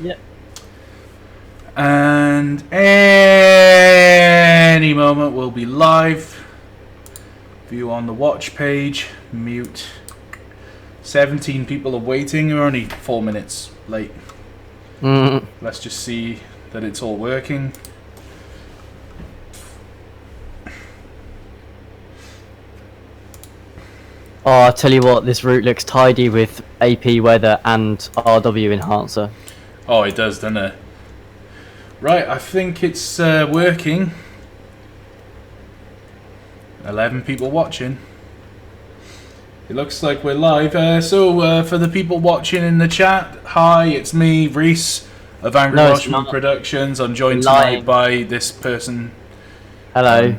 Yep. And any moment we'll be live. View on the watch page. Mute. 17 people are waiting. We're only 4 minutes late. Let's just see that it's all working. Oh, I'll tell you what, this route looks tidy with AP weather and RW enhancer. Oh, it does, doesn't it? Right, I think it's working. 11 people watching. It looks like we're live. So for the people watching in the chat, hi, it's me, Reese of Angry Welshman Productions. I'm joined tonight by this person. Hello,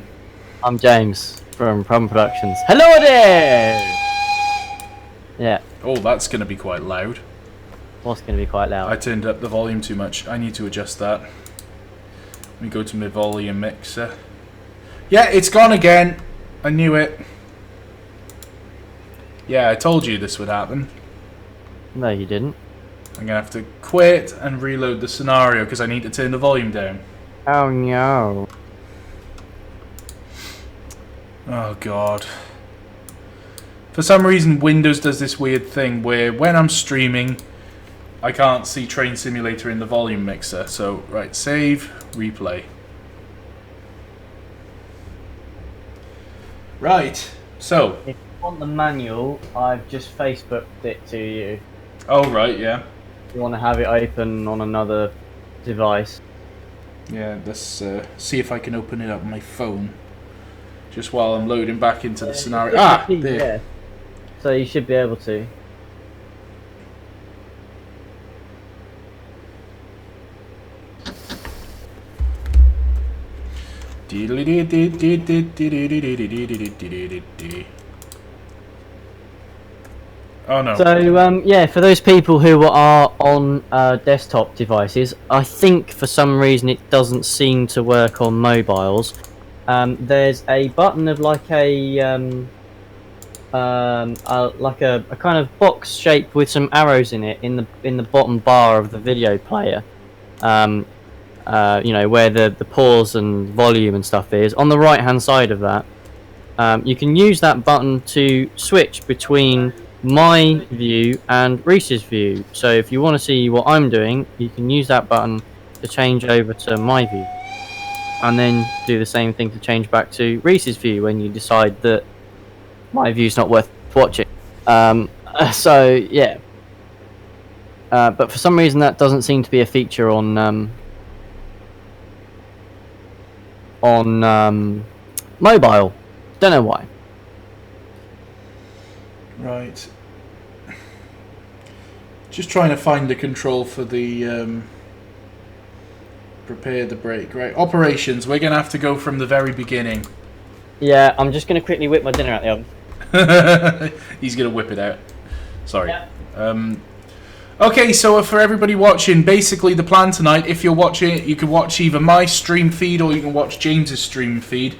I'm James from Productions. Hello there! Yeah. Oh, that's going to be quite loud. What's going to be quite loud? I turned up the volume too much. I need to adjust that. Let me go to my volume mixer. Yeah, it's gone again. I knew it. Yeah, I told you this would happen. No, you didn't. I'm going to have to quit and reload the scenario because I need to turn the volume down. Oh no. Oh god. For some reason Windows does this weird thing where when I'm streaming I can't see Train Simulator in the volume mixer. So, right, save, replay. Right, so If you want the manual, I've just Facebooked it to you. oh right, yeah. If you want to have it open on another device. Yeah, let's see if I can open it up on my phone. Just while I'm loading back into the scenario. Ah, there. Yeah. So you should be able to. Oh no. So yeah, for those people who are on desktop devices, I think for some reason it doesn't seem to work on mobiles. There's a button of like a kind of box shape with some arrows in it in the bottom bar of the video player. You know, where the pause and volume and stuff is. On the right hand side of that, you can use that button to switch between my view and Reese's view. So if you want to see what I'm doing, you can use that button to change over to my view. And then do the same thing to change back to Reese's view when you decide that my view's not worth watching. So yeah. But for some reason that doesn't seem to be a feature on mobile. Don't know why. Right. Just trying to find the control for the prepare the brake. Right. Operations. We're gonna have to go from the very beginning. Yeah, I'm just gonna quickly whip my dinner out the oven. He's gonna whip it out. Sorry. Yeah. Okay, so for everybody watching, basically the plan tonight, if you're watching, you can watch either my stream feed or you can watch James's stream feed.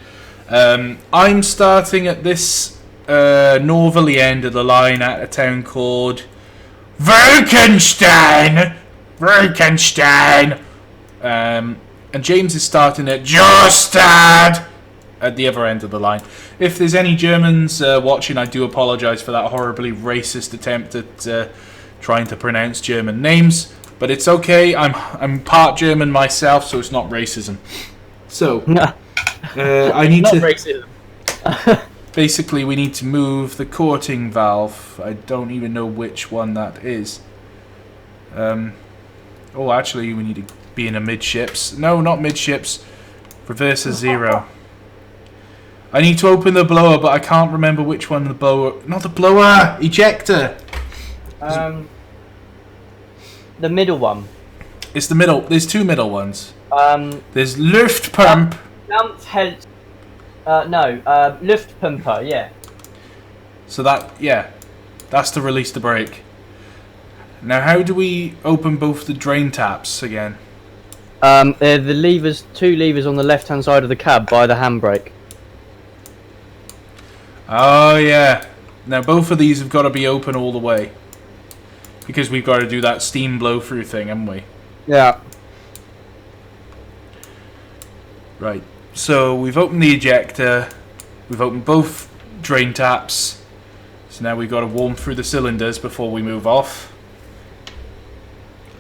I'm starting at this northerly end of the line at a town called Wolkenstein. And James is starting at Johstadt at the other end of the line. If there's any Germans watching, I do apologise for that horribly racist attempt at trying to pronounce German names, but it's okay. I'm part German myself, so it's not racism. So I need Not to. racism. Basically, we need to move the courting valve. I don't even know which one that is. Oh, actually, we need to be in a midships. No, not midships. Reverse is 0. I need to open the blower, but I can't remember which one the blower... Not the blower! Ejector! The middle one. It's the middle. There's two middle ones. There's Luftpump. Luftpump. Luftpumper, yeah. So that, yeah. That's to release the brake. Now, how do we open both the drain taps again? They're the levers, two levers on the left-hand side of the cab by the handbrake. Oh, yeah. Now, both of these have got to be open all the way. Because we've got to do that steam blow-through thing, haven't we? Yeah. Right. So we've opened the ejector. We've opened both drain taps. So now we've got to warm through the cylinders before we move off.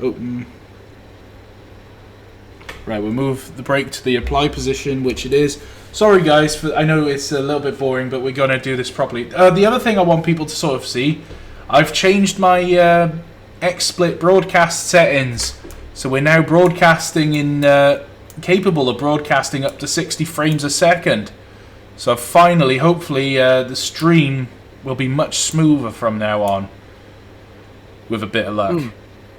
Open. Right, we'll move the brake to the apply position, which it is. Sorry guys, I know it's a little bit boring, but we're going to do this properly. The other thing I want people to sort of see, I've changed my XSplit broadcast settings. So we're now broadcasting in, capable of broadcasting up to 60 frames a second. So finally, hopefully, the stream will be much smoother from now on. With a bit of luck.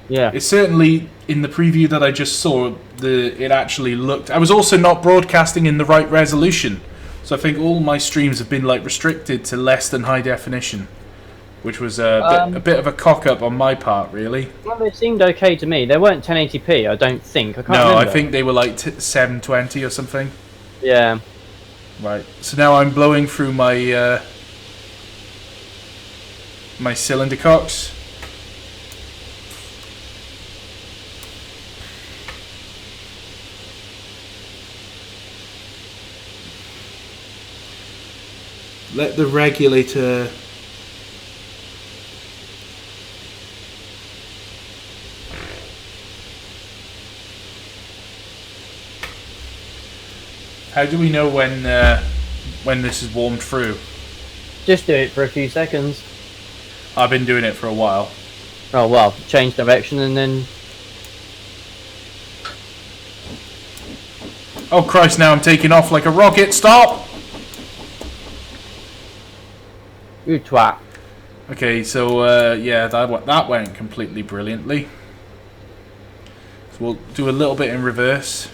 Yeah. It's certainly, in the preview that I just saw, it actually looked... I was also not broadcasting in the right resolution. So I think all my streams have been like restricted to less than high definition. Which was a bit of a cock-up on my part, really. Well, they seemed okay to me. They weren't 1080p, I don't think. I can't No, remember. I think they were like 720 or something. Yeah. Right, so now I'm blowing through my my cylinder cocks. Let the regulator How do we know when this is warmed through? Just do it for a few seconds. I've been doing it for a while. Oh, well, change direction and then... Oh Christ, now I'm taking off like a rocket. Stop! You twat. Okay, so yeah, that went completely brilliantly. So we'll do a little bit in reverse.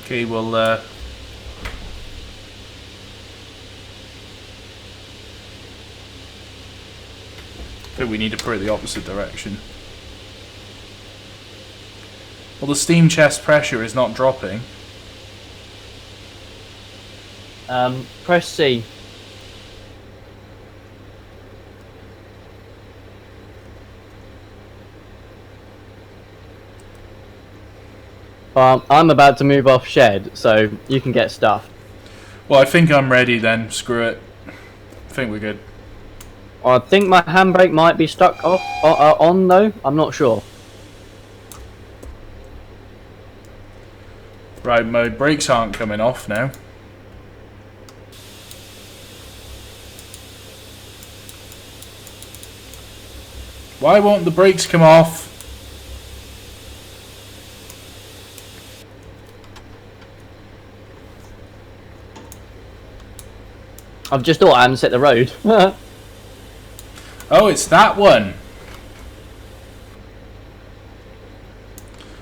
Okay, well, I think we need to put it the opposite direction. Well, the steam chest pressure is not dropping. Press C. I'm about to move off shed, so you can get stuff. Well, I think I'm ready then. Screw it. I think we're good. I think my handbrake might be stuck off on though. I'm not sure. Right, my brakes aren't coming off now. Why won't the brakes come off? I've just thought I hadn't set the road. Oh, it's that one.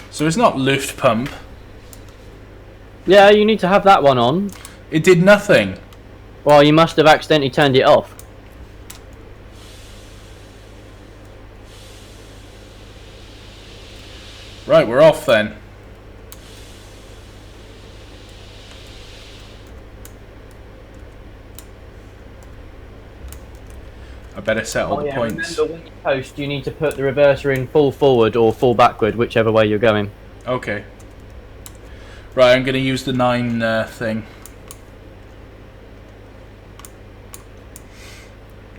So it's not lift pump. Yeah, you need to have that one on. It did nothing. Well, you must have accidentally turned it off. Right, we're off then. I better set all the points. Remember when you post, you need to put the reverser in full forward or full backward, whichever way you're going. Okay. Right, I'm going to use the 9 thing.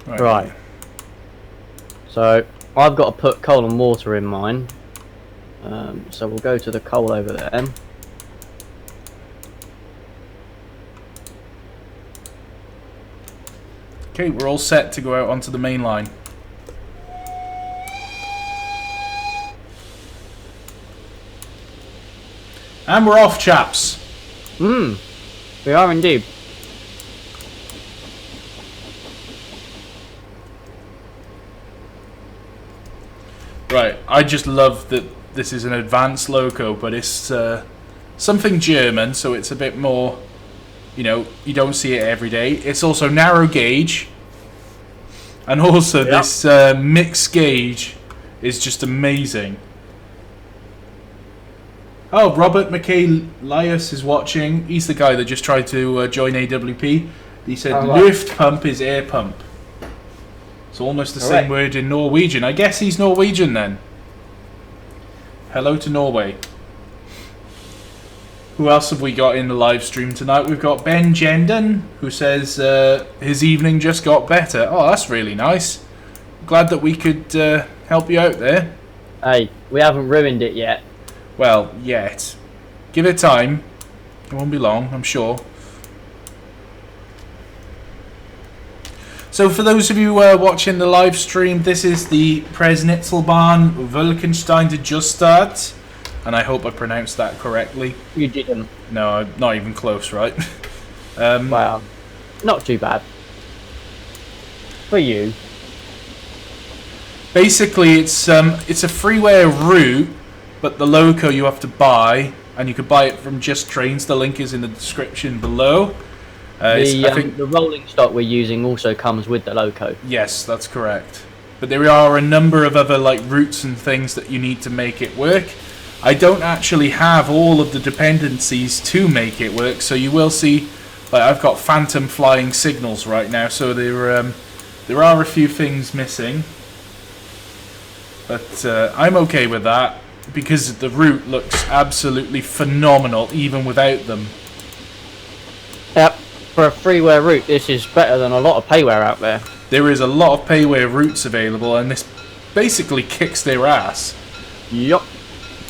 Right. So, I've got to put coal and water in mine. So we'll go to the coal over there. Okay, we're all set to go out onto the main line. And we're off, chaps. We are indeed. Right, I just love that this is an advanced loco, but it's something German, so it's a bit more, you know, you don't see it every day. It's also narrow gauge, And also this mixed gauge is just amazing. Oh, Robert McKay Lias is watching. He's the guy that just tried to join AWP. He said luft pump is air pump. It's almost the same word in Norwegian. I guess he's Norwegian then. Hello to Norway. Who else have we got in the live stream tonight? We've got Ben Jenden, who says his evening just got better. Oh, that's really nice. Glad that we could help you out there. Hey, we haven't ruined it yet. Well, yet. Give it time. It won't be long, I'm sure. So for those of you watching the live stream, this is the Preßnitztalbahn Wolkenstein to Johstadt. And I hope I pronounced that correctly. You didn't. No, not even close, right? Well, not too bad. For you. Basically, it's a freeway route, but the loco you have to buy, and you could buy it from Just Trains. The link is in the description below. The rolling stock we're using also comes with the loco. Yes, that's correct. But there are a number of other routes and things that you need to make it work. I don't actually have all of the dependencies to make it work, so you will see, I've got phantom flying signals right now, so there are a few things missing. But I'm okay with that, because the route looks absolutely phenomenal, even without them. Yep, for a freeware route, this is better than a lot of payware out there. There is a lot of payware routes available, and this basically kicks their ass. Yup.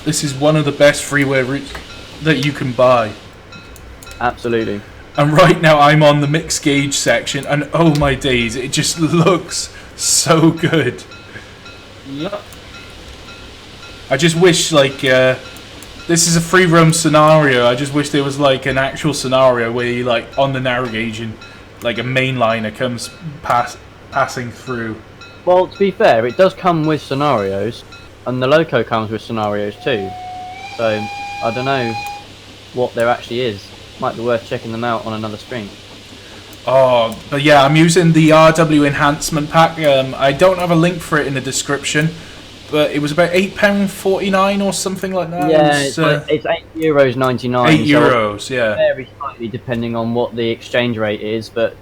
This is one of the best freeware routes that you can buy. Absolutely. And right now I'm on the mixed gauge section, and oh my days, it just looks so good. Yep. I just wish, this is a free roam scenario. I just wish there was an actual scenario where you on the narrow gauge and a mainliner comes passing through. Well, to be fair, it does come with scenarios. And the loco comes with scenarios too, so I don't know what there actually is. Might be worth checking them out on another stream. Oh, but yeah, I'm using the RW enhancement pack. I don't have a link for it in the description, but it was about £8.49 or something like that. Yeah, it's €8.99. €8, yeah. Very slightly depending on what the exchange rate is, but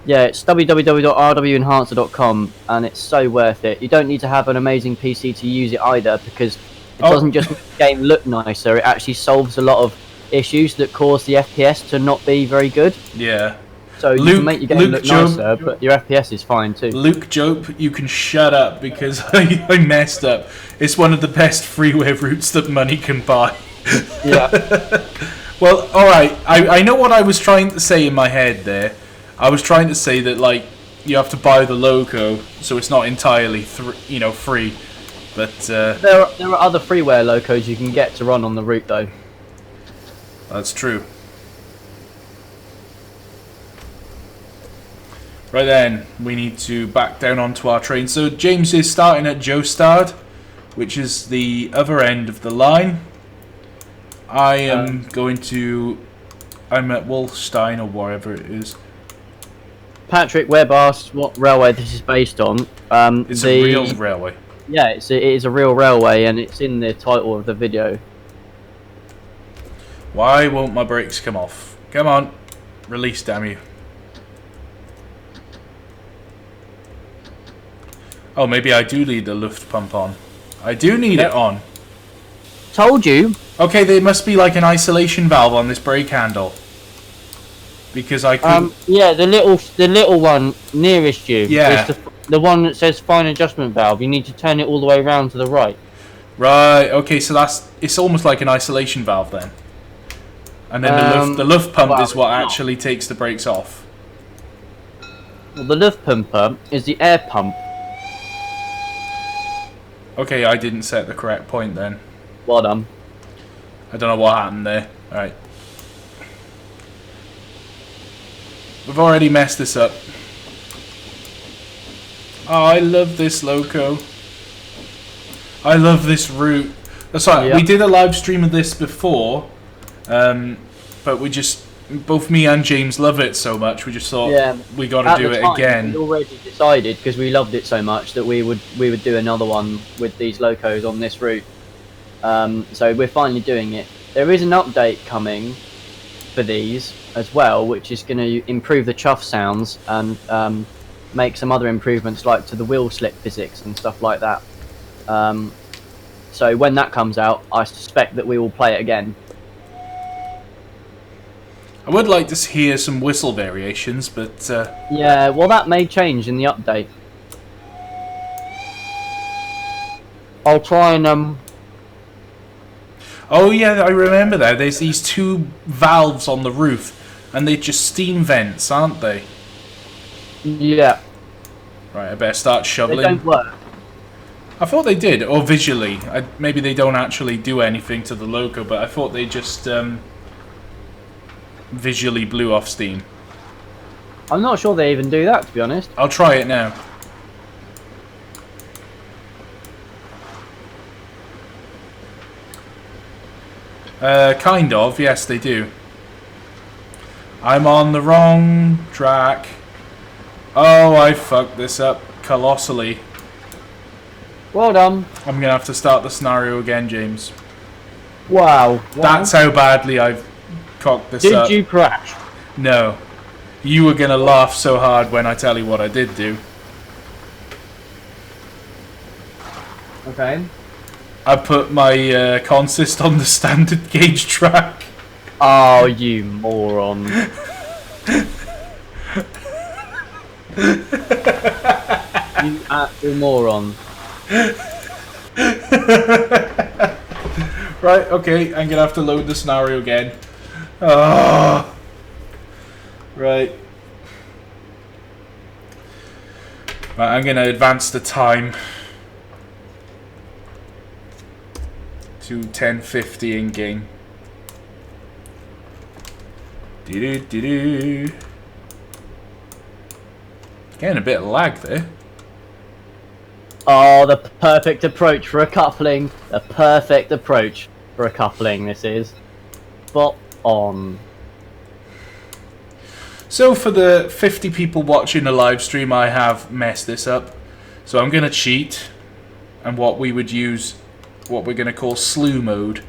yeah, it's www.rwenhancer.com, and it's so worth it. You don't need to have an amazing PC to use it either, because it doesn't just make the game look nicer, it actually solves a lot of issues that cause the FPS to not be very good. Yeah. So you can make your game look nicer, but your FPS is fine too. Luke Jope, you can shut up, because I messed up. It's one of the best freeware routes that money can buy. Yeah. Well, alright, I know what I was trying to say in my head there. I was trying to say that you have to buy the loco, so it's not entirely free. But there are other freeware locos you can get to run on the route though. That's true. Right then, we need to back down onto our train. So James is starting at Johstadt, which is the other end of the line. I'm at Wolkenstein or wherever it is. Patrick Webb asked what railway this is based on. It's a real railway. Yeah, it is a real railway, and it's in the title of the video. Why won't my brakes come off? Come on. Release, damn you. Oh, maybe I do need the luft pump on. I do need it on. Told you. Okay, there must be an isolation valve on this brake handle. Because I couldn't... yeah, the little one nearest you. Yeah. Is the one that says fine adjustment valve. You need to turn it all the way around to the right. Right, okay, so it's almost like an isolation valve then. And then the luft pump is what actually takes the brakes off. Well, the luft pumper is the air pump. Okay, I didn't set the correct point then. Well done. I don't know what happened there. Alright. We've already messed this up. Oh, I love this loco. I love this route. That's right. Yep. We did a live stream of this before, but we just both me and James love it so much. We just thought we got to do it again. We already decided, because we loved it so much, that we would do another one with these locos on this route. So we're finally doing it. There is an update coming for these as well, which is going to improve the chuff sounds and make some other improvements, like to the wheel slip physics and stuff like that. So when that comes out, I suspect that we will play it again. I would like to hear some whistle variations, but... yeah, well, that may change in the update. I'll try and... Oh, yeah, I remember that. There's these two valves on the roof, and they're just steam vents, aren't they? Yeah. Right, I better start shoveling. They don't work. I thought they did, or visually. Maybe they don't actually do anything to the loco, but I thought they just... visually blew off steam. I'm not sure they even do that, to be honest. I'll try it now. Kind of, yes they do. I'm on the wrong track. Oh, I fucked this up colossally. Well done. I'm gonna have to start the scenario again, James. Wow. That's how badly I've cocked this up. Did you crash? No. You were going to laugh so hard when I tell you what I did do. Okay. I put my consist on the standard gauge track. Oh, you moron. You actual moron. Right, okay, I'm going to have to load the scenario again. Oh. Right. Right, I'm going to advance the time to 10:50 in game. Getting a bit of lag there. Oh, the perfect approach for a coupling. The perfect approach for a coupling, this is. Spot on. So for the 50 people watching the live stream, I have messed this up. So I'm going to cheat, and what we would use, what we're going to call slew mode,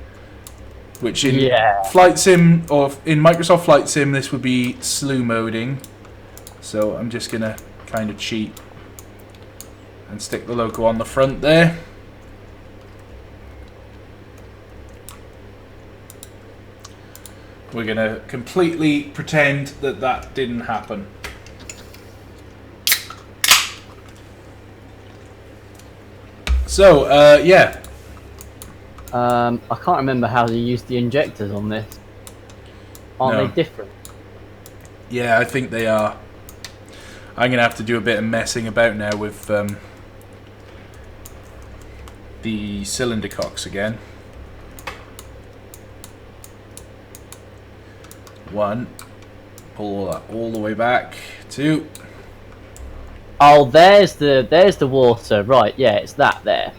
which in Flight Sim, or in Microsoft Flight Sim, this would be slew moding. So I'm just going to kind of cheat and stick the logo on the front there. We're going to completely pretend that that didn't happen. So, yeah. I can't remember how to use the injectors on this. Aren't they different? Yeah, I think they are. I'm going to have to do a bit of messing about now with the cylinder cocks again. 1, pull that all the way back. 2. Oh, there's the water. Right, yeah, it's that there.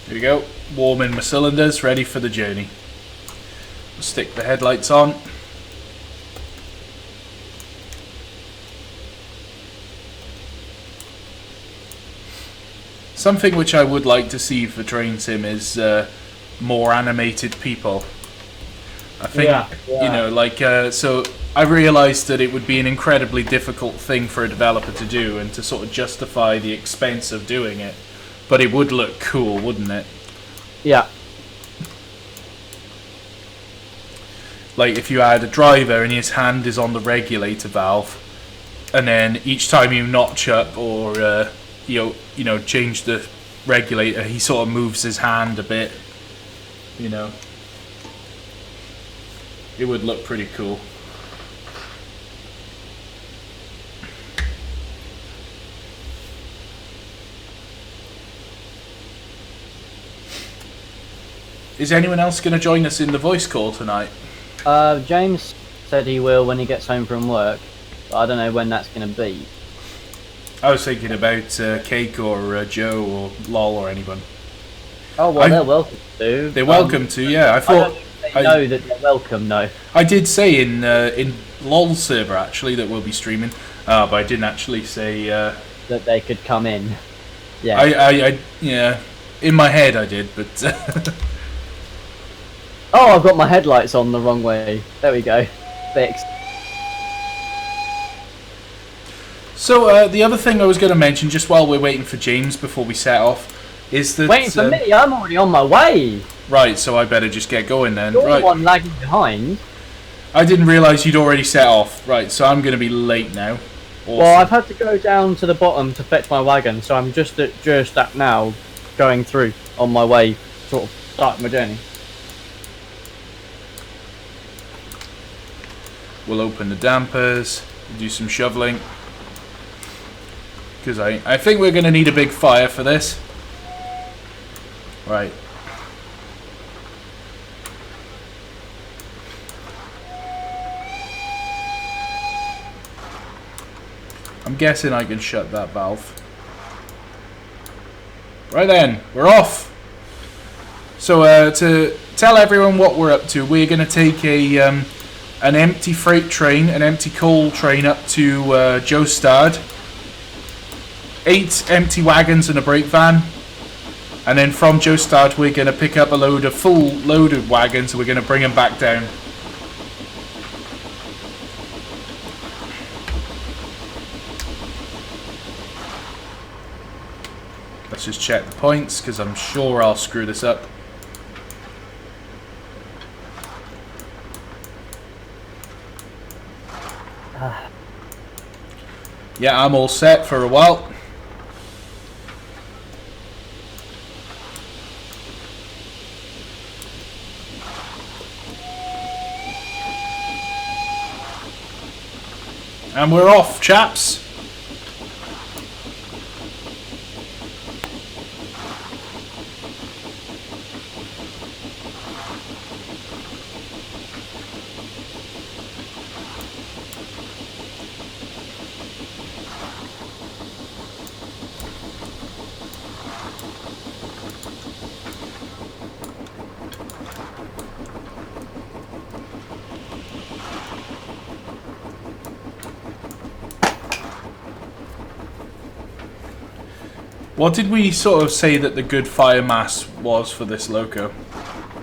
Here we go, warming my cylinders, ready for the journey. Stick the headlights on. Something which I would like to see for Train Sim is more animated people. I think, you know, like, so I realised that it would be an incredibly difficult thing for a developer to do and to sort of justify the expense of doing it. But it would look cool, wouldn't it? Yeah. Like if you had a driver and his hand is on the regulator valve, and then each time you notch up or you know change the regulator, he sort of moves his hand a bit, you know. It would look pretty cool. Is anyone else going to join us in the voice call tonight? James said he will when he gets home from work, but I don't know when that's going to be. I was thinking about Cake or Joe or Lol or anyone. Oh, well, they're welcome to. They're welcome to, yeah. I thought... I know that they're welcome, no. I did say in LOL's server, actually, that we'll be streaming, but I didn't actually say... that they could come in. Yeah. I yeah, in my head I did, but... Oh, I've got my headlights on the wrong way. There we go. Fixed. So, the other thing I was going to mention, just while we're waiting for James before we set off, is that... Waiting for me? I'm already on my way! Right, so I better just get going then. You're right. the one lagging behind. I didn't realise you'd already set off. Right, so I'm going to be late now. Awesome. Well, I've had to go down to the bottom to fetch my wagon, so I'm just at Johstadt now, going through on my way, sort of starting my journey. We'll open the dampers, do some shoveling. Because I think we're going to need a big fire for this. Right. I'm guessing I can shut that valve. Right then, we're off. So to tell everyone what we're up to, we're going to take an empty freight train, an empty coal train up to Johstadt. 8 empty wagons and a brake van. And then from Johstadt we're going to pick up a load of full loaded wagons and we're going to bring them back down. Let's just check the points because I'm sure I'll screw this up. Yeah, I'm all set for a while. And we're off, chaps. What did we sort of say that the good fire mass was for this loco?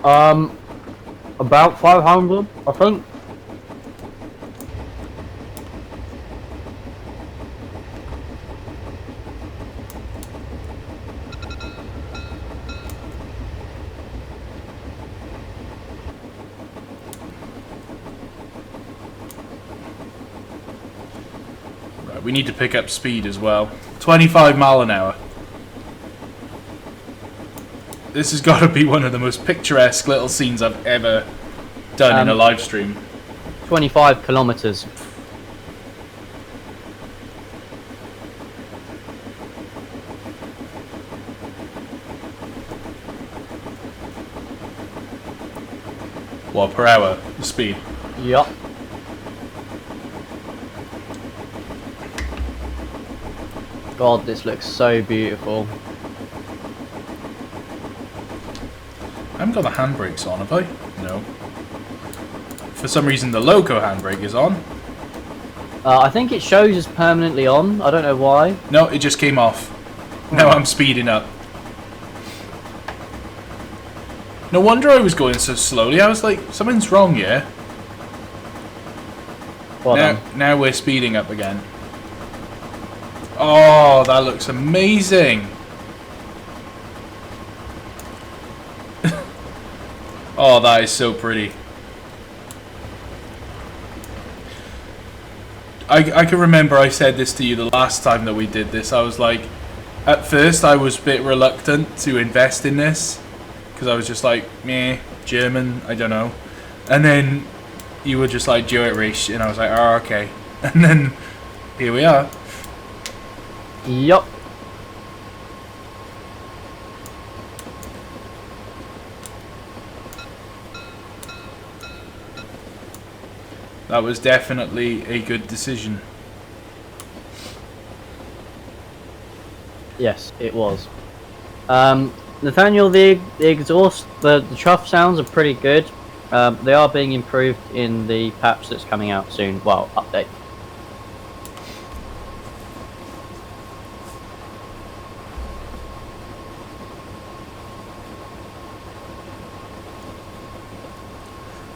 About 500, I think. Right, we need to pick up speed as well. 25 mile an hour. This has got to be one of the most picturesque little scenes I've ever done in a live stream. 25 kilometers. What, per hour? The speed? Yup. God, this looks so beautiful. I haven't got the handbrakes on, have I? No. For some reason the loco handbrake is on. I think it shows as permanently on. I don't know why. No, it just came off. Now I'm speeding up. No wonder I was going so slowly. I was like, something's wrong here. Well now we're speeding up again. Oh, that looks amazing. Oh, that is so pretty. I can remember I said this to you the last time that we did this. I was like, at first I was a bit reluctant to invest in this because I was just like, meh, German, I don't know. And then you were just like, do it, Reece, and I was like, oh, okay. And then here we are. Yup. That was definitely a good decision. Yes, it was. Nathaniel, the exhaust, the chuff sounds are pretty good. They are being improved in the patch that's coming out soon. Well, update.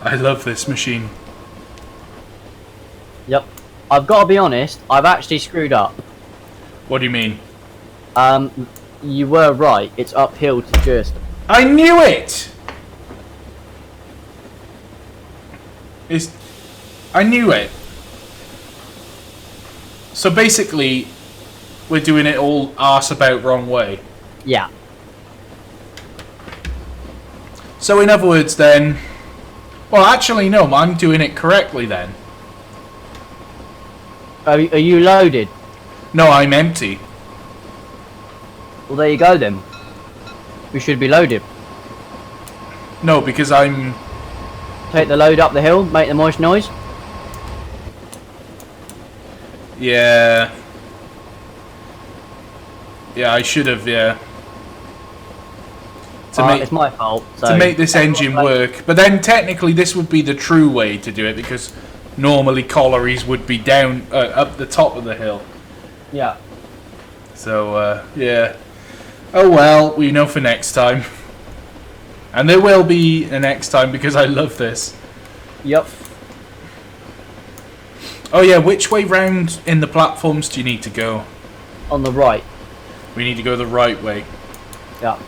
I love this machine. Yep. I've got to be honest, I've actually screwed up. What do you mean? You were right. It's uphill to Johstadt. I knew it! I knew it. So basically, we're doing it all arse about wrong way. Yeah. So in other words then... Well, actually no, I'm doing it correctly then. Are you loaded? No, I'm empty. Well, there you go then. We should be loaded. No, because I'm... Take the load up the hill, make the moist noise. Yeah. Yeah, I should have, yeah. It's my fault. So to make this engine work. But then technically this would be the true way to do it, because normally collieries would be down, up the top of the hill. Yeah. So, yeah. Oh well, we know for next time. And there will be a next time, because I love this. Yep. Oh yeah, which way round in the platforms do you need to go? On the right. We need to go the right way. Yeah.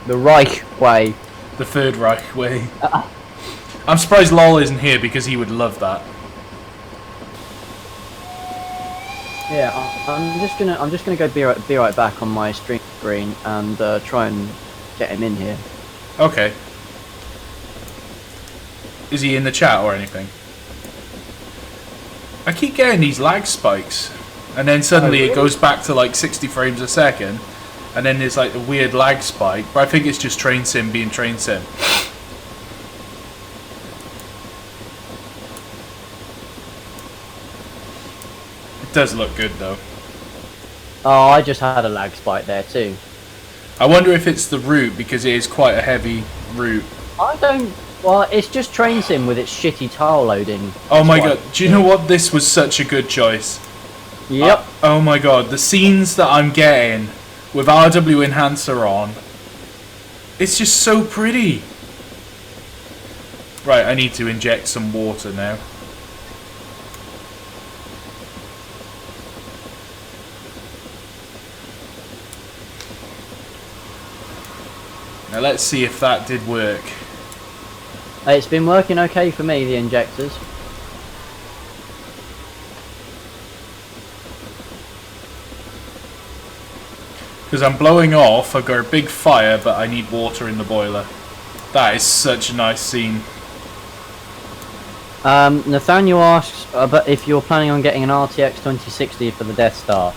The Reich way. The Third Reich way. I'm surprised Lol isn't here, because he would love that. Yeah, I'm just gonna go be right back on my stream screen and try and get him in here. Okay. Is he in the chat or anything? I keep getting these lag spikes, and then suddenly it goes back to like 60 frames a second, and then there's like a weird lag spike, but I think it's just Train Sim being Train Sim. It does look good though. Oh, I just had a lag spike there too. I wonder if it's the route, because it is quite a heavy route. I don't... Well, it's just Train Sim with its shitty tile loading. Oh my god, do you know what? This was such a good choice. Yep. Oh my god, the scenes that I'm getting with RW Enhancer on, it's just so pretty. Right, I need to inject some water now. Now let's see if that did work. It's been working okay for me, the injectors. Because I'm blowing off, I've got a big fire, but I need water in the boiler. That is such a nice scene. Nathaniel asks but if you're planning on getting an RTX 2060 for the Death Star.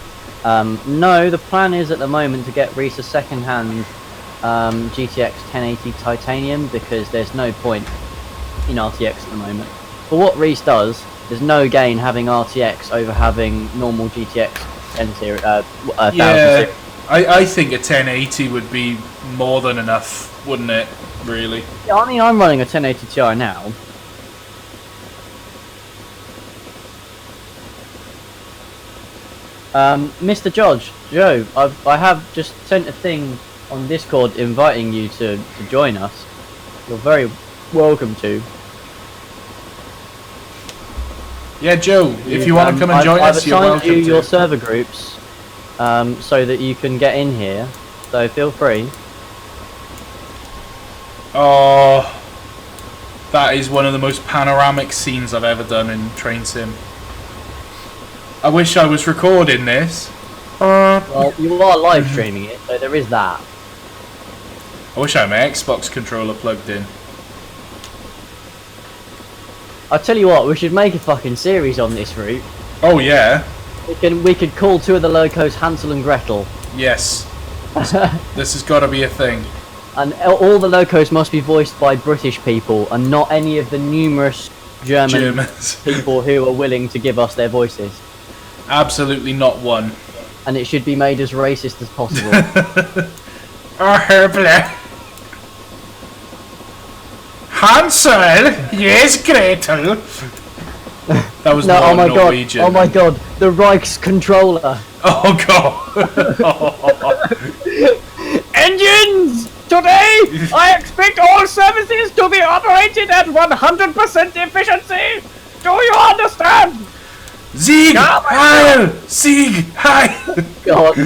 No, the plan is at the moment to get Reece a second-hand GTX 1080 Titanium, because there's no point in RTX at the moment. For what Reece does, there's no gain having RTX over having normal GTX 10 series, 1000 Yeah, series. I think a 1080 would be more than enough, wouldn't it, really? Yeah, I mean, I'm running a 1080 Ti now. Mr. Joe, I have just sent a thing on Discord inviting you to join us. You're very welcome to. Yeah, Joe, if you want to come and join us, you're welcome I've assigned you to. your server groups so that you can get in here, so feel free. Oh, that is one of the most panoramic scenes I've ever done in Train Sim. I wish I was recording this. Well, you are live streaming it, so there is that. I wish I had my Xbox controller plugged in. I tell you what, we should make a fucking series on this route. Oh yeah. We could call 2 of the locos Hansel and Gretel. Yes. This has got to be a thing. And all the locos must be voiced by British people and not any of the numerous Germans people who are willing to give us their voices. Absolutely not one. And it should be made as racist as possible. Oh, Herbler. Hansel, yes, Gretel. That was no, not Norwegian. Oh my god, the Reichscontroller. Oh god. Engines! Today, I expect all services to be operated at 100% efficiency. Do you understand? Sieg Heil! Sieg Heil! God.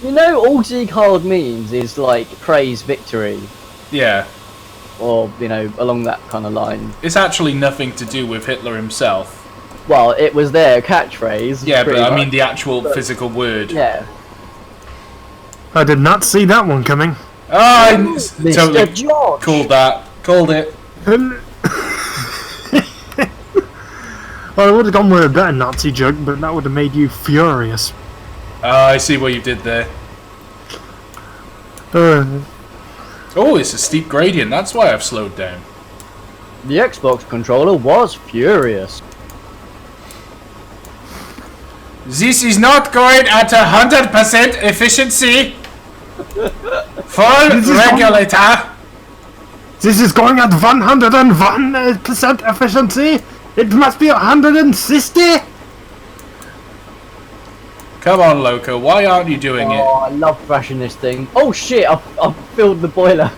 You know, all Sieg Heil means is like praise victory. Yeah. Or, you know, along that kind of line. It's actually nothing to do with Hitler himself. Well, it was their catchgeorge. Yeah, but I mean the actual physical word. Yeah. I did not see that one coming. Oh, I Mr. totally George. called that. Called it. Well, I would have gone with a better Nazi joke, but that would have made you furious. I see what you did there. Oh, it's a steep gradient. That's why I've slowed down. The Xbox controller was furious. This is not going at 100% efficiency. Full regulator. This is going at 101% efficiency. It must be 160. Come on, Loco. Why aren't you doing it? Oh, I love thrashing this thing. Oh shit, I've filled the boiler.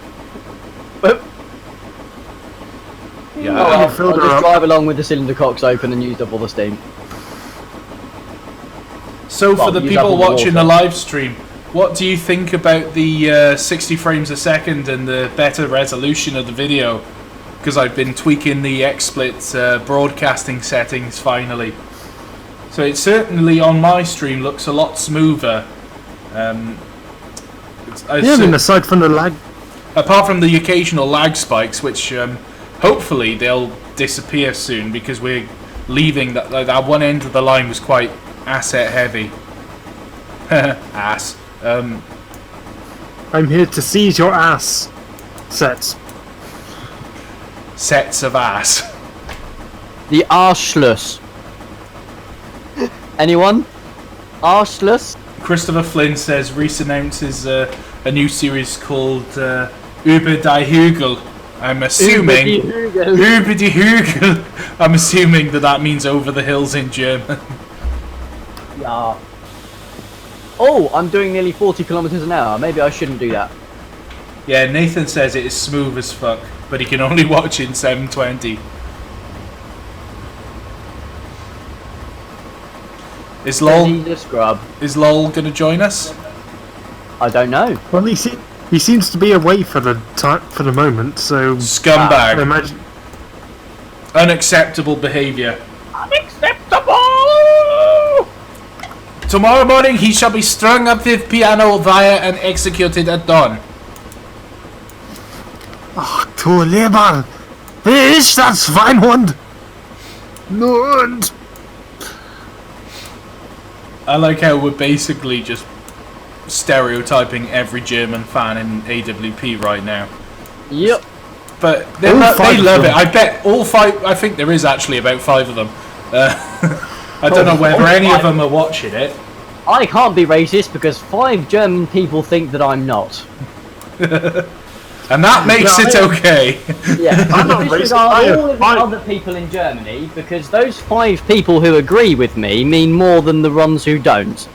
Yeah. Oh, I'll filled her just up. drive along with the cylinder cocks open and used up all the steam. So for Well, the use people up all the watching the water. live stream, what do you think about the 60 frames a second and the better resolution of the video? Because I've been tweaking the XSplit broadcasting settings finally. So it certainly on my stream looks a lot smoother. Yeah, I mean, aside from the lag. Apart from the occasional lag spikes, which hopefully they'll disappear soon because we're leaving that one end of the line was quite asset heavy. Ass. I'm here to seize your ass. Sets. Sets of ass. The Arschluss. Anyone? Arschluss? Christopher Flynn says Reese announces a new series called Über die Hügel. I'm assuming Über die Hügel. I'm assuming that means over the hills in German. Yeah. Oh, I'm doing nearly 40 kilometers an hour. Maybe I shouldn't do that. Yeah, Nathan says it is smooth as fuck, but he can only watch in 720. Is LOL gonna join us? I don't know. Well, he seems to be away for the moment. So Scumbag. I imagine. Unacceptable behaviour. Unacceptable! Tomorrow morning he shall be strung up with piano wire and executed at dawn. Ach du Lieber! Wie ist das Schweinhund? Nun! I like how we're basically just stereotyping every German fan in AWP right now. Yep. But they All love five of it. them. I bet all 5. I think there is actually about 5 of them. I don't know whether any of them are watching it. I can't be racist because 5 German people think that I'm not. And that makes Yeah, it okay. Yeah, I'm not I racist. disregard all of the other people in Germany because those 5 people who agree with me mean more than the ones who don't.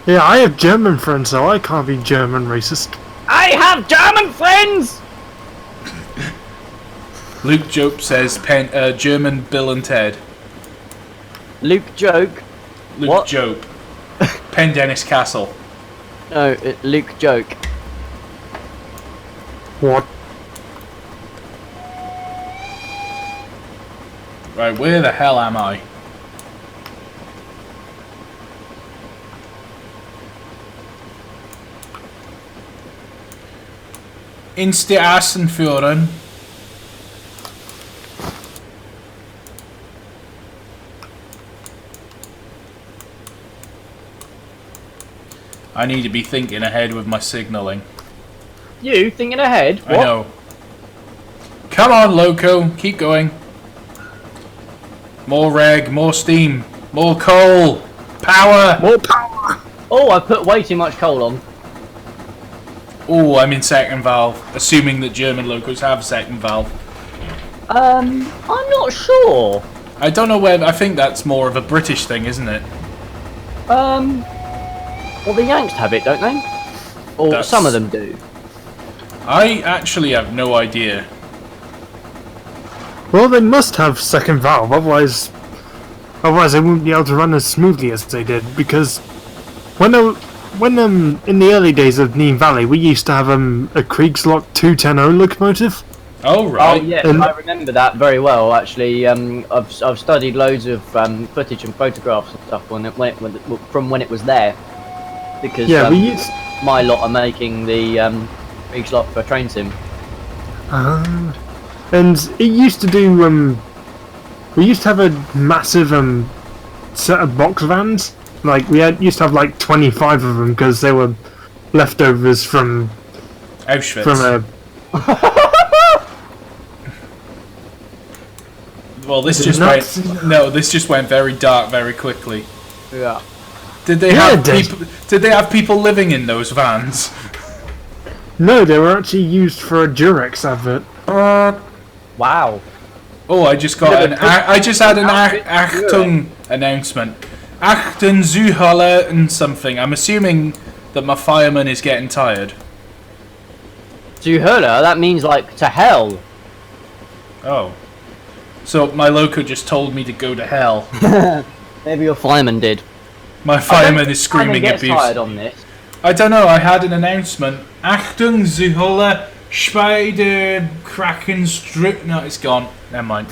Yeah, I have German friends, so I can't be German racist. I have German friends! Luke Jope says German Bill and Ted. Luke joke. Luke What? Jope. Penn Dennis Castle. No, Luke joke. What? Right, where the hell am I? Insta Assenführen. I need to be thinking ahead with my signalling. You thinking ahead? What? I know. Come on, Loco. Keep going. More reg, more steam, more coal. Power. More power! Oh, I put way too much coal on. Oh, I'm in second valve. Assuming that German locos have second valve. I'm not sure. I don't know where. I think that's more of a British thing, isn't it? Well, the Yanks have it, don't they? Or That's- some of them do. I actually have no idea. Well, they must have second valve, otherwise they wouldn't be able to run as smoothly as they did. Because when in the early days of Neen Valley, we used to have a Kriegslock 210 locomotive. Oh, Oh right. yeah, And- I remember that very well. Actually, I've studied loads of footage and photographs and stuff from when it was there, because Yeah, we used. my lot are making the Kriegslock for train sim. And it used to do. We used to have a massive set of box vans. Like used to have like 25 of them because they were leftovers from Auschwitz. a. Well, this Is it just nuts? went. No, this just went very dark very quickly. Yeah. Did they Yeah, have it did. people? Did they have people living in those vans? No, they were actually used for a Durex advert. Wow. Oh, I just got Yeah, an. but I just had an outfit- Achtung announcement. Achtung Zuhalle and something. I'm assuming that my fireman is getting tired. Zuhurla, that means like to hell. Oh. So my loco just told me to go to hell. Maybe your fireman did. My I don't fireman think is screaming gets abuse. tired on this. I don't know, I had an announcement. Achtung, Zuholle, Spider, Kraken, Strip. No, it's gone. Never mind.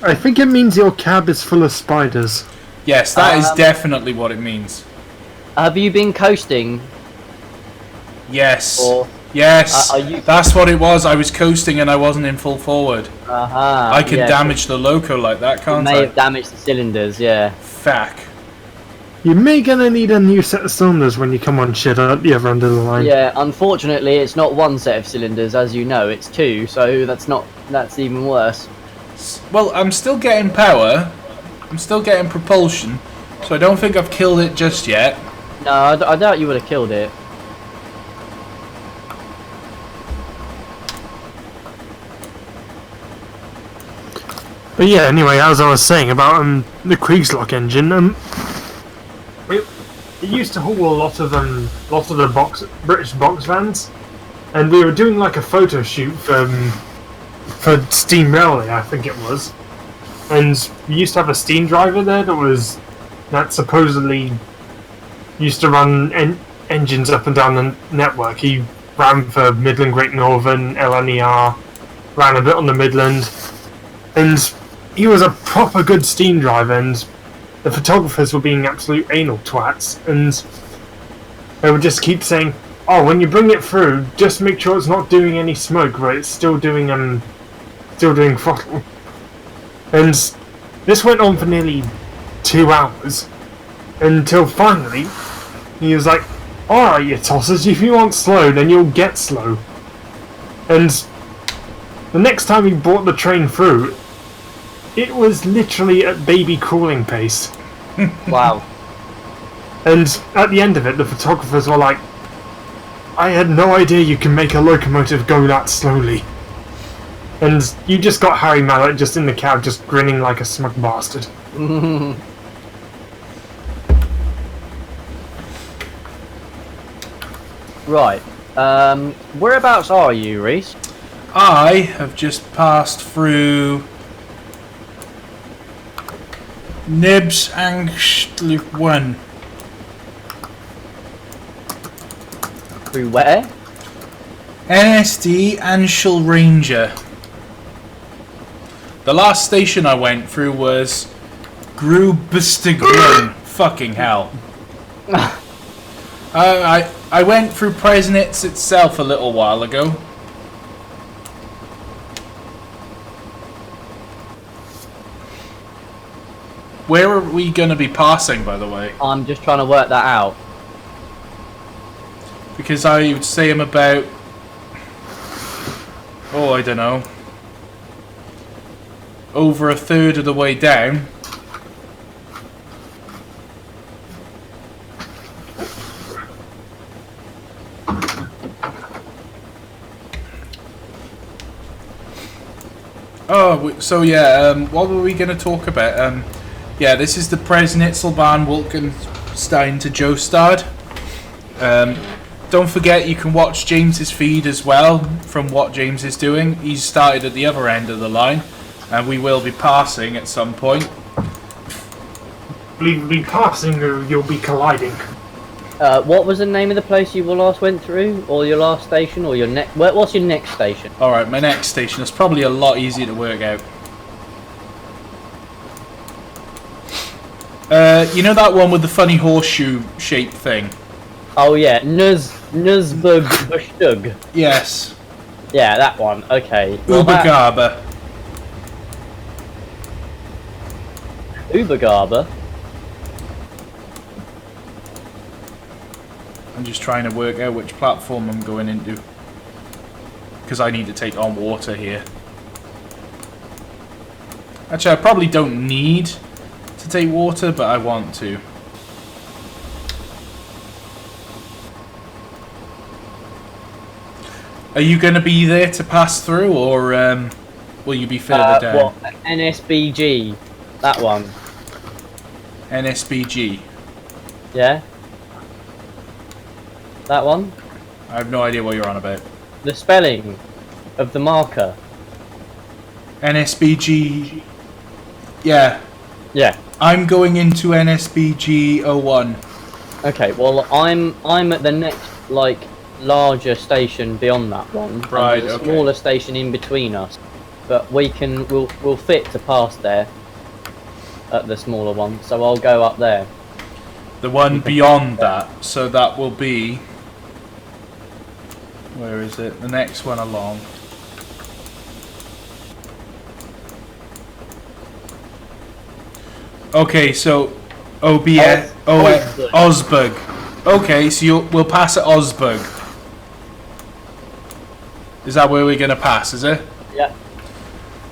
I think it means your cab is full of spiders. Yes, that is definitely what it means. Have you been coasting? Yes. Or Yes. are you- That's what it was. I was coasting and I wasn't in full forward. I can yeah, damage the loco like that, You can't may I? have damaged the cylinders. Yeah. Fuck. You may gonna need a new set of cylinders when you come on shit at the other end of the line. Yeah. Unfortunately, it's not one set of cylinders, as you know. It's two. So that's even worse. Well, I'm still getting power. I'm still getting propulsion. So I don't think I've killed it just yet. No, I doubt you would have killed it. But yeah, anyway, as I was saying about the Kriegslock engine, it used to haul a lot of the British box vans, and we were doing like a photo shoot for Steam Railway, I think it was, and we used to have a steam driver there that supposedly used to run engines up and down the network. He ran for Midland Great Northern, LNER, ran a bit on the Midland, and he was a proper good steam driver, and the photographers were being absolute anal twats, and they would just keep saying, "Oh, when you bring it through, just make sure it's not doing any smoke, but it's still doing throttle." And this went on for nearly 2 hours, until finally he was like, "Alright, you tossers, if you want slow, then you'll get slow." And the next time he brought the train through, it was literally at baby crawling pace. Wow. And at the end of it, the photographers were like, "I had no idea you can make a locomotive go that slowly." And you just got Harry Mallet just in the cab, just grinning like a smug bastard. Right. Whereabouts are you, Reese? I have just passed through Nibs Angstlich 1. Through where? NSD Anshel Ranger. The last station I went through was Grubestigren. Fucking hell. I went through Preßnitz itself a little while ago. Where are we going to be passing, by the way? I'm just trying to work that out. Because I would say I'm about... Oh, I don't know. Over a third of the way down. Oh, so yeah, what were we going to talk about? Yeah, this is the Preßnitztalbahn Wolkenstein to Johstadt. Don't forget you can watch James's feed as well from what James is doing. He's started at the other end of the line, and we will be passing at some point. We'll be passing or you'll be colliding. What was the name of the place you last went through, or your last station, or your next? What's your next station? All right, my next station is probably a lot easier to work out. You know that one with the funny horseshoe shaped thing? Oh yeah, Nuzburg Bestug. Yes. Yeah, that one. Okay. Well, Übergabe. Übergabe. I'm just trying to work out which platform I'm going into. Because I need to take on water here. Actually, I probably don't need to take water, but I want to. Are you going to be there to pass through, or will you be further down? What? NSBG. That one. NSBG. Yeah? That one? I have no idea what you're on about. The spelling of the marker. NSBG. Yeah. Yeah. I'm going into NSBG 01. Okay, well I'm at the next larger station beyond that one. Right, and there's okay. a smaller station in between us. But we'll fit to pass there at the smaller one, so I'll go up there. The one beyond that, so that will be... Where is it? The next one along. Okay, so OBS... Osburg. Okay, so we'll pass at Osburg. Is that where we're going to pass, is it? Yeah.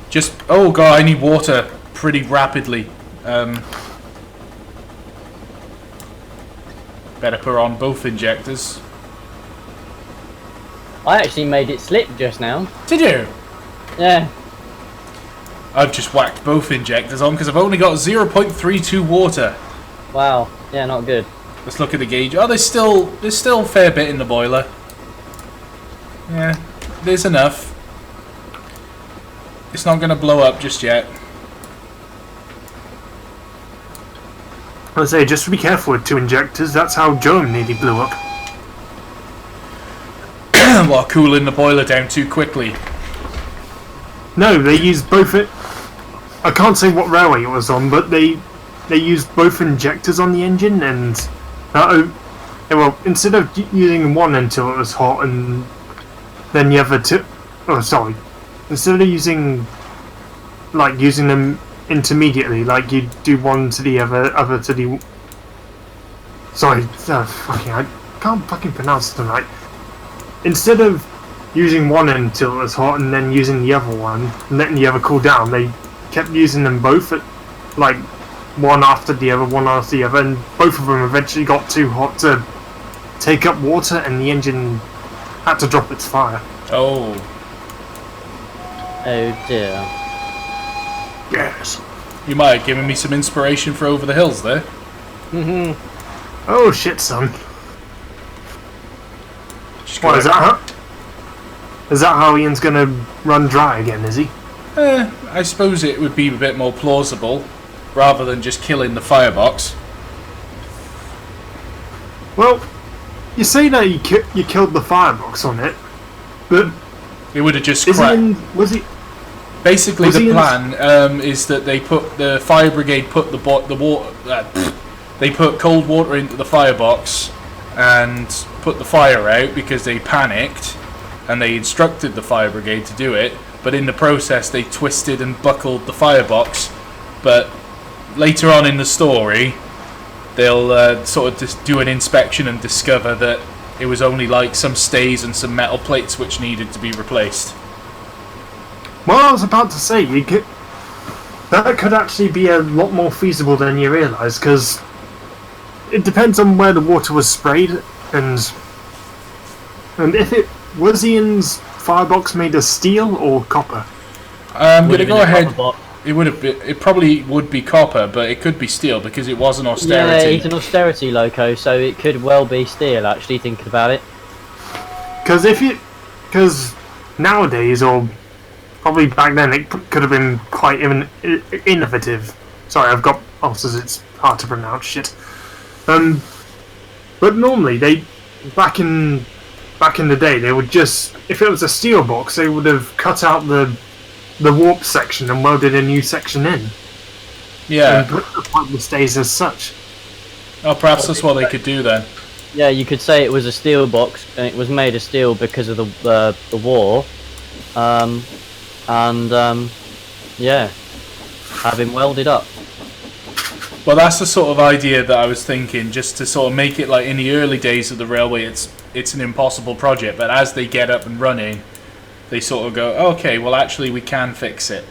Just... Oh god, I need water pretty rapidly. Better put on both injectors. I actually made it slip just now. Did you? Yeah. I've just whacked both injectors on because I've only got 0.32 water. Wow. Yeah, not good. Let's look at the gauge. Oh, there's still a fair bit in the boiler. Yeah, there's enough. It's not going to blow up just yet. I say, just be careful with 2 injectors. That's how Joan nearly blew up. While cooling the boiler down too quickly. No, they used both it. I can't say what railway it was on, but they used both injectors on the engine, and well, instead of using one until it was hot and then the other two. Oh, sorry. Instead of using them intermediately, like you do one to the other to the. Sorry, I can't fucking pronounce it right. Instead of using one until it was hot and then using the other one and letting the other cool down, they kept using them both at one after the other, and both of them eventually got too hot to take up water, and the engine had to drop its fire. Oh. Oh dear. Yes. You might have given me some inspiration for Over the Hills there. Oh shit, son. Just What is that? Is that how Ian's gonna run dry again? Is he? I suppose it would be a bit more plausible, rather than just killing the firebox. Well, you say that you killed the firebox on it, but It would have just is cracked. he Basically, was the he in- plan is that they put the fire brigade put the water. They put cold water into the firebox and put the fire out because they panicked, and they instructed the fire brigade to do it. But in the process, they twisted and buckled the firebox. But later on in the story, they'll sort of just do an inspection and discover that It was only like some stays and some metal plates which needed to be replaced. Well, I was about to say, that could actually be a lot more feasible than you realise, because it depends on where the water was sprayed, and if it was Ian's firebox made of steel or copper. I'm going to go ahead. It probably would be copper, but it could be steel because it was an austerity. Yeah, it's an austerity loco, so it could well be steel. Actually, thinking about it. Because nowadays, or probably back then, it could have been quite innovative. Sorry, I've got ulcers. It's hard to pronounce shit. But normally back in the day, they would just, if it was a steel box, they would have cut out the warp section and welded a new section in. Yeah. And put the stays as such. Oh, perhaps that's what they could do then. Yeah, you could say it was a steel box, and it was made of steel because of the war. Yeah, having welded up. Well, that's the sort of idea that I was thinking, just to sort of make it like in the early days of the railway, it's an impossible project, but as they get up and running, they sort of go, okay, well actually we can fix it.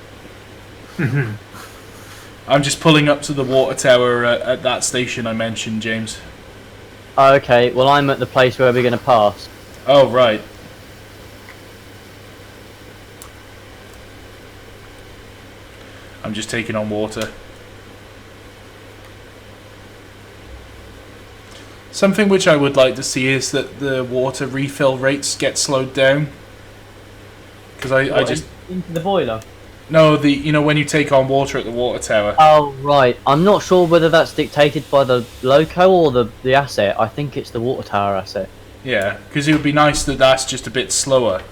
Mm-hmm. I'm just pulling up to the water tower at that station I mentioned, James. Okay, well I'm at the place where we're going to pass. Oh, right. I'm just taking on water. Something which I would like to see is that the water refill rates get slowed down. Because I just... Into the boiler? No, when you take on water at the water tower. Oh, right. I'm not sure whether that's dictated by the loco or the asset. I think it's the water tower asset. Yeah, because it would be nice that that's just a bit slower.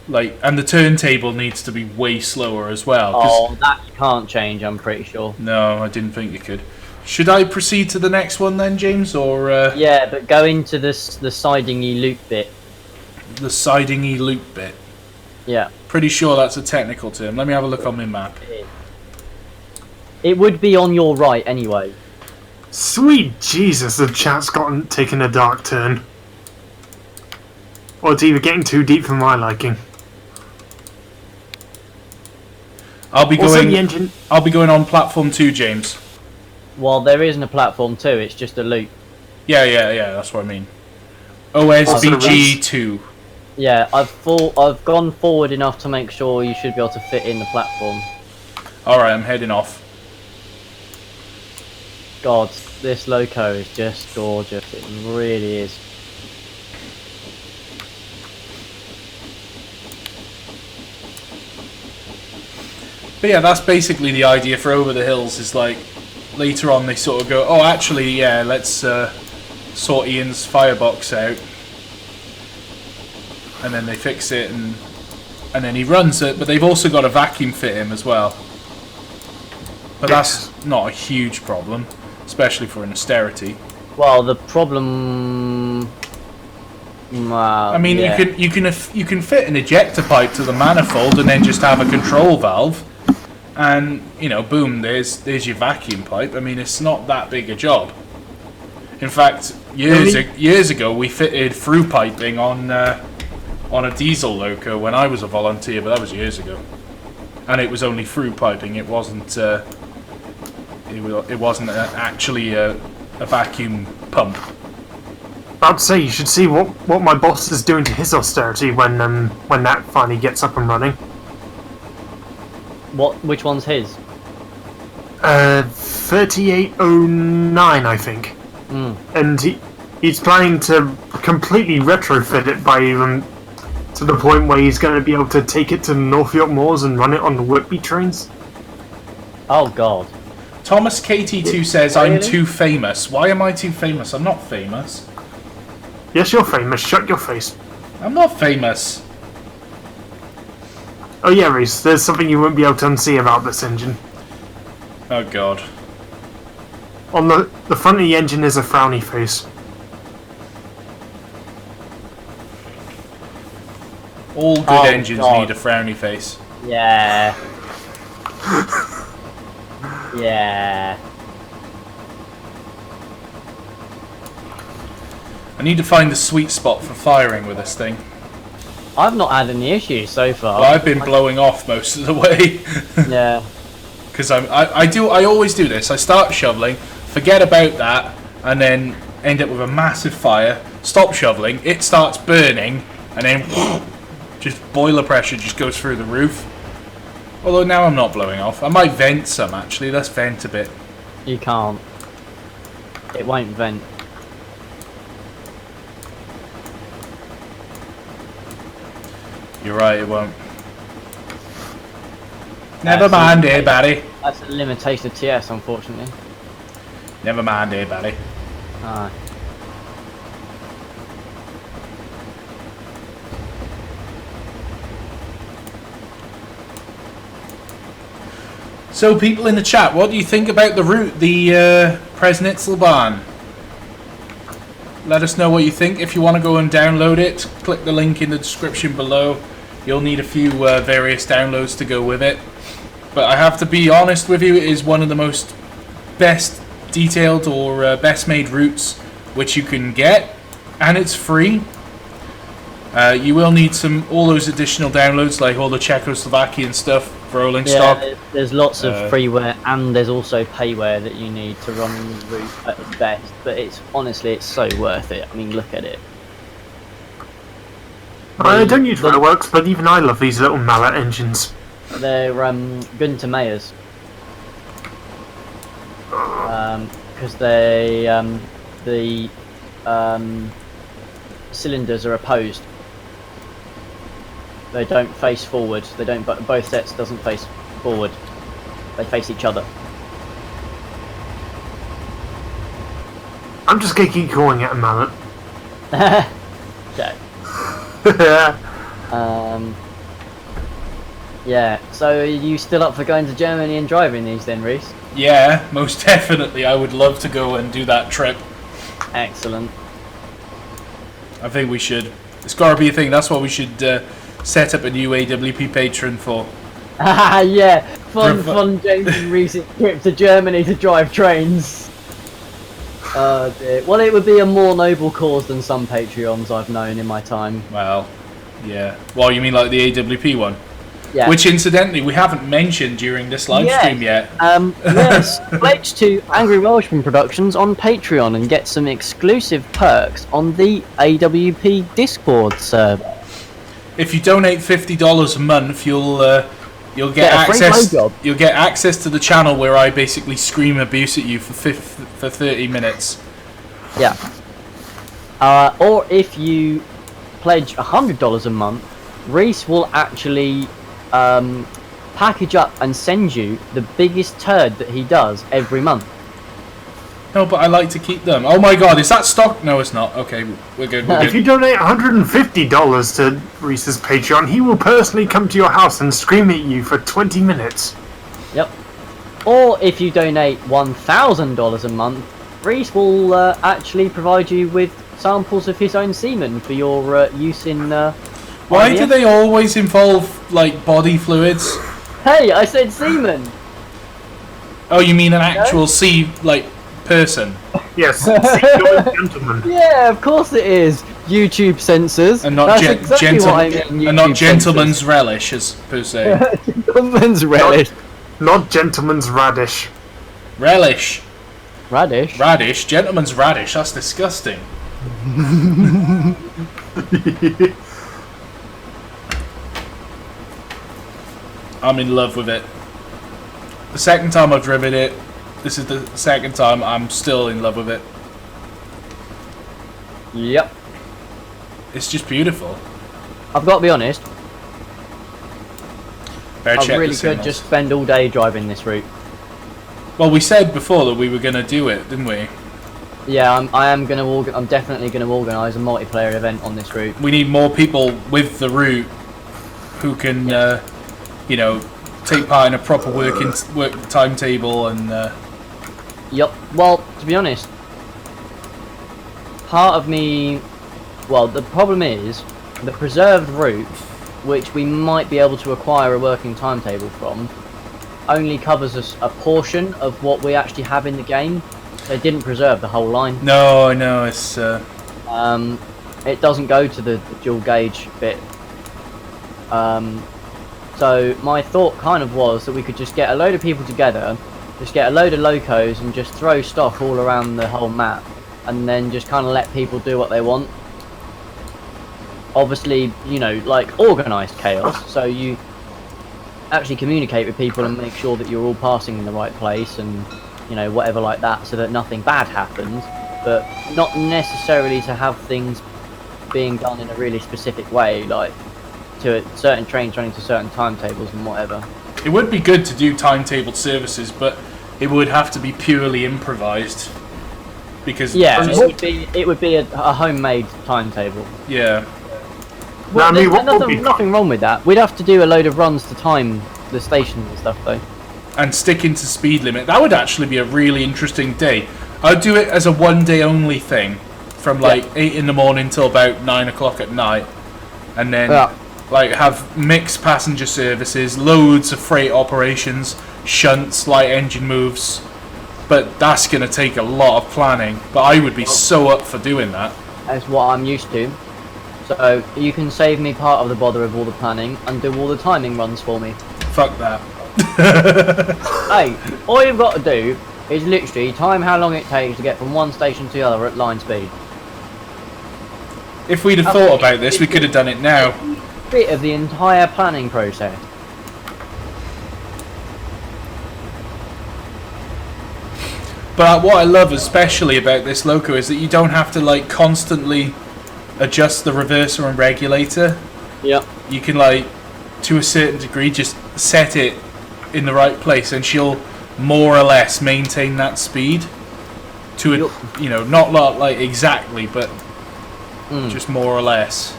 And the turntable needs to be way slower as well. Oh, that you can't change, I'm pretty sure. No, I didn't think you could. Should I proceed to the next one then, James, or...? Yeah, but go into the sidingy loop bit. The sidingy loop bit? Yeah. Pretty sure that's a technical term. Let me have a look on my map. It would be on your right anyway. Sweet Jesus, the chat's taken a dark turn. Or it's either getting too deep for my liking. I'll be Also, the engine... I'll be going on platform 2, James. Well, there isn't a platform 2, it's just a loop. Yeah, that's what I mean. OSBG 2. Yeah, I've gone forward enough to make sure you should be able to fit in the platform. Alright, I'm heading off. God, this loco is just gorgeous. It really is. But yeah, that's basically the idea for Over the Hills, is like, later on they sort of go, oh actually, yeah, let's sort Ian's firebox out. And then they fix it, and then he runs it, but they've also got to vacuum fit him as well. But that's not a huge problem, especially for an austerity. Well, the problem... I mean, yeah. you can fit an ejector pipe to the manifold and then just have a control valve, and boom, there's your vacuum pipe. I mean, it's not that big a job. In fact, years ago we fitted through piping on a diesel loco when I was a volunteer, but that was years ago, and it was only through piping. It wasn't actually a vacuum pump. I'd say you should see what my boss is doing to his austerity when that finally gets up and running. Which one's his? 3809, I think. And he's planning to completely retrofit it by to the point where he's going to be able to take it to the North York Moors and run it on the Whitby trains. Oh God. Thomas KT2 says, Really? I'm too famous. Why am I too famous? I'm not famous. Yes, you're famous. Shut your face. I'm not famous. Oh yeah, Reese, there's something you won't be able to unsee about this engine. Oh God. On the front of the engine is a frowny face. All good engines need a frowny face. Yeah. Yeah. I need to find the sweet spot for firing with this thing. I've not had any issues so far. Well, I've been blowing off most of the way. Yeah. Because I always do this. I start shoveling, forget about that, and then end up with a massive fire. Stop shoveling, it starts burning, and then just boiler pressure just goes through the roof. Although now I'm not blowing off. I might vent some actually. Let's vent a bit. You can't. It won't vent. You're right, it won't. Never mind, eh, Barry. That's a limitation of TS, unfortunately. Never mind, eh, Barry. Aye. So, people in the chat, what do you think about the route, the Preßnitztalbahn? Let us know what you think. If you want to go and download it, click the link in the description below. You'll need a few various downloads to go with it. But I have to be honest with you, it is one of the most best detailed or best made routes which you can get. And it's free. You will need all those additional downloads, like all the Czechoslovakian stuff for rolling stock. There's lots of freeware and there's also payware that you need to run the route at its best. But it's honestly, it's so worth it. I mean, look at it. I don't use fireworks, but even I love these little mallet engines. They're Gunter Mayers. Because the cylinders are opposed. They don't face forward. They don't. Both sets doesn't face forward. They face each other. I'm just gonna keep calling it a mallet. Okay. Yeah. So are you still up for going to Germany and driving these then, Reese? Yeah, most definitely. I would love to go and do that trip. Excellent. I think we should. It's got to be a thing. That's what we should set up a new AWP patron for. Yeah. Fun James and Reese's trip to Germany to drive trains. Dear. Well, it would be a more noble cause than some Patreons I've known in my time. Well, yeah. Well, you mean like the AWP one? Yeah. Which, incidentally, we haven't mentioned during this live stream yet. Yes. Pledge to Angry Welshman Productions on Patreon and get some exclusive perks on the AWP Discord server. If you donate $50 a month, you'll get access. You'll get access to the channel where I basically scream abuse at you for 30 minutes. Yeah. Or if you pledge $100 a month, Reese will actually package up and send you the biggest turd that he does every month. No, but I like to keep them. Oh my god, is that stock? No, it's not. Okay, we're good. If you donate $150 to Reese's Patreon, he will personally come to your house and scream at you for 20 minutes. Yep. Or if you donate $1,000 a month, Reese will actually provide you with samples of his own semen for your use in... Why do they always involve, like, body fluids? Hey, I said semen! Oh, you mean an actual person? Yes, seagoing gentleman. Yeah, of course it is. YouTube censors. And not gentleman's relish, as per se. Gentleman's relish. Not gentleman's radish. Relish. Radish? Radish? Gentleman's radish? That's disgusting. I'm in love with it. The second time I've driven it, this is the second time I'm still in love with it. Yep. It's just beautiful. I've got to be honest. I really could just spend all day driving this route. Well, we said before that we were going to do it, didn't we? Yeah, I'm definitely going to organise a multiplayer event on this route. We need more people with the route who can, you know, take part in a proper work timetable and. Yep. Well, to be honest, part of me. Well, the problem is the preserved route, which we might be able to acquire a working timetable from, only covers us a portion of what we actually have in the game. They didn't preserve the whole line. No, I know it's. It doesn't go to the dual gauge bit. So my thought kind of was that we could just get a load of people together, just get a load of locos and just throw stock all around the whole map, and then just kind of let people do what they want. Obviously, you know, like organised chaos, so you actually communicate with people and make sure that you're all passing in the right place and, you know, whatever like that, so that nothing bad happens, but not necessarily to have things being done in a really specific way, like to certain trains running to certain timetables and whatever. It would be good to do timetabled services, but it would have to be purely improvised. Because it would be a homemade timetable. Yeah. Well, there's nothing wrong with that. We'd have to do a load of runs to time the stations and stuff, though. And sticking to speed limit. That would actually be a really interesting day. I'd do it as a one-day only thing, from like 8 in the morning till about 9 o'clock at night, and then like have mixed passenger services, loads of freight operations, shunts, light engine moves. But that's gonna take a lot of planning. But I would be so up for doing that. That's what I'm used to. So you can save me part of the bother of all the planning and do all the timing runs for me. Fuck that. Hey, all you've got to do is literally time how long it takes to get from one station to the other at line speed. If we'd have thought about this, we could have done it now. Bit of the entire planning process. But what I love especially about this loco is that you don't have to like constantly adjust the reverser and regulator. Yep. You can like, to a certain degree, just set it in the right place and she'll more or less maintain that speed to a, you know, not like exactly, but just more or less.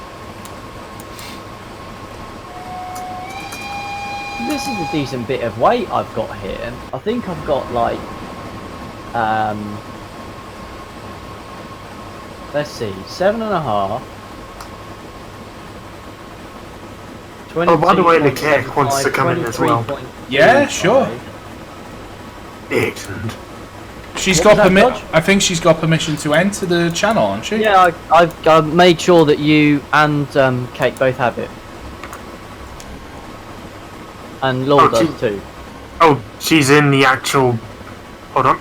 This is a decent bit of weight I've got here. I think I've got like let's see, 7.5. Oh, by the way, the cake wants to come in as well. Yeah, sure. Excellent. She's got permission. I think she's got permission to enter the channel, hasn't she? Yeah, I've made sure that you and Kate both have it. And Laura does too. Oh, she's in the actual... Hold on.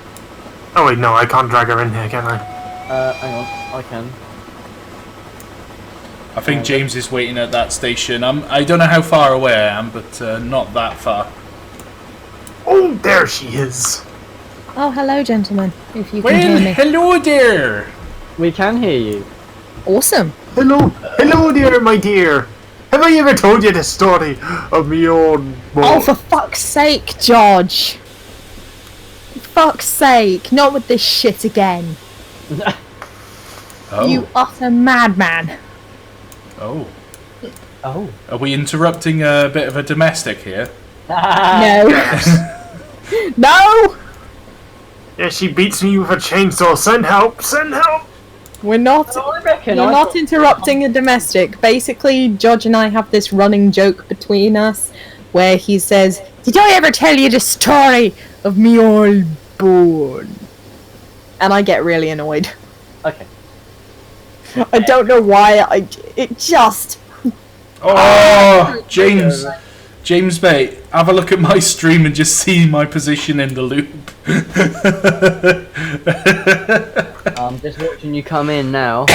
Oh wait, no, I can't drag her in here, can I? Hang on, I can. I think James is waiting at that station. I don't know how far away I am, but not that far. Oh, there she is. Oh, hello, gentlemen. If you can hear me. Hello there. We can hear you. Awesome. Hello there, my dear. Have I ever told you the story of me own boy? Oh, for fuck's sake, George. For fuck's sake. Not with this shit again. Oh. You utter madman. Oh. Oh. Are we interrupting a bit of a domestic here? No. No! Yeah, she beats me with a chainsaw. Send help! Send help! We're not. We're not interrupting a domestic. Basically, George and I have this running joke between us, where he says, "Did I ever tell you the story of me old boy?" And I get really annoyed. Okay. I don't know why. It just. Oh, James mate, have a look at my stream and just see my position in the loop. I'm just watching you come in now.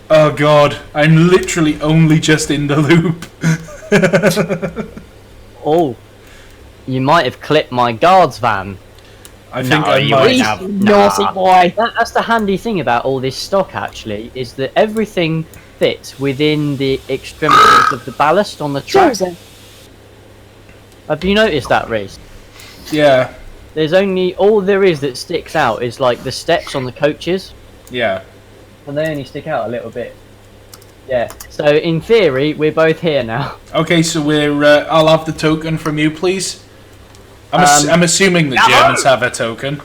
Oh god, I'm literally only just in the loop. Oh, you might have clipped my guard's van. I think I might have. Naughty boy. That's the handy thing about all this stock, actually, is that everything fits within the extremities of the ballast on the track. Have you noticed that, Reese? Yeah. There's only, all there is that sticks out is like the steps on the coaches. Yeah. And they only stick out a little bit. Yeah, so in theory, we're both here now. Okay, so I'll have the token from you, please. I'm assuming the Germans have a token.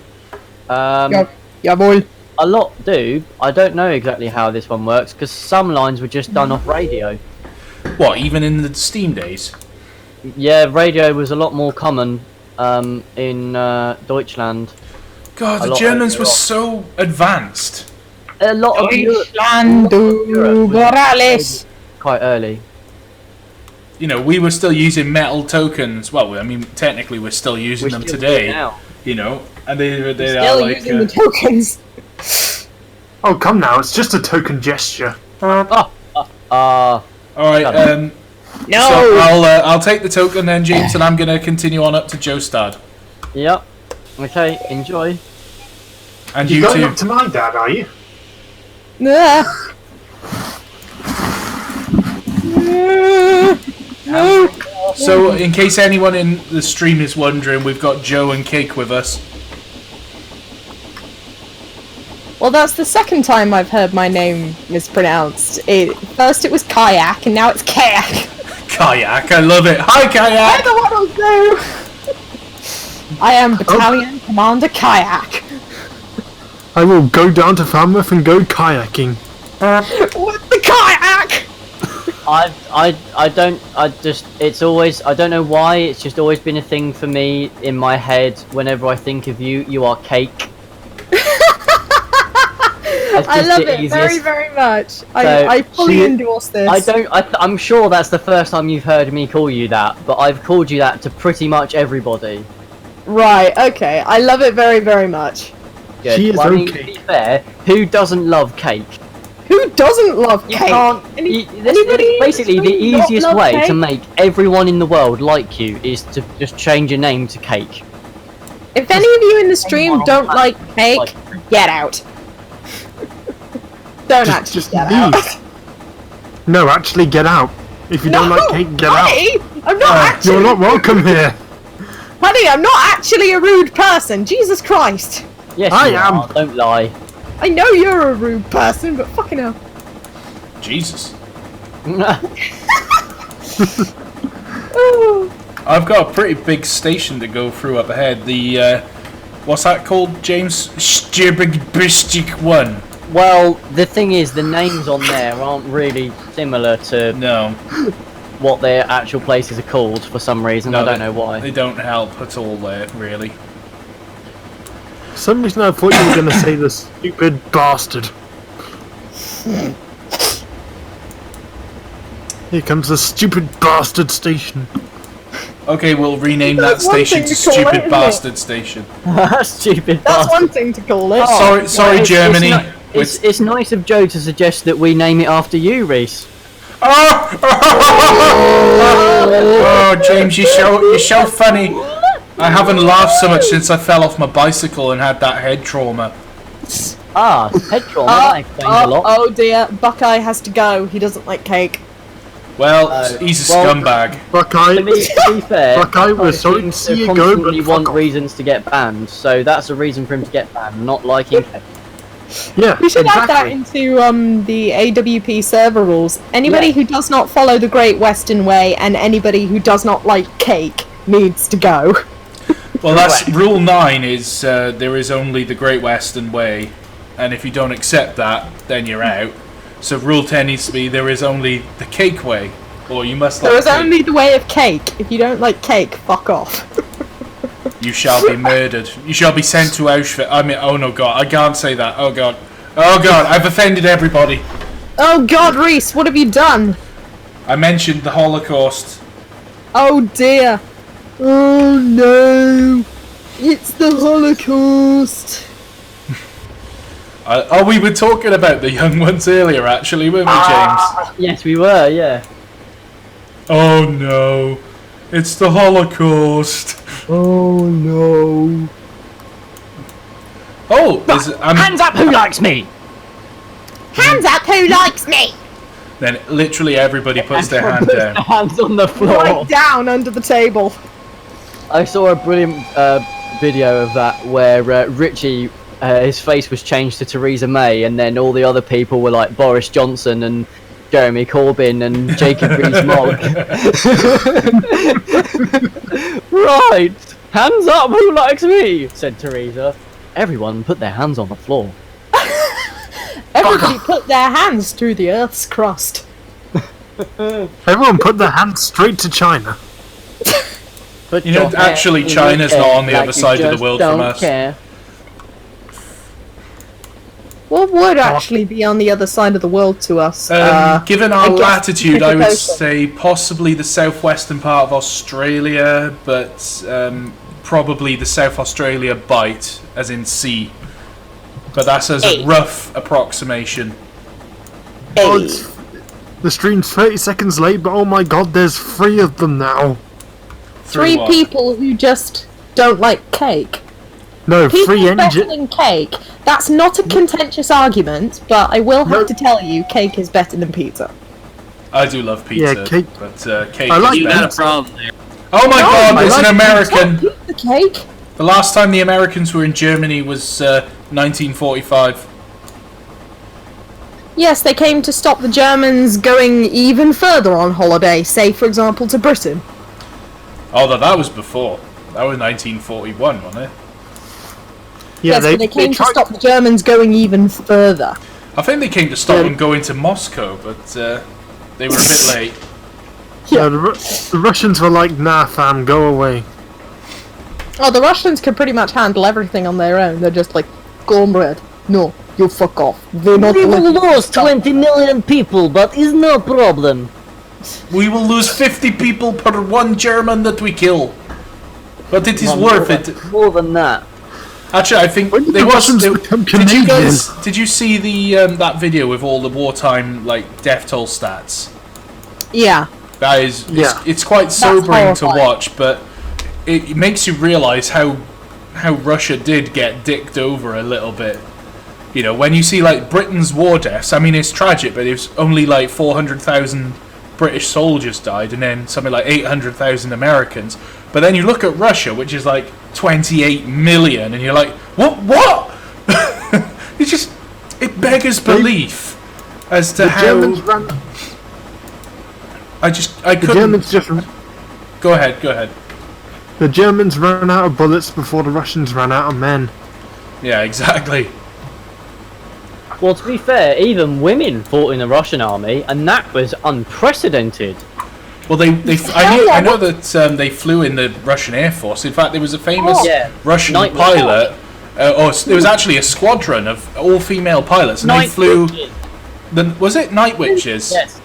Jawohl. A lot do. I don't know exactly how this one works, because some lines were just done off radio. What, even in the Steam days? Yeah, radio was a lot more common in Deutschland. God, the Germans were so advanced. a lot of Europe, Morales. quite early. You know, we were still using metal tokens. Well, I mean, technically, we're still using them still today. do it now. You know, and they are Still like. using the tokens. Oh, come now, it's just a token gesture. All right. No. So I'll take the token then, James, and I'm gonna continue on up to Johstadt. Yep. Okay, enjoy. And You're you going too. up to my dad, are you? No. So, in case anyone in the stream is wondering, we've got Joe and Cake with us. Well, that's the second time I've heard my name mispronounced. First it was kayak, and now it's kayak. Kayak, I love it. Hi, I Kayak. don't want to do. I am Battalion Commander Kayak. I will go down to Falmouth and go kayaking. With the kayak. It's always, I don't know why, it's just always been a thing for me in my head. Whenever I think of you, you are Cake. I love it very, very much. I fully endorse this. I'm sure that's the first time you've heard me call you that, but I've called you that to pretty much everybody. Right, okay. I love it very, very much. Good. She is Well, I mean, okay. to be fair, who doesn't love cake? Who doesn't love You cake? can't. Anybody Basically, the not easiest love way cake? to make everyone in the world like you is to just change your name to Cake. If any of you in the stream don't like cake, get out. Don't actually Just get leave. out. No, actually get out. If you don't like cake, get out. Honey, I'm not actually. You're not welcome here. Honey, I'm not actually a rude person. Jesus Christ. Yes, I you am. are, don't lie. I know you're a rude person, but fucking hell. Jesus. Ooh. I've got a pretty big station to go through up ahead. The, what's that called, James? Stirbig 1. Well, the thing is, the names on there aren't really similar to No. what their actual places are called for some reason. I don't know why. They don't help at all there, really. For some reason I thought you were going to say the stupid bastard. Here comes the stupid bastard station. Okay, we'll rename that That's one station thing to to call it, Stupid isn't it? Bastard Station. Stupid That's bastard. one thing to call it. Sorry, It's Germany. It's nice of Joe to suggest that we name it after you, Reese. Oh! Oh, James, you're so funny. I haven't laughed so much since I fell off my bicycle and had that head trauma. Ah, head trauma, that explains a lot. Oh dear, Buckeye has to go. He doesn't like cake. Well, he's a scumbag. Buckeye, To be fair, Buckeye, we're sorry to seems see you go, constantly but want fuck off. reasons to get banned, so that's a reason for him to get banned, not liking cake. Yeah, We should add that exactly. into the AWP server rules. Anybody Yeah. who does not follow the Great Western Way and anybody who does not like cake needs to go. Well, that's rule 9 is there is only the Great Western Way, and if you don't accept that, then you're out. So rule 10 needs to be there is only the cake way, or you must like There is cake. only the way of cake. If you don't like cake, fuck off. You shall be murdered. You shall be sent to Auschwitz. I mean, oh no, God, I can't say that. Oh God, I've offended everybody. Oh God, Reese, what have you done? I mentioned the Holocaust. Oh dear. Oh no. It's the Holocaust. We were talking about the young ones earlier, actually, weren't we, James? Yes, we were, yeah. Oh no, it's the Holocaust. Oh no. Oh, Hands up, who likes me? Hands up, who likes me? then literally everybody puts their hand Puts down. their hands on the floor. Right down under the table. I saw a brilliant video of that where Richie, his face was changed to Theresa May, and then all the other people were like Boris Johnson and Jeremy Corbyn and Jacob Rees-Mogg. Right, hands up, who likes me? Said Theresa. Everyone put their hands on the floor. Everybody put their hands through the Earth's crust. Everyone put their hands straight to China. Put You know, your hand actually, in China's the not air on the like other you side of the just world from don't us. Care. What would actually be on the other side of the world to us? Given our I guess latitude, I would Pacific say possibly the southwestern part of Australia, but probably the South Australia Bight, as in sea. But that's as a rough approximation. Oh, the stream's 30 seconds late, but oh my god, there's 3 of them now. Three what? people who just don't like cake. No, People 3 better engine. than cake. That's not a contentious argument, but I will have to tell you, cake is better than pizza. I do love pizza, Yeah, cake. but cake I like is You better. got a problem there. Oh my god, there's an American! The cake? The last time the Americans were in Germany was 1945. Yes, they came to stop the Germans going even further on holiday, say, for example, to Britain. Although that was before. That was 1941, wasn't it? Yeah, Yes, but they came to stop the Germans going even further. I think they came to stop them going to Moscow, but they were a bit late. Yeah, the Russians were like, nah, fam, go away. Oh, the Russians can pretty much handle everything on their own. They're just like, comrade, no, you fuck off. They're not We will letting you lose stop." 20 million people, but it's no problem. We will lose 50 people per one German that we kill. But it is worth it. More than that. Actually, I think When did there the was. Russians become Did you Canadian? guys? Did you see the that video with all the wartime like death toll stats? Yeah. That is, Yeah. it's quite sobering to horrifying. watch, but it makes you realise how Russia did get dicked over a little bit. You know, when you see like Britain's war deaths, I mean it's tragic, but it's only like 400,000 British soldiers died, and then something like 800,000 Americans. But then you look at Russia, which is like 28 million, and you're like, what? It beggars belief as to The how. Germans ran. I The couldn't. Germans just. Go ahead. The Germans ran out of bullets before the Russians ran out of men. Yeah, exactly. Well, to be fair, even women fought in the Russian army, and that was unprecedented. Well, I know that they flew in the Russian Air Force. In fact, there was a famous Yeah. Russian Night pilot. There was actually a squadron of all-female pilots, and they flew. Was it Night Witches? Yes.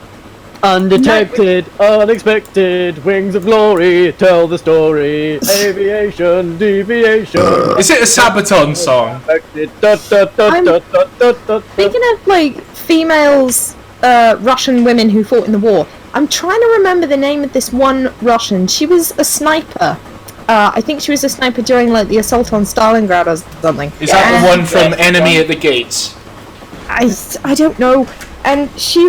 Undetected, unexpected, wings of glory, tell the story, aviation, deviation. Is it a Sabaton song? Speaking of, like, females, Russian women who fought in the war, I'm trying to remember the name of this one Russian. She was a sniper. I think she was a sniper during, like, the assault on Stalingrad or something. Is that the one from Enemy at the Gates? I don't know. And she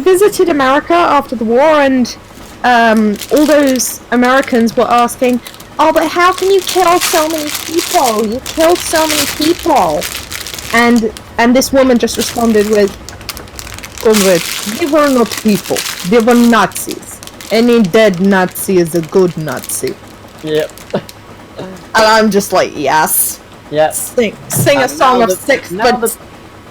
visited America after the war, and all those Americans were asking, "Oh, but how can you kill so many people? You killed so many people." And this woman just responded with, "Comrade, they were not people. They were Nazis. Any dead Nazi is a good Nazi." Yep. And I'm just like, yes. Yep. Sing a song of six, but...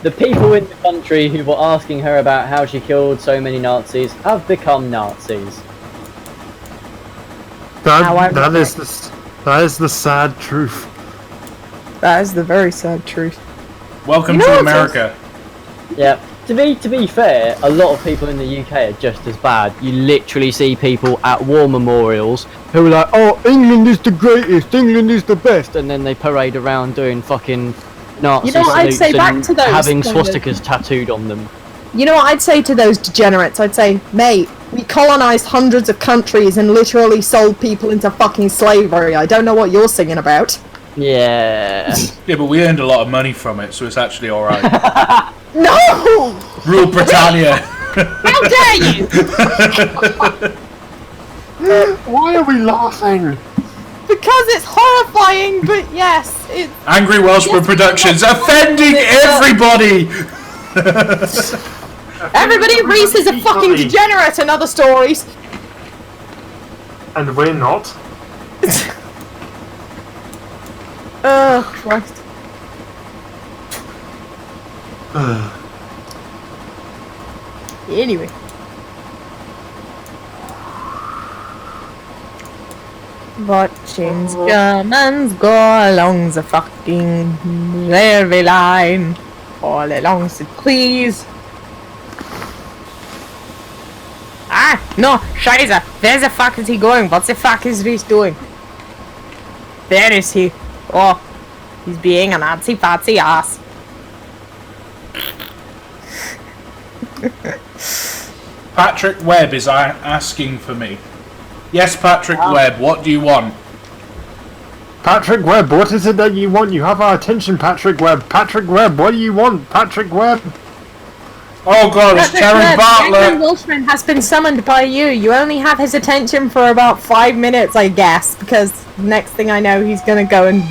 The people in the country who were asking her about how she killed so many Nazis have become Nazis. That is the sad truth. That is the very sad truth. Welcome You know to what America. Yeah. To be fair, a lot of people in the UK are just as bad. You literally see people at war memorials who are like, "Oh, England is the greatest, England is the best," and then they parade around doing fucking Nazi You know what I'd say salutes back and to those having kind of- swastikas tattooed on them. You know what I'd say to those degenerates? I'd say, mate, we colonized hundreds of countries and literally sold people into fucking slavery. I don't know what you're singing about. Yeah. Yeah, but we earned a lot of money from it, so it's actually all right. No! Rule Britannia. How dare you! Why are we laughing? Because it's horrifying, but yes, it's... Angry Welshman Productions offending everybody. Everybody, Reese is a fucking degenerate and other stories. And we're not. Oh, Christ. Anyway. Watching Germans go along the fucking railway line. All along, so please. Ah, no, Scheiße. Where the fuck is he going? What the fuck is Reese doing? There is he. Oh, he's being an artsy-fartsy ass. Patrick Webb is asking for me. Yes, Patrick Webb, what do you want? Patrick Webb, what is it that you want? You have our attention, Patrick Webb. Patrick Webb, what do you want? Patrick Webb. Oh god, it's Terry Bartlett. Welshman has been summoned by you. You only have his attention for about 5 minutes, I guess, because next thing I know, he's gonna go and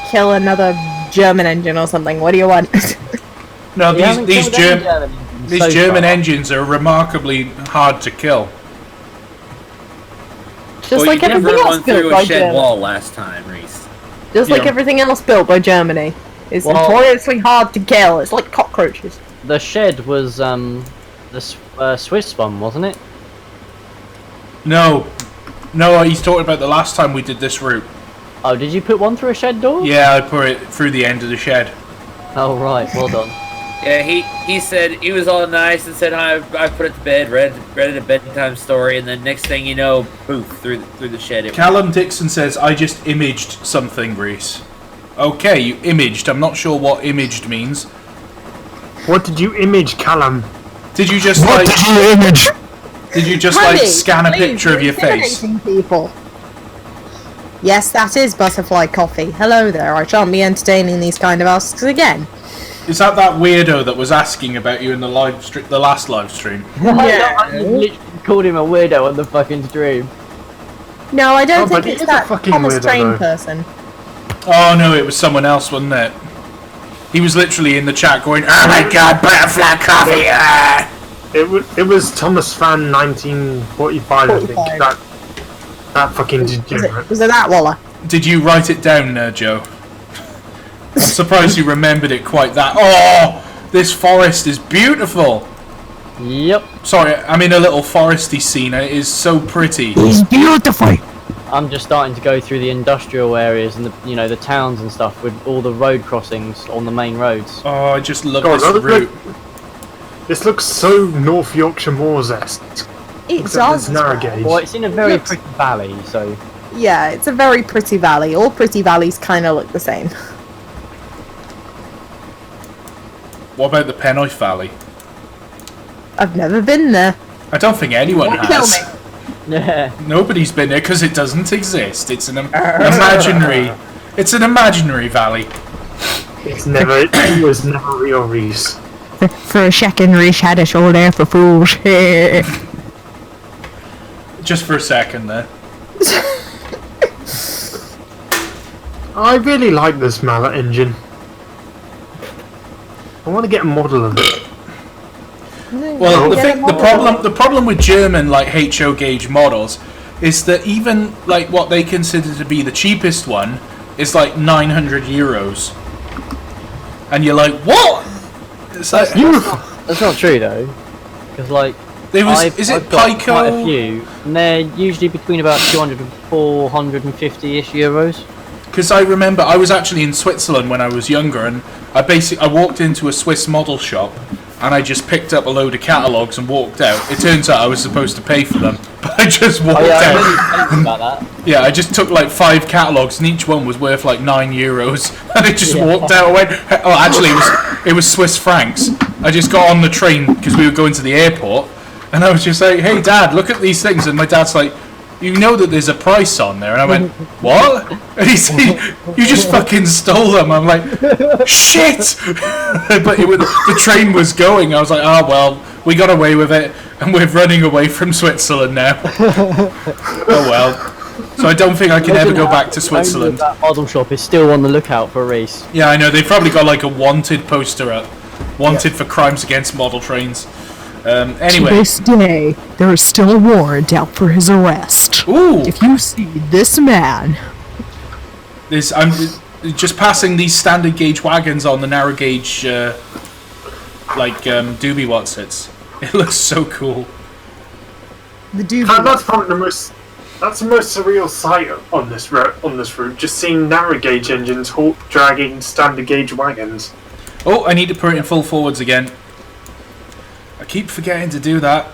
kill another German engine or something. What do you want? No, these German engines are remarkably hard to kill. Just like everything else built by shed Germany. wall last time, Reese. Just like everything else built by Germany. It's notoriously hard to kill. It's like cockroaches. The shed was the Swiss one, wasn't it? No, he's talking about the last time we did this route. Oh, did you put one through a shed door? Yeah, I put it through the end of the shed. Oh right, well done. Yeah, he said he was all nice and said I put it to bed, read it a bedtime story, and then next thing you know, poof, through the shed. Callum Dixon says I just imaged something, Reese. Okay, you imaged. I'm not sure what imaged means. What did you image, Callum? Did you just What did you image? Did you just Honey, like scan a please, picture of your you're face? intimidating people. Yes, that is butterfly coffee. Hello there. I shan't be entertaining these kind of asks again. Is that weirdo that was asking about you in the the last live stream? Yeah. I literally called him a weirdo on the fucking stream. No, I don't Oh, but think he it's is a that fucking Thomas weirdo, Train though. person. Oh no, it was someone else, wasn't it? He was literally in the chat going, "Oh my god, butterfly coffee!" Ah! It was Thomas Fan 1945, I think. 45. That fucking degenerate. Was it that Waller? Did you write it down, Joe? I'm surprised you remembered it quite that. Oh, this forest is beautiful. Yep. Sorry, I'm in a little foresty scene and it is so pretty. It's beautiful. I'm just starting to go through the industrial areas and the towns and stuff with all the road crossings on the main roads. Oh, I just love God, this route. This looks so North Yorkshire Moors-esque. It Except does. it's narrow gauge. Well, it's in a very Looks- pretty valley, so Yeah, it's a very pretty valley. All pretty valleys kind of look the same. What about the Pennoy Valley? I've never been there. I don't think anyone Don't has. tell me. yeah. Nobody's been there because it doesn't exist. It's an imaginary. It's an imaginary valley. It was never real, Reese. For a second, Reese had us all there for fools. Just for a second there. I really like this mallet engine. I want to get a model of it. Well, the problem with German like HO gauge models is that even like what they consider to be the cheapest one is like 900 euros, and you're like, what? It's like That's not true though, because like there was is it I've got quite a Pico? few, and they're usually between about 200 and 450-ish euros. Because I remember I was actually in Switzerland when I was younger, and I walked into a Swiss model shop, and I just picked up a load of catalogues and walked out. It turns out I was supposed to pay for them, but I just walked Oh yeah, I out. remember you saying about that. Yeah, I just took like 5 catalogues, and each one was worth like 9 euros, and I just walked out and went, oh, actually, it was Swiss francs. I just got on the train because we were going to the airport, and I was just like, hey, Dad, look at these things, and my dad's like, you know that there's a price on there, and I went, what? And he said, you just fucking stole them. I'm like, shit! But the train was going. I was like, oh well, we got away with it, and we're running away from Switzerland now. Oh well. So I don't think I can ever go back to Switzerland. That model shop is still on the lookout for Reese. Yeah, I know. They've probably got like a wanted poster up. Wanted for crimes against model trains. Anyway. To this day, there is still a warrant out for his arrest. Ooh! If you see this man, I'm just passing these standard gauge wagons on the narrow gauge, doobie Watsits. It looks so cool. the doobie. That's probably the most surreal sight on this route. Just seeing narrow gauge engines dragging standard gauge wagons. Oh, I need to put it in full forwards again. I keep forgetting to do that.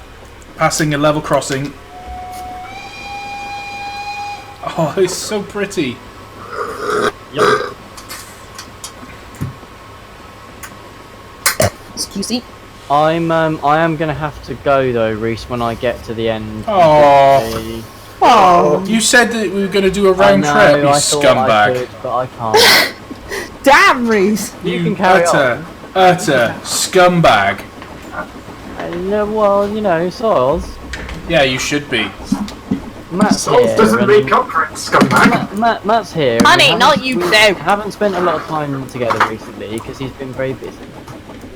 Passing a level crossing. Oh, it's so pretty. Yep. Excuse me. I am gonna have to go though, Reese, when I get to the end. Oh. Oh, You said that we were going to do a I round know, trip, you I thought I scumbag. could, but I can't. damn, Reese. You can carry utter scumbag. Well, you know, Soils. Yeah, you should be. Matt's Souls here. doesn't and- make up for it, scumbag. Matt's here. and Honey, we not haven't- you we two. haven't spent a lot of time together recently because he's been very busy.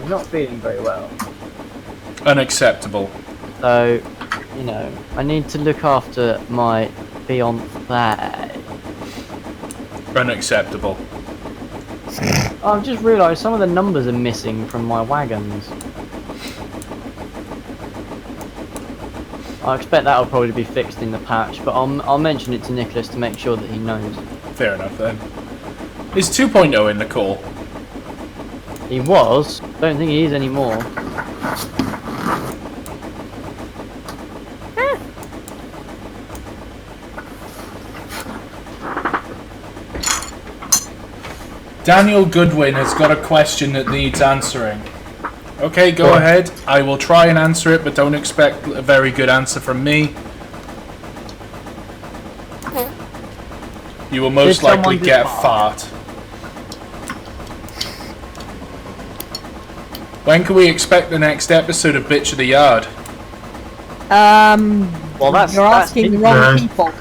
He's not feeling very well. Unacceptable. So, you know, I need to look after my fiancée. Unacceptable. I've just realised some of the numbers are missing from my wagons. I expect that'll probably be fixed in the patch, but I'll mention it to Nicholas to make sure that he knows. Fair enough then. Is 2.0 in the call? He was. Don't think he is anymore. Daniel Goodwin has got a question that needs answering. Okay, go ahead. I will try and answer it, but don't expect a very good answer from me. You will most Did someone likely just get a fart? fart. When can we expect the next episode of Bitch of the Yard? Well, that's You're asking the wrong No. people.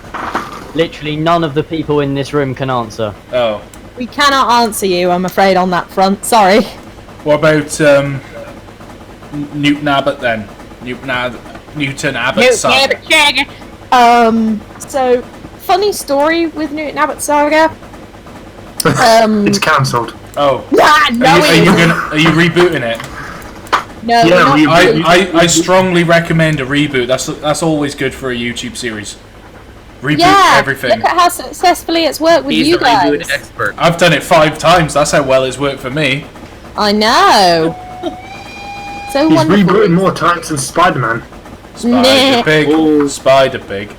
literally none of the people in this room can answer. Oh. We cannot answer you, I'm afraid, on that front. Sorry. What about Newton Abbott then? Newton Abbott son. So, funny story with Newton Abbott Saga. It's cancelled. Oh. No, Are you rebooting it? no, Yeah, we're not. I strongly recommend a reboot. That's always good for a YouTube series. Reboot Yeah, everything. look at how successfully it's worked with He's you the reboot guys. expert. I've done it 5 times. That's how well it's worked for me. I know. So He's wonderful. rebooted more times than Spider-Man. Spider Pig. Ooh. Spider Pig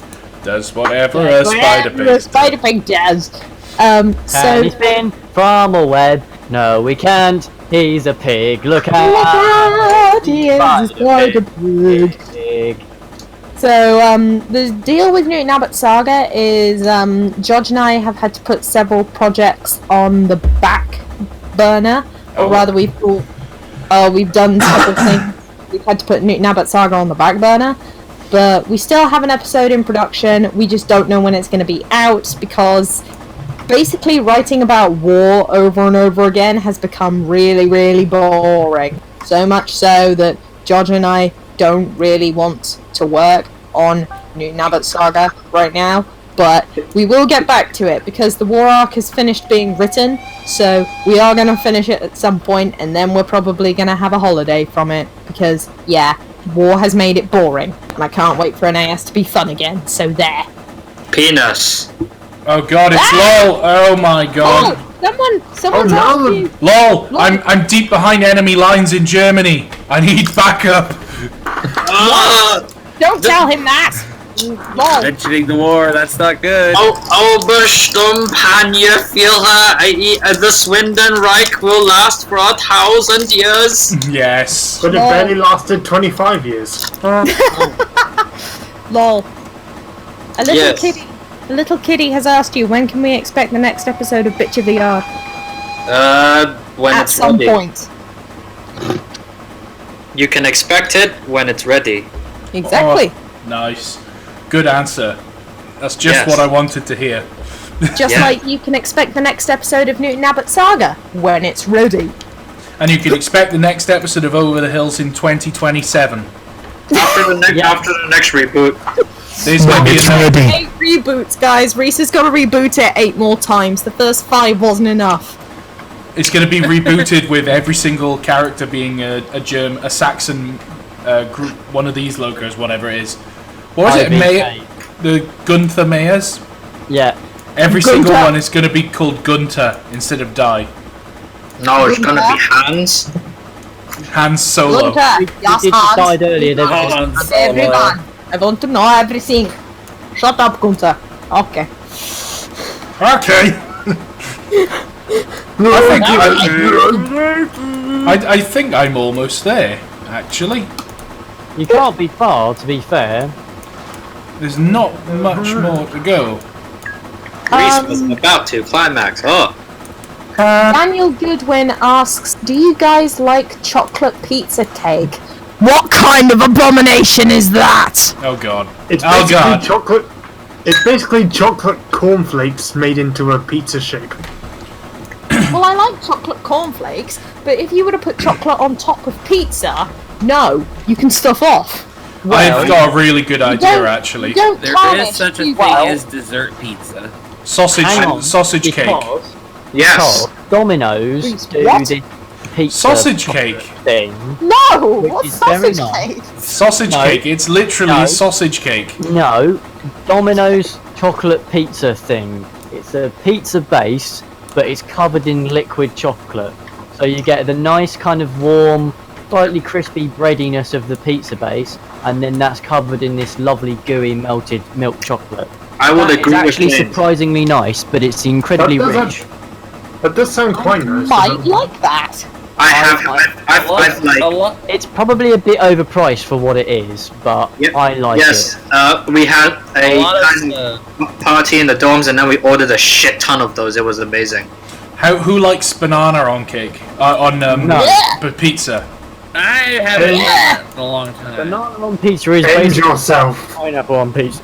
does whatever a Spider Pig. A Spider Pig does. Can So he spin from a web? No, we can't. He's a pig. Look out! look out, he is a Spider Pig. Pig. So, the deal with Newton Abbott Saga is, George and I have had to put several projects on the back burner, or Oh. rather we've done several things. We've had to put Newton Abbott Saga on the back burner, but we still have an episode in production. We just don't know when it's going to be out, because basically writing about war over and over again has become really, really boring. So much so that George and I don't really want to work on Newton Abbott Saga right now, but we will get back to it because the war arc has finished being written, so we are going to finish it at some point, and then we're probably going to have a holiday from it because, yeah, war has made it boring, and I can't wait for NAS to be fun again, so there. Penis. Oh god, it's LOL! Oh my god. Someone's no. after you. LOL! I'm deep behind enemy lines in Germany. I need backup. Don't tell him that! Lol. Mentioning the war, that's not good. Obersturmpanierführer, i.e. the Swindenreich will last for 1,000 years. Yes. But it Lol. barely lasted 25 years. Lol. Yes. A little kitty has asked you, when can we expect the next episode of Bitch of the Yard? When At it's some ready. point. You can expect it when it's ready. Exactly. Oh, nice. Good answer. That's just Yes. what I wanted to hear. Just yeah. like you can expect the next episode of Newton Abbott Saga when it's ready. And you can expect the next episode of Over the Hills in 2027. After the next reboot. There's going to be another. 8 reboots, guys. Reese is gonna reboot it 8 more times. The first 5 wasn't enough. It's going to be rebooted with every single character being a Saxon group, one of these locos, whatever it is. What was it? IBK. The Gunther Mayors? Yeah. Every single Gunther. one is going to be called Gunter instead of Die. No, it's gonna be Hans. Han Solo. Gunther, We yes, did Hans. decide earlier that Han Solo. Everyone, I want to know everything. Shut up, Gunther. Okay. Okay. I think I'm almost there, actually. you can't be far, to be fair. There's not much more to go. Reese was about to climax. Oh, Daniel Goodwin asks, do you guys like chocolate pizza cake? What kind of abomination is that? Oh god. It's Oh basically god. chocolate. It's basically chocolate cornflakes made into a pizza shape. Well, I like chocolate cornflakes, but if you were to put chocolate on top of pizza, no, you can stuff off. I've got a really good idea, don't- actually. You don't There tarnish is such a too thing well. as dessert pizza. Sausage Hang on, cake. because yes. Domino's Reese, do what? this pizza Sausage chocolate cake. thing. No! Which What's is very sausage nice. cake? Sausage No. cake. It's literally No. a sausage cake. No, Domino's chocolate pizza thing. It's a pizza base, but it's covered in liquid chocolate. So you get the nice kind of warm, slightly crispy breadiness of the pizza base, and then that's covered in this lovely gooey melted milk chocolate. I would It's agree with actually James. surprisingly nice, but it's incredibly That does rich. That does sound quite nice. Might doesn't it? like that. I've like. A lot. It's probably a bit overpriced for what it is, but Yep. I like Yes, it. we had A a lot kind of of party in the dorms, and then we ordered a shit ton of those. It was amazing. Who likes banana on cake? No. Pizza. I haven't had that in a long time. Banana on pizza is End basically yourself. pineapple on pizza.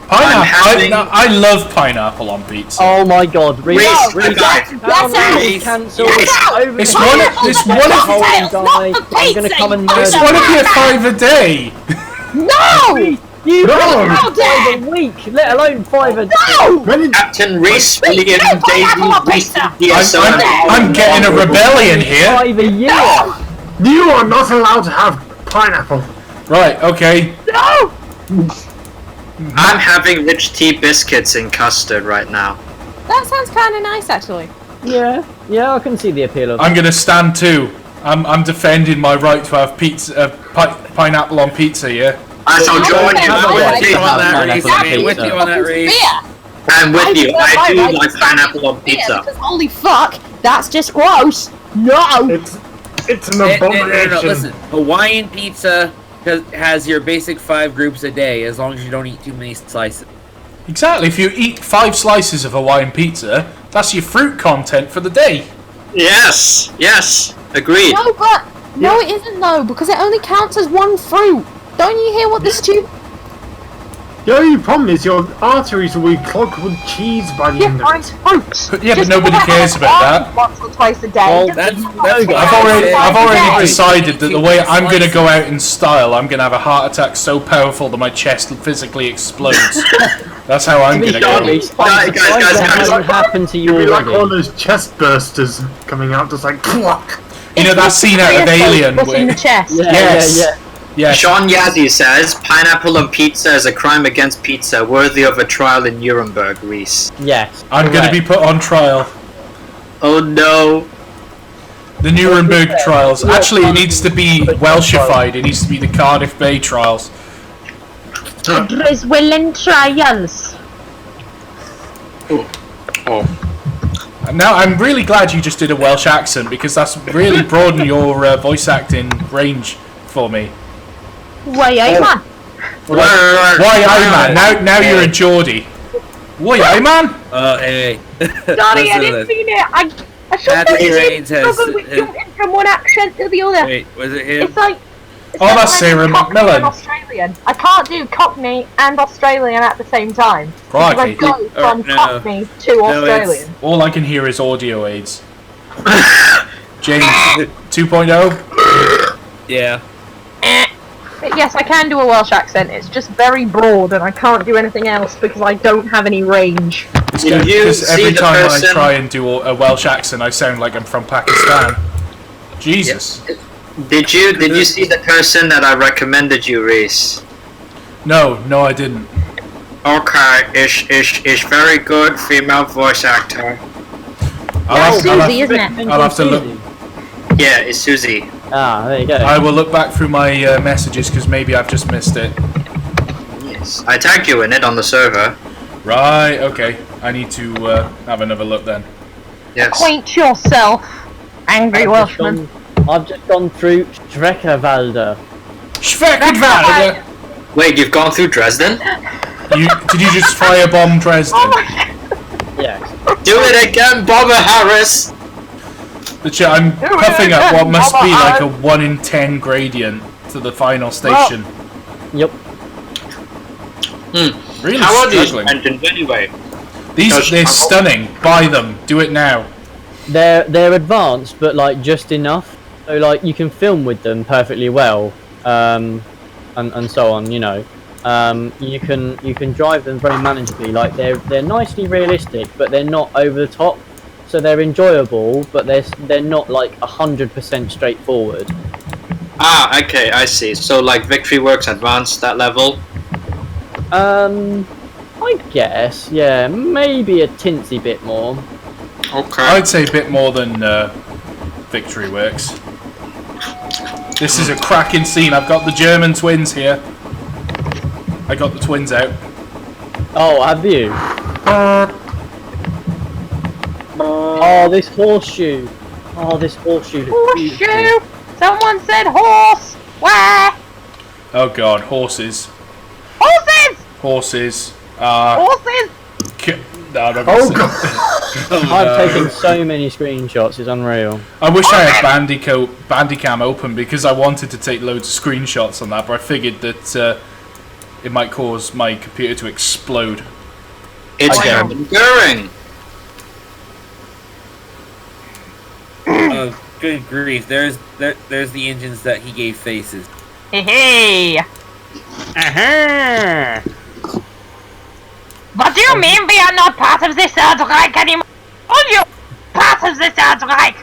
having- I love pineapple on pizza. Oh my god, Reese, Reese, Reese, guy. Yes, cancel Yes. over It's the one of- phone. it's one of- Hold on, Not guy. for I'm gonna pizza, come and you murder It's you. one of your 5 a day. No! You No. can't How dare- 5 a week, let alone 5 a day. No! When did, Captain Reese, Wait, William, no, pineapple on Daisy, pizza. DSO. I'm getting a rebellion here. 5 a year. you are not allowed to have pineapple. Right. Okay. No! I'm having rich tea biscuits in custard right now. That sounds kind of nice, actually. Yeah, yeah, I can see the appeal of I'm gonna stand too. I'm defending my right to have pizza, pineapple on pizza. Yeah. I shall join you. have I'm a with right you to on have that, pineapple Reese. on I'm with pizza. you on that, Reese. Beer. I'm with you. I do Right, like it's pineapple on beer, pizza. Because holy fuck, that's just gross. No! It's an No, abomination. listen. Hawaiian pizza has your basic 5 groups a day, as long as you don't eat too many slices. Exactly. If you eat 5 slices of Hawaiian pizza, that's your fruit content for the day. Yes, yes, agreed. No, but no, it isn't though, because it only counts as one fruit. Don't you hear what the stupid? The only problem is your arteries will be clogged with cheese by the end of it. fruits. Yeah, but nobody cares about that. Once or twice a day. Well, That's I've already Hey, decided that the way I'm going to slices. go out in style, I'm going to have a heart attack so powerful that my chest physically explodes. That's how I'm going to go. Reese, Guys, I'm guys, surprised guys, that guys. hasn't happened to you It'll be like already. all those chest bursters coming out, just like pluck. You know that scene out of Alien in the where... chest. Yeah, Yes. yeah, yeah. Yes. Sean Yazzie says, pineapple on pizza is a crime against pizza, worthy of a trial in Nuremberg, Reese. Yes. I'm going to be put on trial. Oh no. The Nuremberg trials. Actually, it needs to be Welshified. It needs to be the Cardiff Bay trials. Griswilling trials. Now, I'm really glad you just did a Welsh accent because that's really broadened your voice acting range for me. Why, man? Why, I man? Now you're a Geordie. Why, I man? Hey. Sorry, I Listen to didn't this. mean it. I should Patrick have Reigns has- struggled with jumping from one accent to the other. Wait, was it him? It's like. Oh, that's like Sarah Cockney McMillan. and Australian. I can't do Cockney and Australian at the same time. Because I Crikey. go from No. Cockney to No, Australian. All I can hear is audio aids. James 2.0? Yeah. But yes, I can do a Welsh accent. It's just very broad, and I can't do anything else because I don't have any range. Did you Because see every the time I person? try and do a Welsh accent, I sound like I'm from Pakistan. Jesus. Did you see the person that I recommended you, Reese? No, I didn't. Okay, is very good female voice actor. That's Susie, isn't it? I'll have to look. Yeah, it's Susie. Ah, there you go. I will look back through my messages because maybe I've just missed it. Yes. I tagged you in it on the server. Right, okay. I need to have another look then. Yes. Acquaint yourself, angry Welshman. I've just gone through Streckerwalder. Schweckenwalder! Wait, you've gone through Dresden? Did you just firebomb Dresden? Yes. Do it again, Bobber Harris! But yeah, I'm puffing up what must be like a 1 in 10 gradient to the final station. Yep. Really How are these struggling. engines anyway? They're stunning. Buy them. Do it now. They're advanced, but like just enough. So like you can film with them perfectly well, and so on. You know, you can drive them very manageably. Like they're nicely realistic, but they're not over the top. So they're enjoyable, but they're not like 100% straightforward. Ah, okay, I see. So like Victory Works Advanced, that level? I guess, yeah, maybe a tinsy bit more. Okay. I'd say a bit more than Victory Works. This is a cracking scene. I've got the German twins here. I got the twins out. Oh, have you? Oh, this horseshoe. Oh, this horseshoe. Horseshoe! Someone said horse! Where? Oh god, horses. Horses! Horses. Horses! No, I'm not Oh gonna god! I'm taking so many screenshots, it's unreal. I wish I had Bandicam open because I wanted to take loads of screenshots on that, but I figured that it might cause my computer to explode. It's Okay. Herman Goering! Oh, good grief! There's the engines that he gave faces. Hey hey! Aha! What do you mean we are not part of the Third Reich anymore? Are you part of the Third Reich?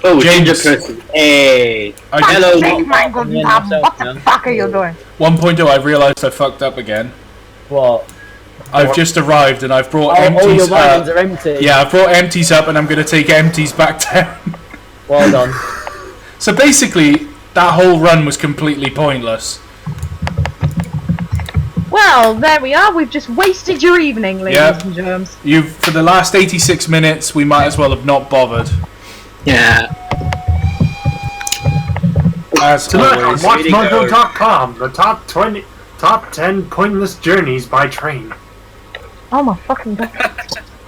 Oh, James. ginger person. Hey. Hello. Take my good Yeah, Bob. myself, What the man. fuck are you doing? 1.0, I realised I fucked up again. What? I've just arrived and I've brought Oh, all empties your wagons up. are empty. Yeah, I've brought empties up and I'm going to take empties back down. Well done. So basically, that whole run was completely pointless. Well, there we are. We've just wasted your evening, ladies Yep. and germs. For the last 86 minutes, we might as well have not bothered. Yeah. As Tonight on always. WatchMojo.com, the top 10 pointless journeys by train. Oh my fucking god.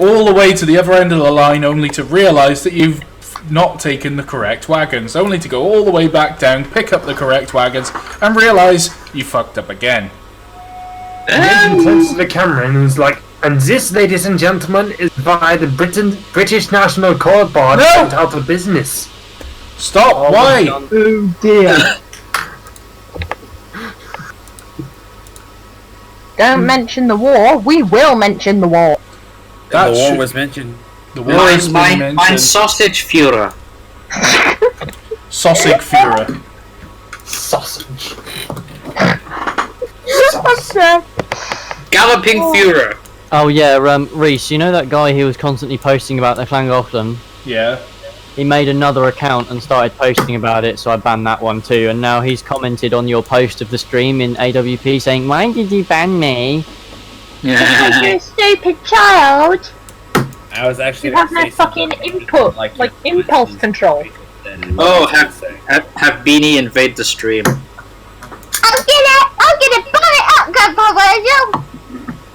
All the way to the other end of the line, only to realise that you've not taken the correct wagons. Only to go all the way back down, pick up the correct wagons, and realise you fucked up again. And then he turns to the camera and he's like, and this, ladies and gentlemen, is by the British National Court Board No! sent out of business. Stop! Why? Well done. Oh dear. Don't mention the war. We will mention the war. That the war should- was mentioned. The war has been Mein mentioned. Sausage Führer. Sausage Führer. Sausage. Galloping Führer. Oh yeah, Reese, you know that guy who was constantly posting about the Llangollen? Yeah. He made another account and started posting about it, so I banned that one too, and now he's commented on your post of the stream in AWP saying, "Why did you ban me?" Yeah. Stupid child. I was actually. You have no fucking input, like impulse control. Oh, have Beanie invade the stream. I'm gonna blow it up, Godfather.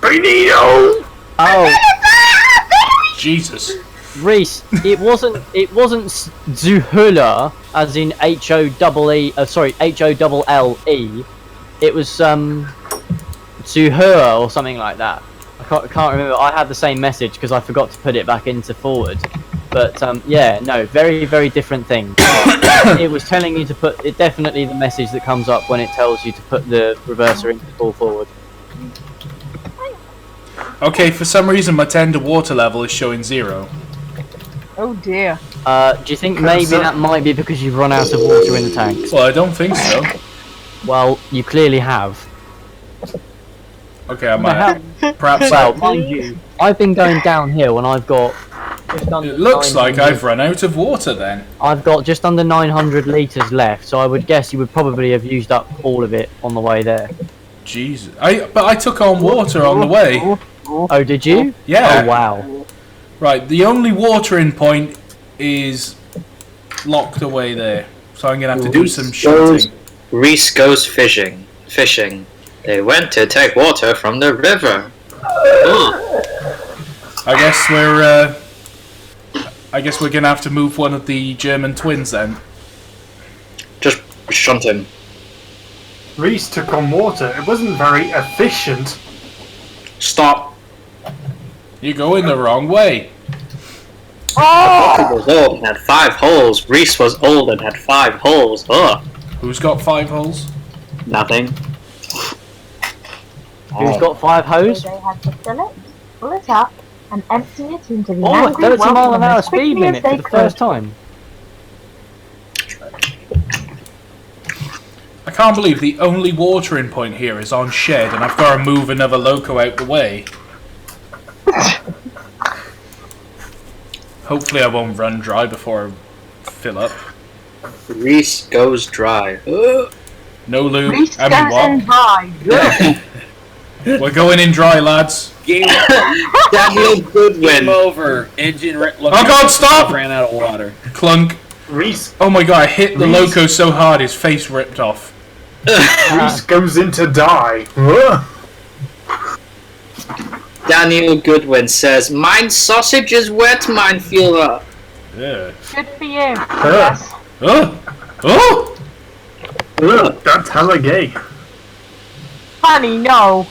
Benito! Oh, Jesus. Reese, it wasn't Zuhula, as in H-O-double-E, H-O-double-L-E. It was Zuhura or something like that. I can't remember. I had the same message because I forgot to put it back into forward. But yeah, no, very, very different thing. It was telling you to put it. Definitely the message that comes up when it tells you to put the reverser into full forward. Okay, for some reason my tender water level is showing 0. Oh dear. Do you think maybe that might be because you've run out of water in the tanks? Well, I don't think so. Well, you clearly have. Okay, I might. Perhaps. Well, mind you, I've been going downhill and I've got just under It looks like 900. I've run out of water then. I've got just under 900 litres left, so I would guess you would probably have used up all of it on the way there. Jesus. But I took on water on the way. Oh, did you? Yeah. Oh, wow. Right, the only watering point is locked away there. So I'm going to have to do some shooting. Reese goes fishing. They went to take water from the river. I guess we're going to have to move one of the German twins then. Just shunt him. Reese took on water. It wasn't very efficient. Stop. You're going the wrong way. Bucket was old and had 5 holes. Reese was old and had 5 holes. Ugh. Who's got 5 holes? Nothing. Who's got 5 hose? They had to fill it up, and empty it into the Oh, angry 30 mile welcome an hour as speed quickly as limit for they the could. first time. I can't believe the only watering point here is on shed and I've got to move another loco out the way. Hopefully I won't run dry before I fill up. Reese goes dry. Ugh. No lube. Reese I mean goes in what? dry. We're going in dry, lads. Game, Daniel game Goodwin. over. Engine. Oh God, stop! Ran out of water. Clunk. Reese Oh my god, I hit the loco so hard his face ripped off. Reese goes into die. Ugh. Daniel Goodwin says, "Mine sausage is wet, mine feeler." Yeah. Good for you. Yes. Oh! Ugh, that's hella gay. Honey, no.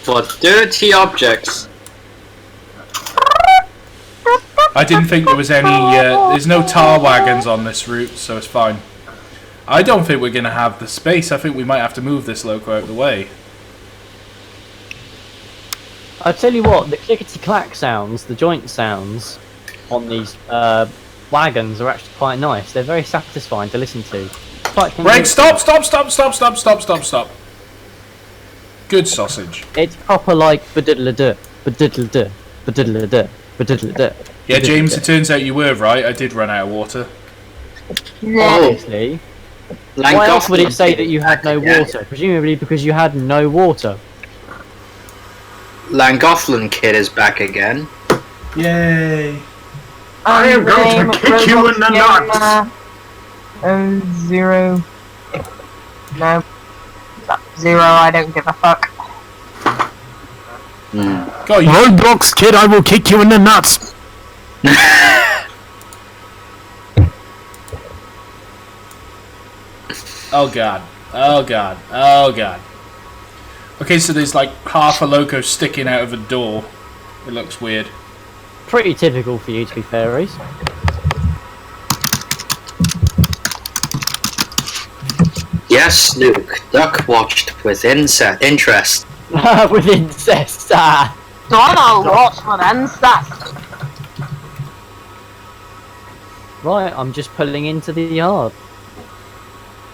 For dirty objects. I didn't think there was any, there's no tar wagons on this route, so it's fine. I don't think we're going to have the space. I think we might have to move this loco out of the way. I tell you what, the clickety-clack sounds, the joint sounds on these wagons are actually quite nice. They're very satisfying to listen to. Quite Right, stop! Good sausage. It's proper like ba-diddle-a-duh, ba-diddle-a-duh, ba-diddle-a-duh, ba-diddle-a-duh. Yeah, James, it turns out you were right. I did run out of water. Obviously. Why else would it say that you had no water? Presumably because you had no water. Langoflin kid is back again. Yay! I am going to kick you in the nuts. 0. No. 0, I don't give a fuck. God, you Roadblocks, kid, I will kick you in the nuts. Oh god. Oh god. Oh god. Okay, so there's like half a loco sticking out of a door. It looks weird. Pretty typical for you, to be fair, Reese. Yes, Luke. Duck watched with interest. With incest, ah. Donald watch for incest. Right, I'm just pulling into the yard.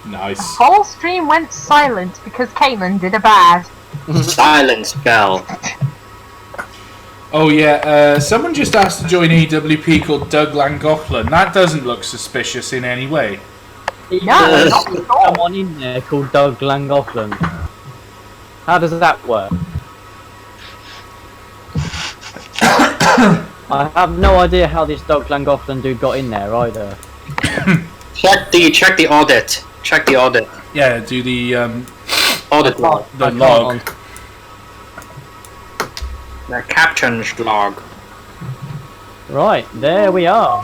Nice. Whole stream went silent because Cayman did a bad. Silence fell. Oh yeah, someone just asked to join AWP called Doug Langoflin. That doesn't look suspicious in any way. No, not at all. Someone in there called Doug Langoflin. How does that work? I have no idea how this Doug Langoflin dude got in there either. Check the audit. Check the audit. Yeah, do the Audit log. the log. The captain's log. Right, there we are.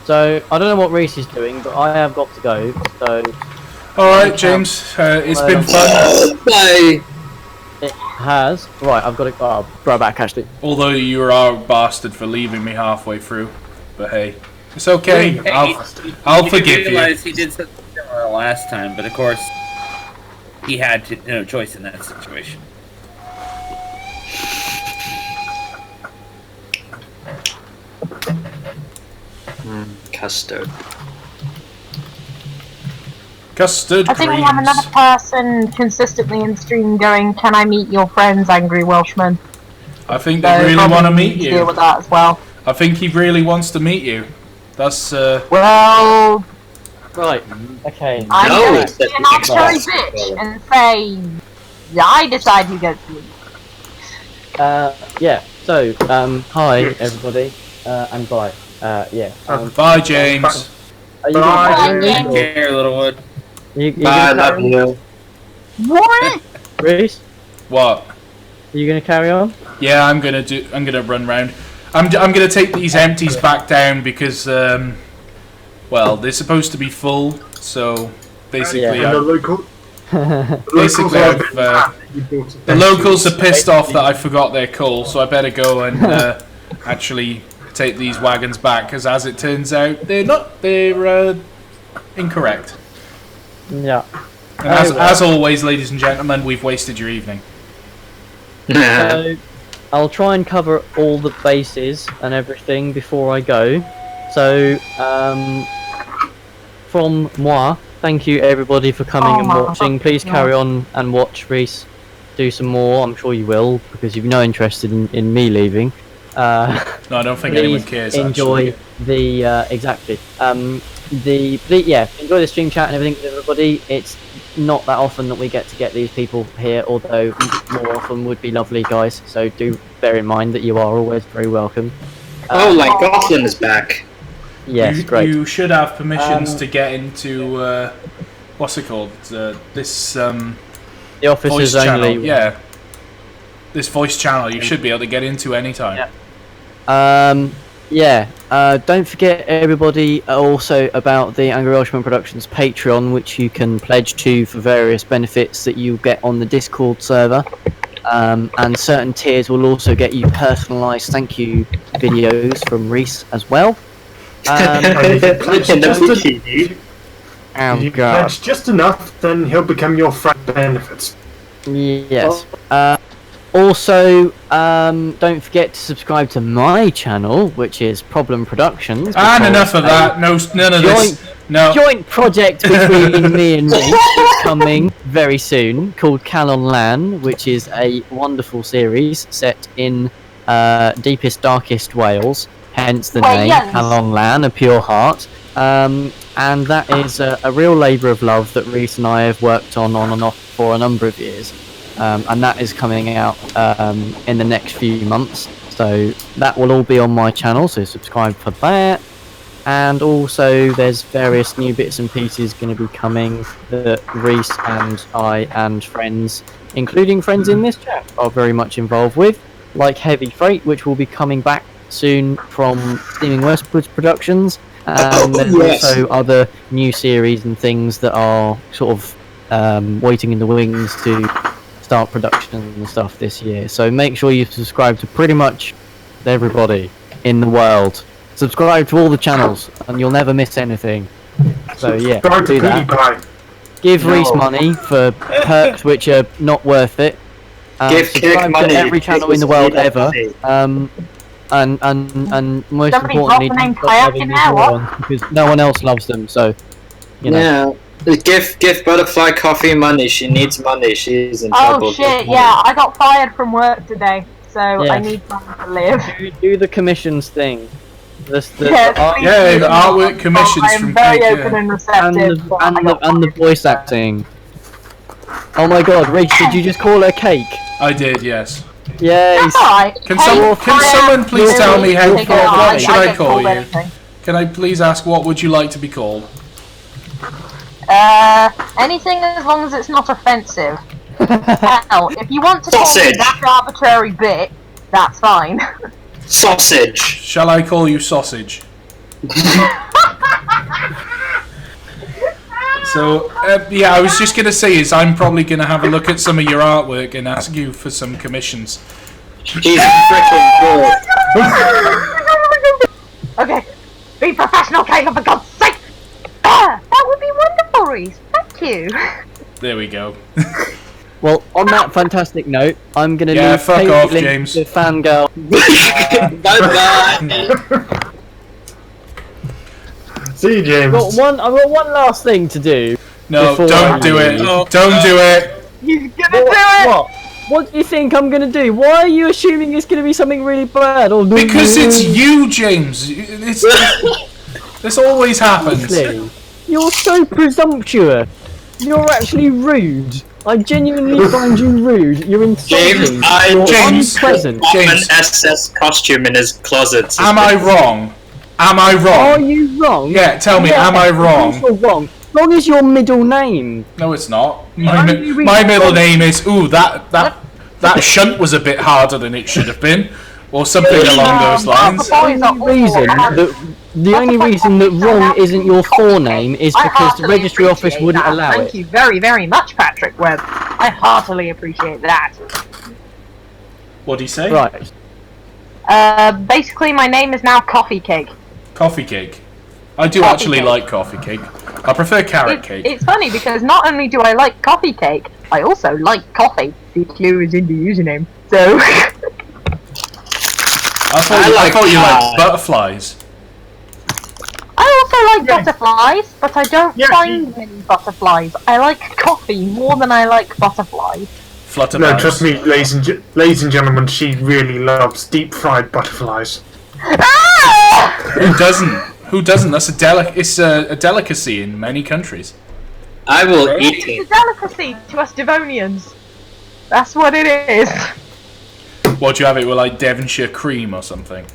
So, I don't know what Reese is doing, but I have got to go, so... Alright, James, it's been fun. Bye. It has. Right, I've got to... Oh, right back, actually. Although you are a bastard for leaving me halfway through. But hey, it's okay. Hey, I'll you forgive you. realize he did something similar last time, but of course, he had no choice in that situation. Custard. Custard I think we creams. have another person consistently in stream going, "Can I meet your friends, angry Welshman?" I think they really probably want to need meet Deal you. with that as well. I think he really wants to meet you. That's Well, Right. Okay. I'm No, going it's to be an the arbitrary Xbox. bitch and say, I decide who gets to. Yeah. So, hi everybody, and bye. Yeah. bye, James. Are you Bye, gonna James. carry on, Take care, Littlewood. you Bye, gonna love carry on? you. What? Reese? What? Are you gonna carry on? Yeah, I'm gonna run round. I'm gonna take these empties back down because well, they're supposed to be full. So basically, Yeah. And the local. Basically, are a I've, bit mad that you bought a the bench. locals are pissed off that I forgot their coal. So I better go and actually take these wagons back because, as it turns out, they're incorrect. Yeah. And as always, ladies and gentlemen, we've wasted your evening. So, I'll try and cover all the bases and everything before I go. So, from moi, thank you everybody for coming and my watching. Please carry on and watch Reese do some more. I'm sure you will, because you've no interest in me leaving. No, I don't think anyone Please cares. enjoy actually. the exactly. Yeah, enjoy the stream chat and everything with everybody. It's not that often that we get these people here, although more often would be lovely, guys. So do bear in mind that you are always very welcome. Oh, like Gotham is back. Yes, you, great. You should have permissions to get into what's it called? This The voice officers channel. only. Yeah, this voice channel you should be able to get into anytime. Yeah. Don't forget everybody also about the Angry Welshman Productions Patreon, which you can pledge to for various benefits that you get on the Discord server. And certain tiers will also get you personalised thank you videos from Reese as well. And if you pledge In the just bikini. Oh if you god. pledge just enough, then he'll become your friend benefits. Yes. Also, don't forget to subscribe to my channel, which is Problem Productions. And because enough of a that. No, none of this. No. Joint project between me and Reese is coming very soon, called Calon Lan, which is a wonderful series set in deepest, darkest Wales. Hence the name Wales. Calon Lan, a pure heart. And that is a real labour of love that Reese and I have worked on and off for a number of years. And that is coming out in the next few months, so that will all be on my channel, so subscribe for that. And also there's various new bits and pieces going to be coming that Reese and I and friends, including friends in this chat, are very much involved with, like Heavy Freight, which will be coming back soon from Steaming Westwards Productions, and there's also other new series and things that are sort of waiting in the wings to start production and stuff this year. So make sure you subscribe to pretty much everybody in the world. Subscribe to all the channels and you'll never miss anything. So yeah, Subscribe to do that. PewDiePie. Give Reese money for perks which are not worth it. Give Subscribe Kick money. to every channel in the world ever. Money. And most Somebody importantly, drop the name don't stop loving Kayaking these now, what? ones, because no one else loves them. So you know. Yeah. Give Butterfly Coffee money. She needs money. She's in trouble. Oh shit, yeah, I got fired from work today, so Yeah. I need money to live. Do the commissions thing. The Yes, the artwork commissions I am from very Cake, open yeah. and receptive. but I got and the fired. voice acting. Oh my god, Reese, did you just call her cake? I did, yes. Yes. That's alright. Can Hey, someone please Freya, tell me how take it what out. should I get call called you? anything. Can I please ask what would you like to be called? Anything as long as it's not offensive. Hell, if you want to call me Sausage. that arbitrary bit, that's fine. Sausage. Shall I call you Sausage? So, yeah, I was just going to say is I'm probably going to have a look at some of your artwork and ask you for some commissions. He's freaking good. Okay, be professional, Caleb, for God's sake! Ah, that would be wonderful, Reese. Thank you. There we go. Well, on that fantastic note, I'm gonna Yeah, leave fuck Kate off, Link James. to Fangirl. Bye-bye. See you, James. I've got one last thing to do. No, Before don't I do it. leave. Don't do it. He's gonna do it! What? What do you think I'm gonna do? Why are you assuming it's gonna be something really bad? Or Because it's you, James. This always happens. Honestly, you're so presumptuous. You're actually rude. I genuinely find you rude. You're insulting. You're unpleasant. An SS costume in his closet. Am I wrong? Am I wrong? Are you wrong? Yeah, tell me, am I wrong? You're wrong. Wrong is your middle name. No, it's not. My middle name is. Ooh, that shunt was a bit harder than it should have been, or something along those lines. The only reason that wrong isn't your forename is because the registry office wouldn't allow it. Thank you very, very much, Patrick Webb. I heartily appreciate that. What do you say? Right. Basically, my name is now Coffee Cake. Coffee cake. I do actually like coffee cake. I prefer carrot cake. It's funny because not only do I like coffee cake, I also like coffee. The clue is in the username. So. I thought you liked butterflies. I also like butterflies, but I don't find many butterflies. I like coffee more than I like butterflies. Flutterbugs. No, trust me, ladies and gentlemen, she really loves deep fried butterflies. Ah! Who doesn't? Who doesn't? That's it's a delicacy in many countries. I will eat It's it. a delicacy to us Devonians. That's what it is. What, do you have it with like Devonshire cream or something?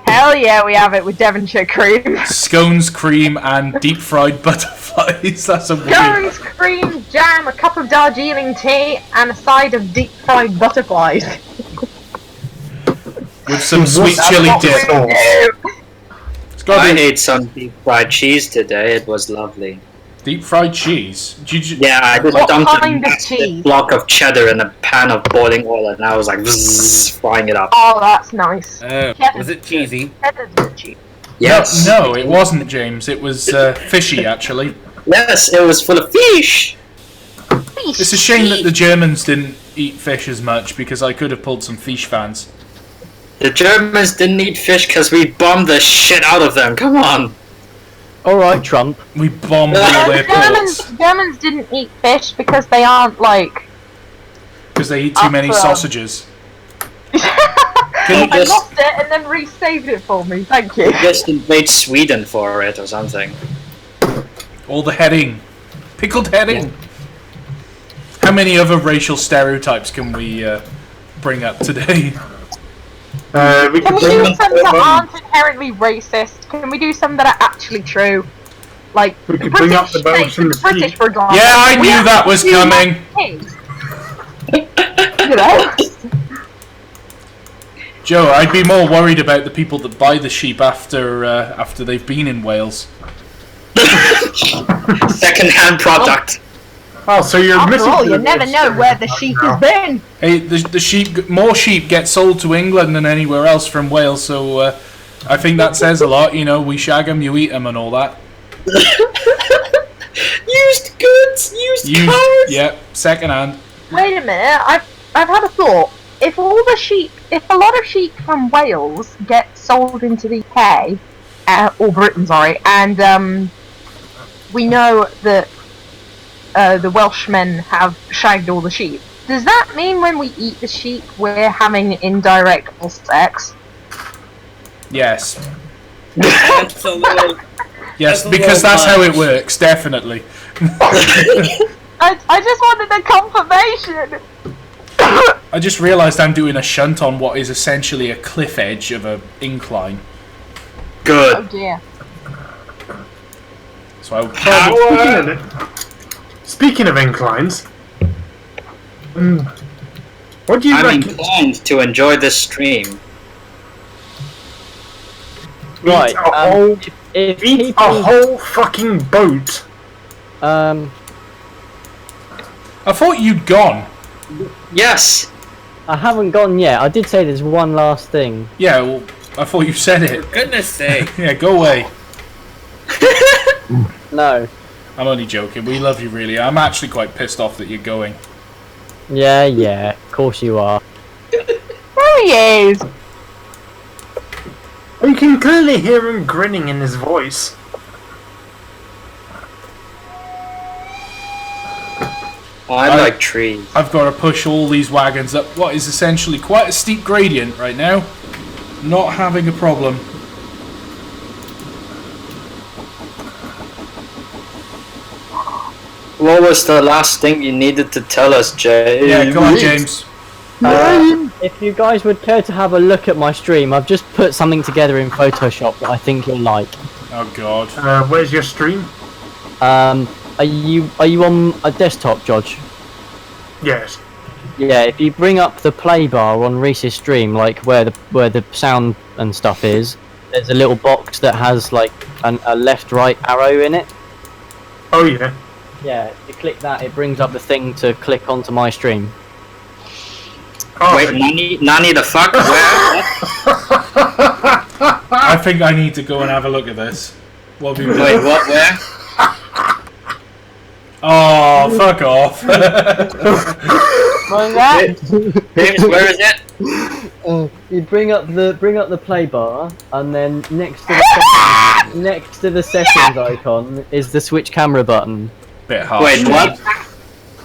Hell yeah, we have it with Devonshire cream. Scones, cream, and deep fried butterflies. That's a weird. Scones, cream, jam, a cup of Darjeeling tea, and a side of deep fried butterflies. With some sweet chili dip. I ate some deep fried cheese today. It was lovely. Deep fried cheese? Yeah, I just What dumped kind a of massive cheese? block of cheddar in a pan of boiling oil, and I was like frying it up. Oh, that's nice. Was it cheesy? Cheddar's good cheese. Yes. No, it wasn't, James. It was fishy, actually. Yes, it was full of fish. It's a shame that the Germans didn't eat fish as much, because I could have pulled some fish fans. The Germans didn't eat fish because we bombed the shit out of them. Come on. Alright, Trump. We bombed all their ports. Germans didn't eat fish because they aren't like. Because they eat too many sausages. I lost it and then re-saved it for me. Thank you. Just invade Sweden for it or something. All the heading. Pickled heading. Yeah. How many other racial stereotypes can we bring up today? Can we do some that aren't inherently racist? Can we do some that are actually true? Like, we could bring up the bones from the British, for example. Yeah, I knew that was coming. You know? Joe, I'd be more worried about the people that buy the sheep after they've been in Wales. Second-hand product. Oh, so you're After missing. all, you never know where the sheep has been. Hey, the sheep, more sheep get sold to England than anywhere else from Wales, so I think that says a lot. You know, we shag them, you eat them, and all that. Used goods, used cars. Yep, second-hand. Wait a minute, I've had a thought. If a lot of sheep from Wales get sold into the UK, or Britain, sorry, and we know that the Welshmen have shagged all the sheep, does that mean when we eat the sheep we're having indirect sex? Yes. That's a little. Yes, because that's how it works, definitely. I just wanted a confirmation. I just realised I'm doing a shunt on what is essentially a cliff edge of an incline. Good. Oh dear. So I would probably... Speaking of inclines, what do you I'm reckon? inclined to enjoy this stream. Right. If Eat people, a whole fucking boat. I thought you'd gone. Yes. I haven't gone yet. I did say there's one last thing. Yeah, well, I thought you said it. Goodness sake. Yeah, go away. No. I'm only joking. We love you, really. I'm actually quite pissed off that you're going. Yeah, of course you are. There he is. You can clearly hear him grinning in his voice. I like trees. I've got to push all these wagons up what is essentially quite a steep gradient right now. Not having a problem. What was the last thing you needed to tell us, Jay? Yeah, come on, James. If you guys would care to have a look at my stream, I've just put something together in Photoshop that I think you'll like. Oh God. Where's your stream? Are you on a desktop, George? Yes. Yeah, if you bring up the play bar on Reese's stream, like where the sound and stuff is, there's a little box that has like a left-right arrow in it. Oh yeah. Yeah, if you click that, it brings up the thing to click onto my stream. Oh, Wait, Nani the fuck? Where? I think I need to go and have a look at this. What have you Wait, done? what? Where? Oh, fuck off. James, where is it? You bring up the play bar, and then next to the settings icon is the switch camera button. Bit harsh. Wait, what?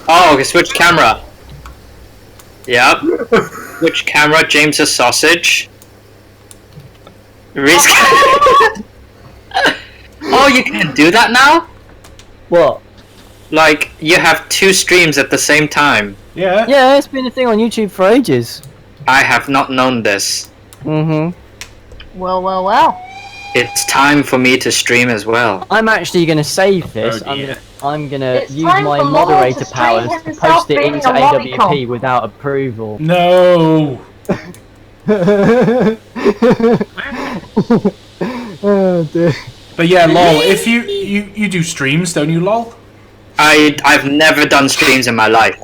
Oh, okay, switch camera. Yep. Switch camera, James's sausage. Reese. Oh, you can do that now? What? Like, you have 2 streams at the same time. Yeah. Yeah, it's been a thing on YouTube for ages. I have not known this. Mm-hmm. Well. It's time for me to stream as well. I'm actually going to save this. Oh, dear. I'm going to It's use time my for Lord moderator to stream powers to himself post it being into a AWP lolicon. without approval. No. Oh dear. But yeah, lol. If you do streams, don't you, lol? I've never done streams in my life.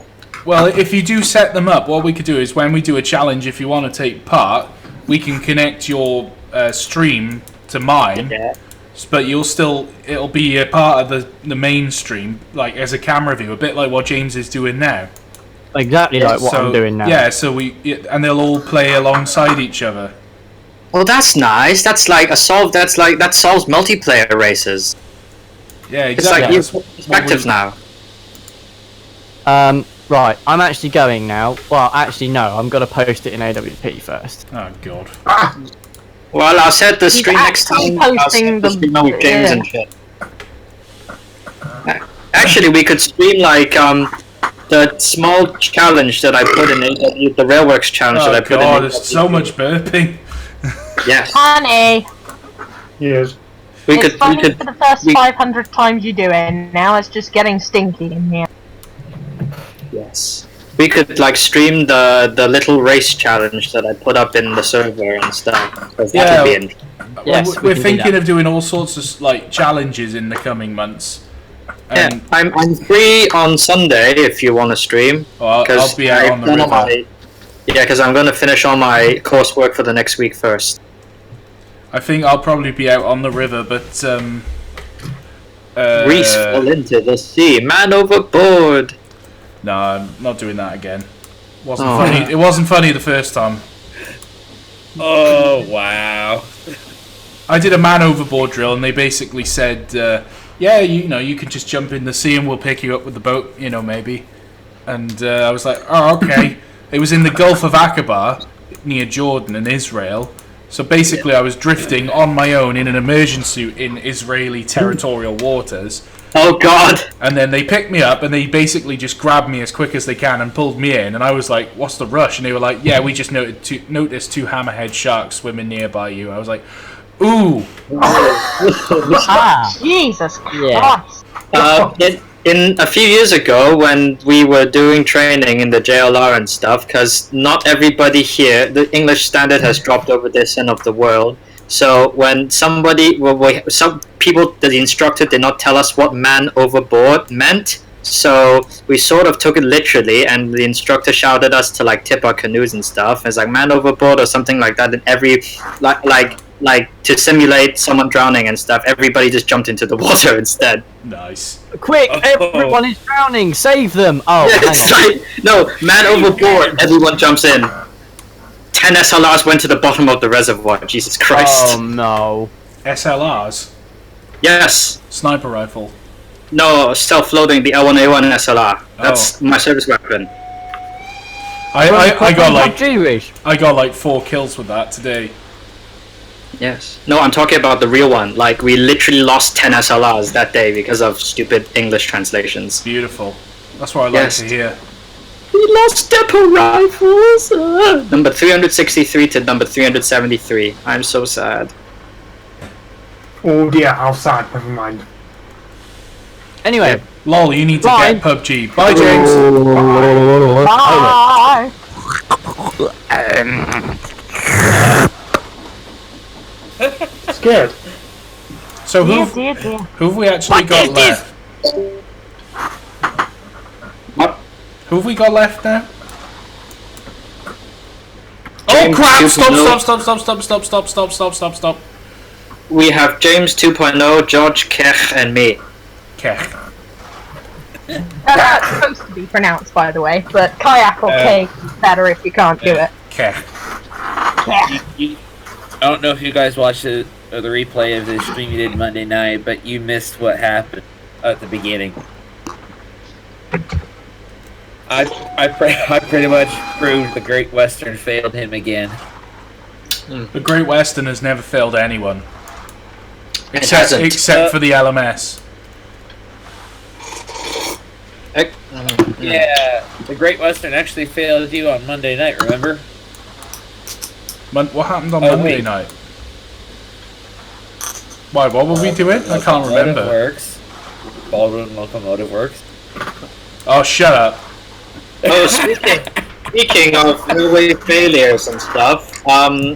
Well, if you do set them up, what we could do is when we do a challenge, if you want to take part, we can connect your stream to mine. Yeah. But it'll be a part of the main stream, like as a camera view, a bit like what James is doing now. Exactly like what I'm doing now. Yeah, so and they'll all play alongside each other. Well, that's nice. That solves multiplayer races. Yeah, It's exactly. like That's you what perspectives we- now. Right, I'm actually going now. Well, actually no, I'm going to post it in AWP first. Oh God. Well, I'll set the stream next actually time. I'll posting set the the- stream with James yeah. and shit. Actually, we could stream like the small challenge that I put in the Railworks challenge Oh that I put God, in. there's so much burping. Yes. Honey, Yes. We it's could. We funny could. for the first we- 500 times you do it. Now it's just getting stinky in here. Yes. We could like stream the little race challenge that I put up in the server and stuff. 'Cause that Yeah. would be Yes, We're we can do thinking that. of doing all sorts of like challenges in the coming months. Yeah, And I'm free on Sunday if you want to stream. I'll be out on the done all river. yeah, because I'm going to finish all my coursework for the next week first. I think I'll probably be out on the river, but Reese fell into the sea. Man overboard. No, I'm not doing that again. Wasn't Oh. funny. It wasn't funny the first time. Oh wow. I did a man overboard drill, and they basically said, "Yeah, you can just jump in the sea, and we'll pick you up with the boat, maybe." And I was like, "Oh, okay." It was in the Gulf of Aqaba, near Jordan and Israel. So basically, I was drifting on my own in an immersion suit in Israeli territorial waters. Oh God. And then they picked me up, and they basically just grabbed me as quick as they can and pulled me in. And I was like, "What's the rush?" And they were like, "Yeah, we just noticed 2 hammerhead sharks swimming nearby you." I was like, "Ooh." Ah, Jesus Yeah. Christ! In a few years ago, when we were doing training in the JLR and stuff, because not everybody here, the English standard has dropped over this end of the world. So when some people, the instructor did not tell us what man overboard meant. So we sort of took it literally, and the instructor shouted us to like tip our canoes and stuff. It's like man overboard or something like that. And every like to simulate someone drowning and stuff, everybody just jumped into the water instead. Nice. quick! Everyone is drowning. Save them! Oh, Yeah, hang it's on. like no man overboard. Everyone jumps in. 10 SLRs went to the bottom of the reservoir. Jesus Christ. Oh no. SLRs, Yes. sniper rifle. No, self-loading the L1A1 SLR. That's my service weapon. I got like PUBG, I got like 4 kills with that today. Yes. No, I'm talking about the real one. Like, we literally lost 10 SLRs that day because of stupid English translations. Beautiful. That's what I like to hear. We lost depot rifles! Number 363 to number 373. I'm so sad. Oh dear, how sad, never mind. Anyway, Lol, you need to Bye. get PUBG. Bye, James. Bye. Scared. So who have we actually got left? What? Who have we got left now? Oh James crap! 2.0. Stop! We have James 2.0, George, Kech, and me. Kech. That's supposed to be pronounced, by the way, but kayak or K better if you can't do it. Kech. Yeah. I don't know if you guys watched the replay of the stream you did Monday night, but you missed what happened at the beginning. I pretty much proved the Great Western failed him again. The Great Western has never failed anyone. It hasn't. Except for the LMS. Yeah, the Great Western actually failed you on Monday night, remember? What happened on Monday night? Why, what were we doing? I can't remember. Works. Ballroom locomotive works. Oh, shut up. Oh, speaking of railway failures and stuff, a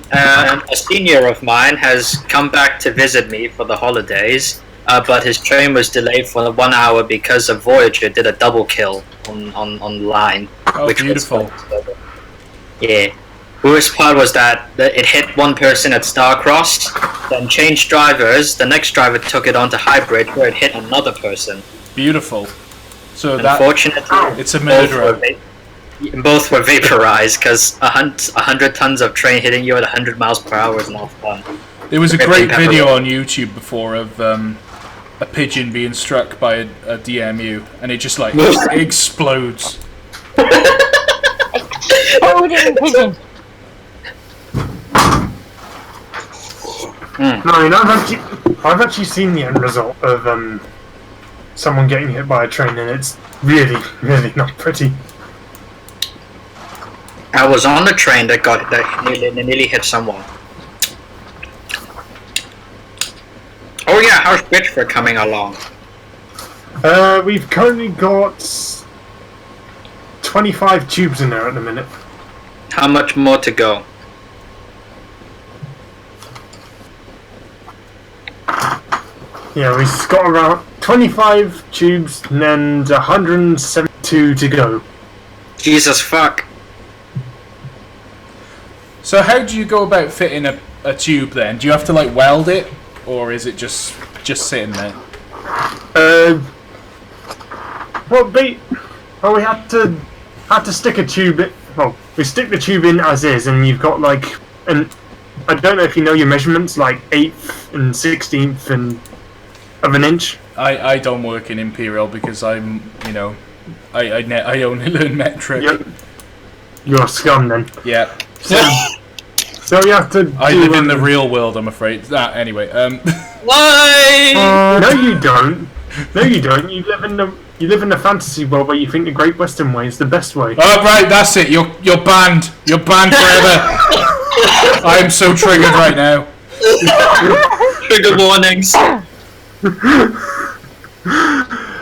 senior of mine has come back to visit me for the holidays, but his train was delayed for 1 hour because a Voyager did a double kill on the line. Oh, which beautiful. Yeah. Worst part was that it hit one person at Starcross, then changed drivers, the next driver took it onto Highbridge where it hit another person. Beautiful. So Unfortunately, it's a murderer. Both were vaporized because 100 tons of train hitting you at 100 miles per hour is not fun. There was a great video on YouTube before of a pigeon being struck by a DMU, and it just like explodes. Exploding pigeon. No, I mean, I've actually seen the end result of someone getting hit by a train, and it's really, really not pretty. I was on the train that nearly hit someone. Oh yeah, how's Bitchford coming along? We've currently got 25 tubes in there at the minute. How much more to go? Yeah, we've got around 25 tubes and 172 to go. Jesus fuck. So how do you go about fitting a tube then? Do you have to like weld it, or is it just sitting there? We had to stick a tube in. Well, we stick the tube in as is, and you've got like I don't know if you know your measurements, like 1/8 and 16th of an inch. I don't work in Imperial because I'm, I only learn metric. Yep. You're a scum then. Yeah. So you have to. I live in the real world, I'm afraid. Anyway. Why? No, you don't. No, you don't. You live in the fantasy world where you think the Great Western Way is the best way. Oh right, that's it. You're banned. You're banned forever. I am so triggered right now. Trigger warnings.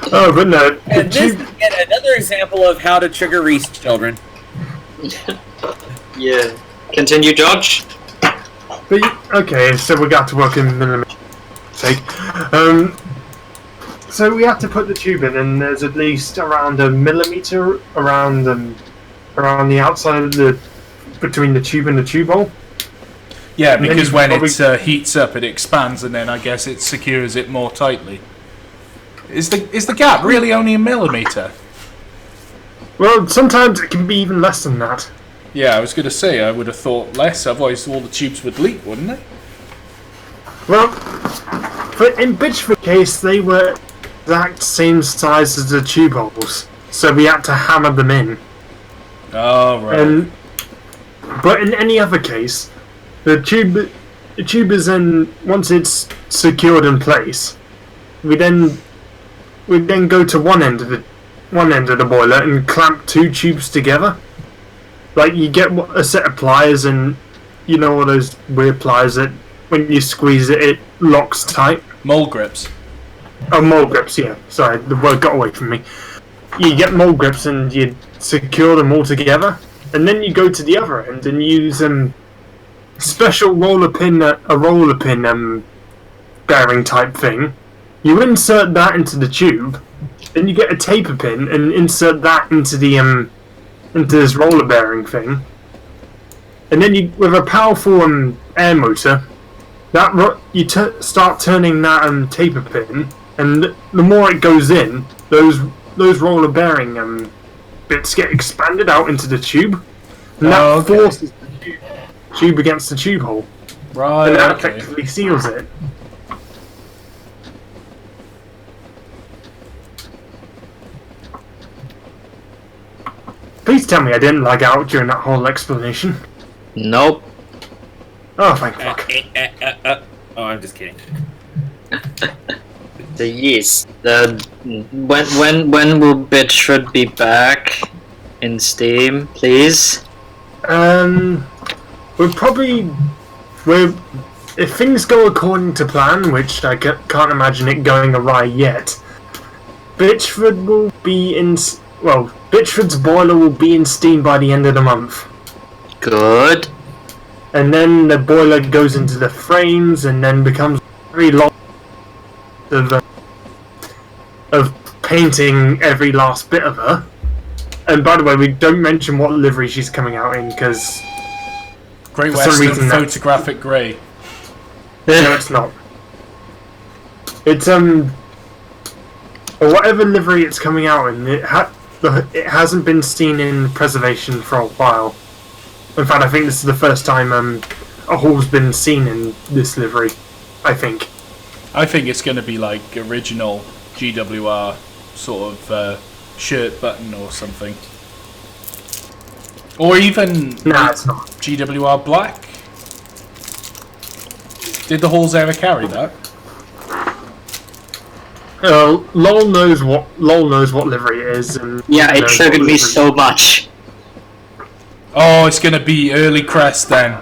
Oh, but no. And this is yet another example of how to trigger Reese children. Yeah. Continue, George. But okay, so we got to work in millimeter. So we have to put the tube in, and there's at least around a millimeter around the outside of between the tube and the tube hole. Yeah, because when it heats up, it expands, and then I guess it secures it more tightly. Is the gap really only a millimeter? Well, sometimes it can be even less than that. Yeah, I was going to say, I would have thought less, otherwise all the tubes would leak, wouldn't they? Well, in Bitchford case, they were exact same size as the tube holes, so we had to hammer them in. Oh, right. But in any other case, the tube is then, once it's secured in place, we then go to one end of the boiler and clamp 2 tubes together. Like, you get a set of pliers, and you know all those weird pliers that when you squeeze it, it locks tight. Mole grips. Oh, mole grips, yeah. Sorry, the word got away from me. You get mole grips and you secure them all together, and then you go to the other end and use special roller pin bearing type thing. You insert that into the tube, then you get a taper pin and insert that into the into this roller bearing thing, and then you, with a powerful air motor, you start turning that taper pin, and the more it goes in, those roller bearing bits get expanded out into the tube, and that forces the tube against the tube hole, Right. and that effectively seals it. Please tell me I didn't lag out during that whole explanation. Nope. Oh, thank fuck. Oh, I'm just kidding. Yes. When will Bitchford be back in Steam, please? If things go according to plan, which I can't imagine it going awry yet, Bitchford will be in. Well, Bitchford's boiler will be in Steam by the end of the month. Good. And then the boiler goes into the frames and then becomes very long of painting every last bit of her. And by the way, we don't mention what livery she's coming out in, because Great for some Western reason photographic grey. no, it's not. It's whatever livery it's coming out in, it hasn't been seen in preservation for a while. In fact, I think this is the first time a hall's been seen in this livery. I think it's going to be like original GWR sort of shirt button or something. Or even nah, it's not. GWR black. Did the halls ever carry that? Lol knows what livery it is, and Yeah, it knows triggered what me livery- so much. Oh, it's going to be early crest then.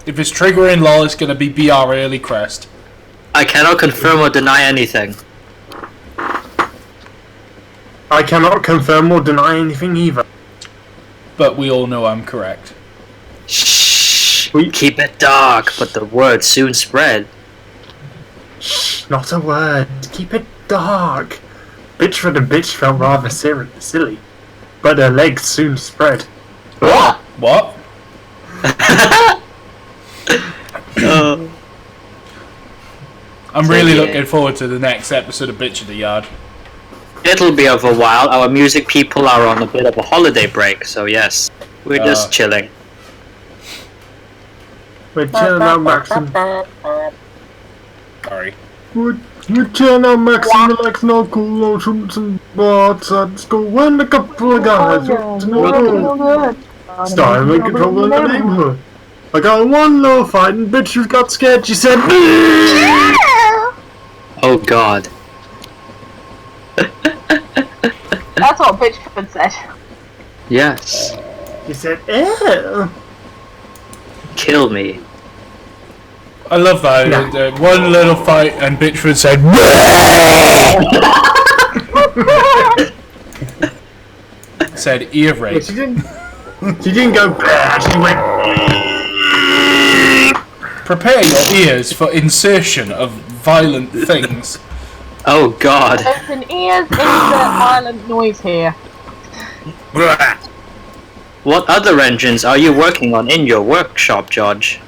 If it's triggering LOL, it's going to be BR early crest. I cannot confirm or deny anything. I cannot confirm or deny anything either. But we all know I'm correct. Shh. Keep it dark, but the word soon spread. Shh, not a word. Keep it dark. Bitchford and Bitch felt rather silly, but her legs soon spread. What? I'm really looking forward to the next episode of Bitch of the Yard. It'll be over a while. Our music people are on a bit of a holiday break, so yes, we're just chilling. We're chilling out, Maxim. Sorry. We're chilling out, Maxim. Relaxing on cool, on shooting some bars at school. When a couple of guys want to know. Starting making trouble in the neighborhood. I got one little fight and bitch who got scared. She said, Oh God. That's what Bitchford said. Yes. She said, ew. Kill me. I love that. Nah. One little fight and Bitchford said, said ear rape. She didn't go bad. She went. Prepare your ears for insertion of violent things. Oh God. There's an ears into violent noise here. What other engines are you working on in your workshop, George?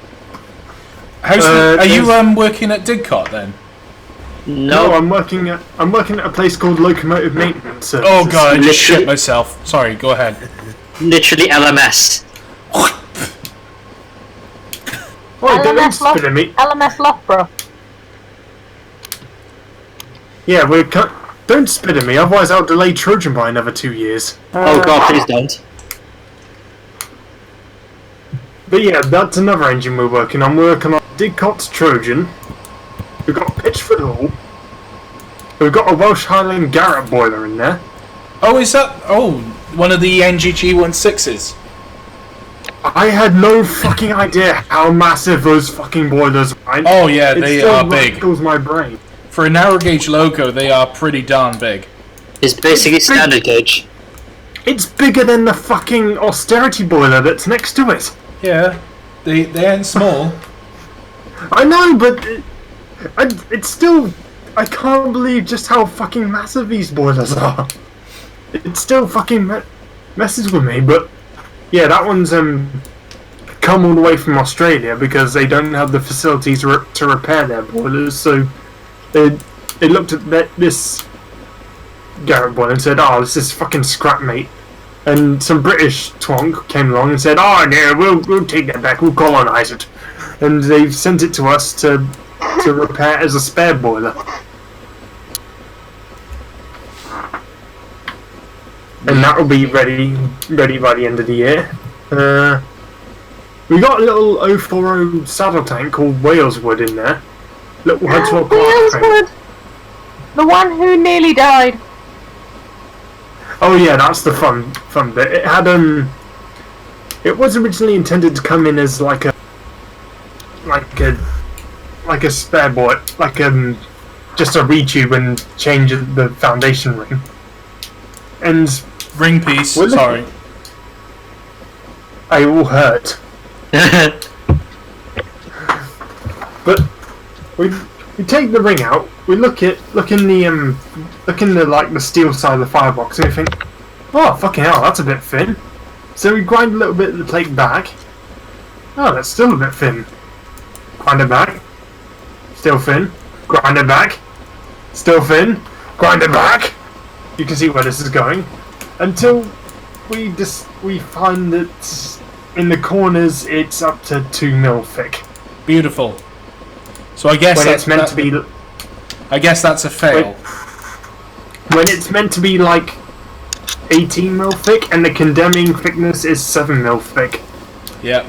Are you working at Didcot then? No, I'm working at a place called Locomotive Maintenance Services. Oh God, I just shit myself. Sorry, go ahead. Literally LMS. Oh, don't spit at me. LMS Loughborough. Yeah, don't spit at me, otherwise I'll delay Trojan by another 2 years. Oh god, please don't. But yeah, that's another engine we're working on. We're working on Didcot's Trojan. We've got Pitchford Hall. We've got a Welsh Highland Garrett boiler in there. Oh, is that... Oh, one of the NGG 16s. I had no fucking idea how massive those fucking boilers are. Oh yeah, they are big. It still my brain. For a narrow gauge loco, they are pretty darn big. It's basically standard gauge. It's bigger than the fucking austerity boiler that's next to it. Yeah, they ain't small. I know, but it's still... I can't believe just how fucking massive these boilers are. It still fucking messes with me, but... Yeah, that one's come all the way from Australia because they don't have the facilities to repair their boilers, so they looked at this Garrett boiler and said, "Oh, this is fucking scrap, mate." And some British twonk came along and said, "Oh, yeah, we'll take that back, we'll colonise it," and they've sent it to us to repair as a spare boiler. And that will be ready by the end of the year. We got a little 040 saddle tank called Waleswood in there. Little Hudswell Clark tank. Waleswood! The one who nearly died. Oh yeah, that's the fun bit. It had it was originally intended to come in as like a spare boy, just a retube and change the foundation ring. And Ring piece, sorry. I all hurt. But we take the ring out. We look in the the steel side of the firebox, and we think, oh fucking hell, that's a bit thin. So we grind a little bit of the plate back. Oh, that's still a bit thin. Grind it back. Still thin. Grind it back. Still thin. Grind it back. You can see where this is going. Until we find that in the corners it's up to 2 mil thick. Beautiful. So I guess when it's meant to be. I guess that's a fail. When it's meant to be like 18 mil thick, and the condemning thickness is 7 mil thick. Yeah.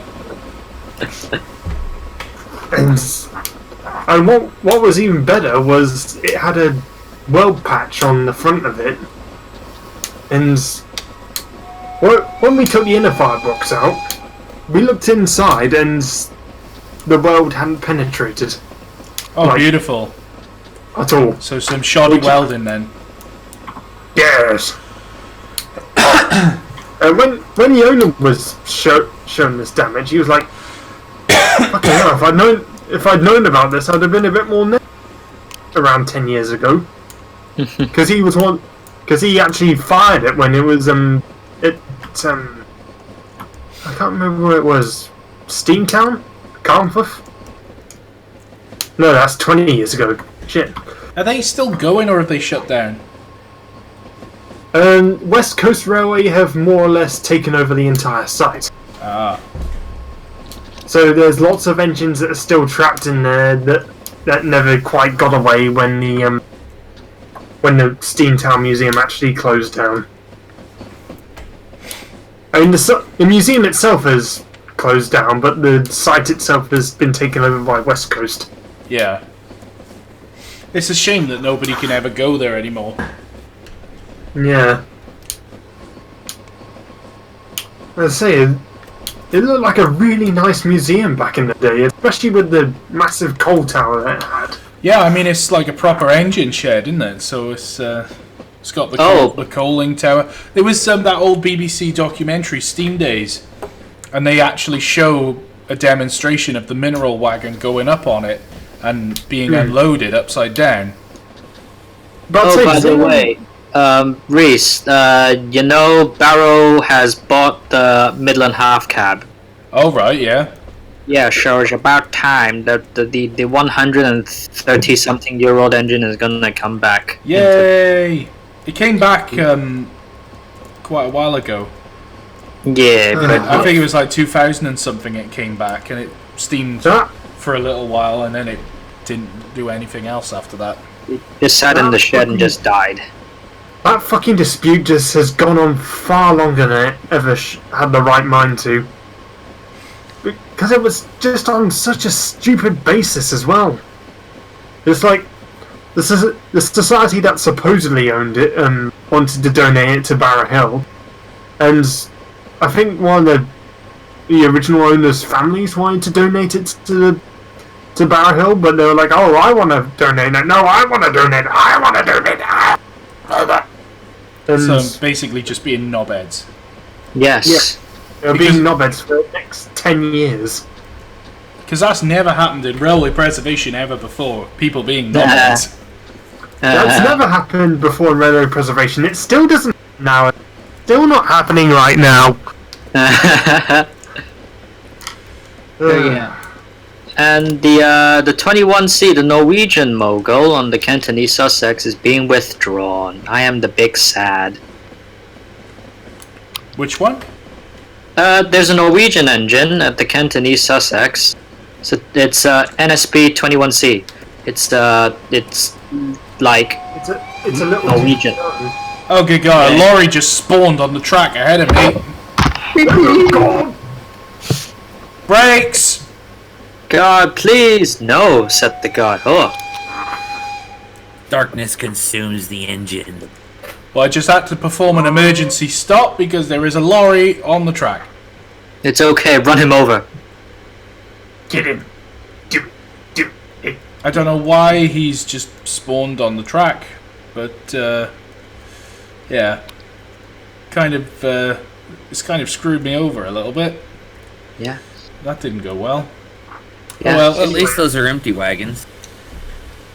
And what was even better was it had a weld patch on the front of it. And when we took the inner firebox out, we looked inside and the weld hadn't penetrated. Oh, beautiful. At all. So some shoddy welding then. Yes. When the owner was shown this damage, he was like, "Fucking hell! If I'd known about this, I'd have been a bit more around 10 years ago." Because he actually fired it when it was I can't remember where it was. Steamtown? Carnforth? No, that's 20 years ago. Shit. Are they still going, or have they shut down? West Coast Railway have more or less taken over the entire site. Ah. So there's lots of engines that are still trapped in there that never quite got away when the Steamtown Museum actually closed down. I mean, the museum itself has closed down, but the site itself has been taken over by West Coast. Yeah. It's a shame that nobody can ever go there anymore. Yeah. As I say, it looked like a really nice museum back in the day, especially with the massive coal tower that it had. Yeah, I mean, it's like a proper engine shed, isn't it? So it's got the coaling tower. There was that old BBC documentary, Steam Days, and they actually show a demonstration of the mineral wagon going up on it and being unloaded upside down. But by the way, Reese, you know Barrow has bought the Midland half cab. Oh right, yeah. Yeah, sure. It's about time that the 130-something-year-old engine is gonna come back. Yay! It came back quite a while ago. Yeah, but I think it was like 2000 and something. It came back and it steamed for a little while, and then it didn't do anything else after that. He just sat in the shed and just died. That fucking dispute just has gone on far longer than it ever had the right mind to. Because it was just on such a stupid basis as well. It's like the society that supposedly owned it wanted to donate it to Barrow Hill, and I think one of the original owners' families wanted to donate it to Barrow Hill, but they were like, "Oh, I want to donate it. No, I want to donate it. I want to donate it." And So basically, just being knobheads. Yes. they're being knobheads for the next 10 years. Because that's never happened in railway preservation ever before. People being knobheads. That's never happened before in railway preservation. It still doesn't now. It's still not happening right now. Yeah. And the 21C, the Norwegian mogul on the Cantonese Sussex, is being withdrawn. I am the big sad. Which one? There's a Norwegian engine at the Cantonese Sussex. So it's NSP 21C. It's like It's a little Norwegian. Oh, good God. A lorry just spawned on the track ahead of me. Brakes! God, please! No, said the god. Oh. Darkness consumes the engine. Well, I just had to perform an emergency stop because there is a lorry on the track. It's okay, run him over. Get him. Do it. I don't know why he's just spawned on the track, but yeah, it's kind of screwed me over a little bit. Yeah. That didn't go well. Yeah. Oh, well, At least those are empty wagons.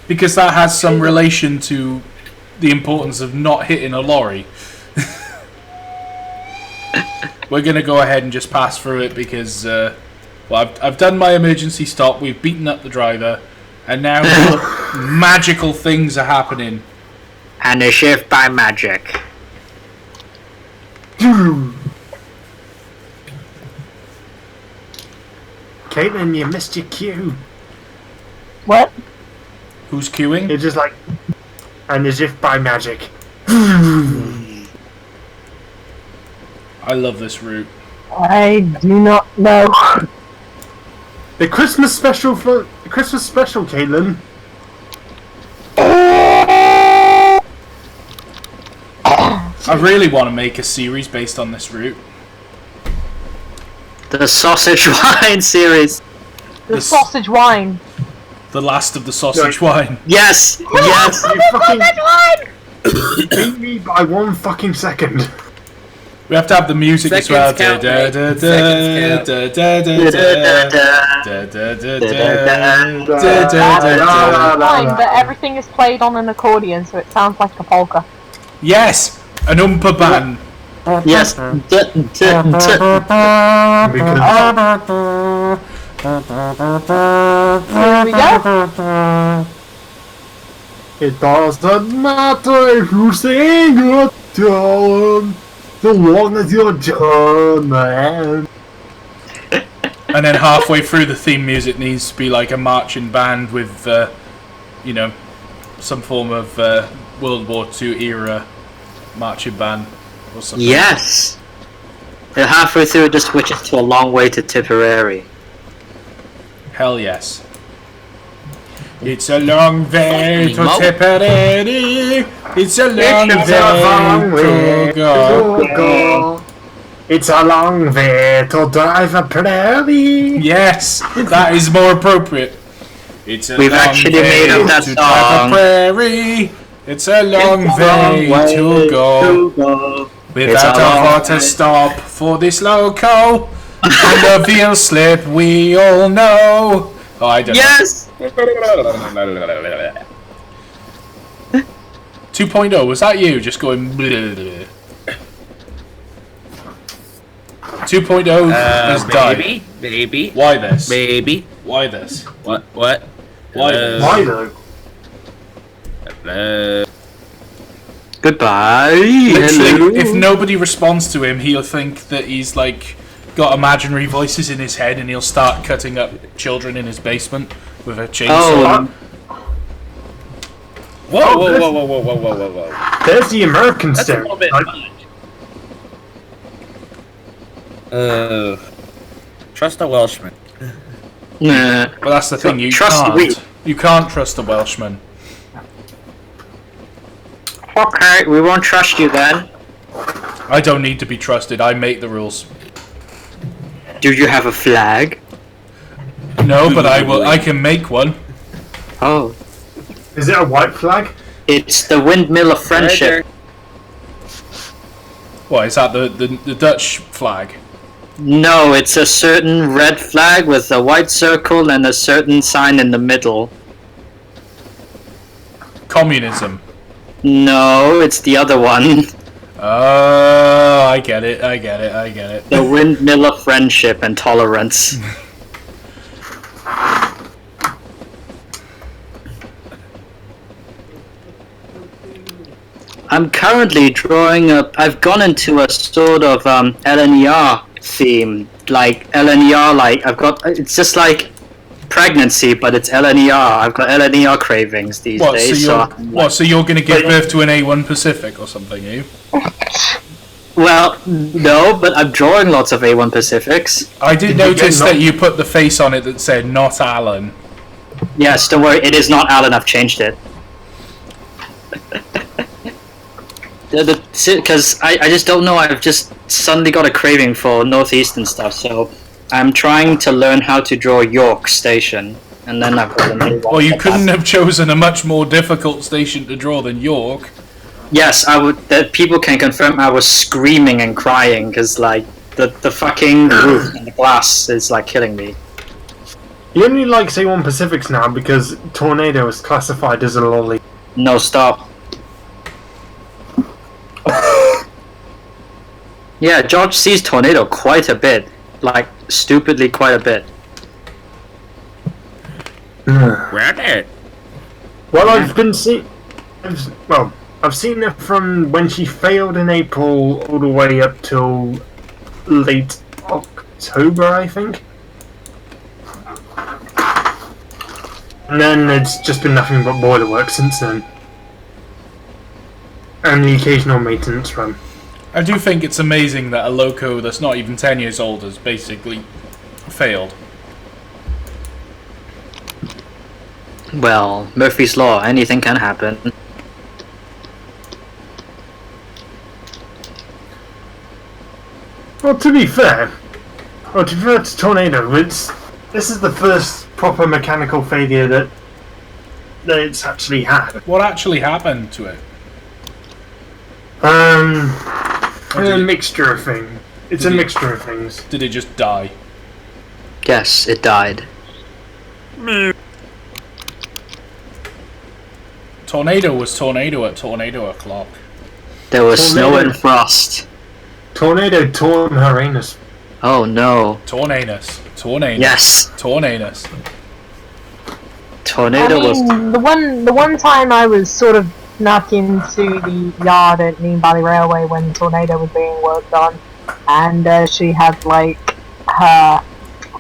because that has some relation to the importance of not hitting a lorry. We're gonna go ahead and just pass through it because, well, I've done my emergency stop. We've beaten up the driver, and now magical things are happening. And a shift by magic. Caitlin, you missed your cue. What? Who's queuing? It's just like, and as if by magic. I love this route. I do not know. The Christmas special, Caitlin. I really want to make a series based on this route. The sausage wine series. The This- sausage wine. The last of the sausage Right. wine. Yes, yes. You fucking beat me by 1 fucking second. We have to have the music as well. Seconds count, mate. Seconds Fine, but everything is played on an accordion, so it sounds like a polka. Yes, an Oompa band. Yes. Because Here we go. it doesn't matter if you sing your tone, so long as you're German. And then halfway through the theme music needs to be like a marching band with, you know, some form of World War II era marching band or something. Yes. And halfway through, it just switches to a long way to Tipperary. Hell yes. It's a long way to Mo. Tipperary. It's a long It's a long way way to go. to go. It's a long way to drive a prairie. Yes, that is more appropriate. It's a We've long actually way made up that to drive song. a prairie. It's a long way to go. Without It's a a long hot to stop for this loco. And the veal slip we all know. Oh, I don't Yes. know. 2.0, was that you? Just going. 2.0 has died. Baby. Why this? Baby. Why this? What? Why this? Why though? Goodbye. Literally, Hello. if nobody responds to him, he'll think that he's like got imaginary voices in his head, and he'll start cutting up children in his basement with a chainsaw. Oh. Whoa, whoa, whoa, whoa, whoa, whoa, whoa, whoa, whoa. There's the American That's a little bit stereotype. much. Trust a Welshman. Nah. But that's the thing, you Trust can't. we. You can't trust a Welshman. Okay, we won't trust you then. I don't need to be trusted, I make the rules. Do you have a flag? No, but I can make one. Oh. Is it a white flag? It's the windmill of friendship. What, is that the Dutch flag? No, it's a certain red flag with a white circle and a certain sign in the middle. Communism. No, it's the other one. Oh, I get it, I get it, I get it. The windmill of friendship and tolerance. I'm currently drawing up. I've gone into a sort of LNER theme, like LNER. Like I've got. It's just like pregnancy, but it's LNER. I've got LNER cravings these days. So you're going to give birth to an A1 Pacific or something, are you? Well, no, but I'm drawing lots of A1 Pacifics. I did notice that you put the face on it that said "Not Alan." Yes, don't worry. It is not Alan. I've changed it. Because I just don't know, I've just suddenly got a craving for northeastern stuff, so I'm trying to learn how to draw York Station, and then I've got another one. Well, you couldn't have chosen a much more difficult station to draw than York. Yes, I would. That people can confirm I was screaming and crying, because, like, the fucking roof and the glass is, like, killing me. He only likes A1 Pacifics now because Tornado is classified as a lolly. No, stop. Yeah, George sees Tornado quite a bit. Like, stupidly quite a bit. Grab it. Well, I've been seeing... I've seen it from when she failed in April all the way up till late October, I think. And then it's just been nothing but boiler work since then. And the occasional maintenance run. I do think it's amazing that a loco that's not even 10 years old has basically failed. Well, Murphy's Law, anything can happen. Well, to be fair to Tornado, this is the first proper mechanical failure that it's actually had. What actually happened to it? A mixture of things. It's a mixture of things. Did it just die? Yes, it died. Tornado was tornado at tornado o'clock. There was snow and frost. Tornado torn her anus. Oh no. Tornadus. Yes. Tornadus. Tornado was... the one time I was sort of snuck into the yard at Neem Valley Railway when Tornado was being worked on, and she had like her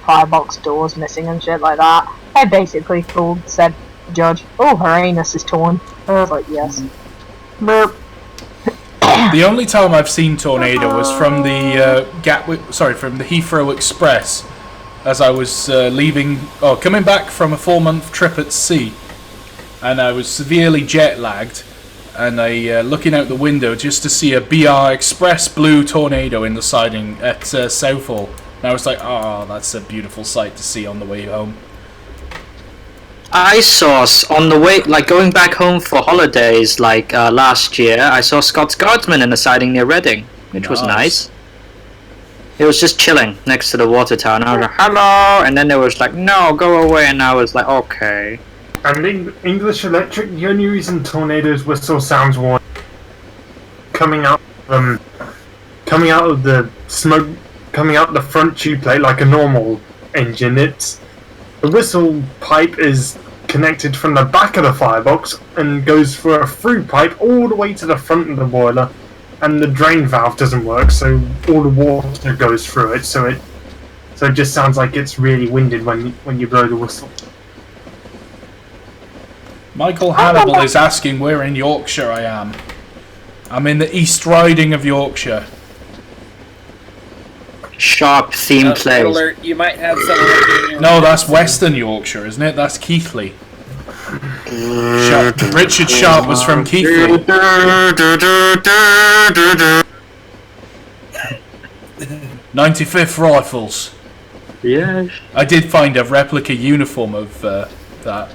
firebox doors missing and shit like that. I basically said to Judge, "Oh, her anus is torn." I was like, "Yes." Burp. The only time I've seen Tornado was from the from the Heathrow Express, as I was coming back from a 4-month trip at sea, and I was severely jet lagged, and I looking out the window just to see a BR Express blue Tornado in the siding at Southall, and I was like, "Oh, that's a beautiful sight to see on the way home." I saw on the way, like going back home for holidays, like last year, I saw Scots Guardsmen in a siding near Reading, which was nice. It was just chilling next to the water tower, and I was like, "Hello," and then they was like, "No, go away," and I was like, "Okay." And English Electric, the only reason Tornado's whistle sounds warm coming out of the smoke, coming out the front tube plate like a normal engine, the whistle pipe is connected from the back of the firebox and goes for a through pipe all the way to the front of the boiler, and the drain valve doesn't work, so all the water goes through it, so it just sounds like it's really winded when you blow the whistle. Michael Hannibal is asking where in Yorkshire I am. I'm in the East Riding of Yorkshire. Sharp theme play. Alert, you might have someone. No, that's Western Yorkshire, isn't it? That's Keighley. Richard Sharp was from Keighley. 95th Rifles. Yes. I did find a replica uniform of that.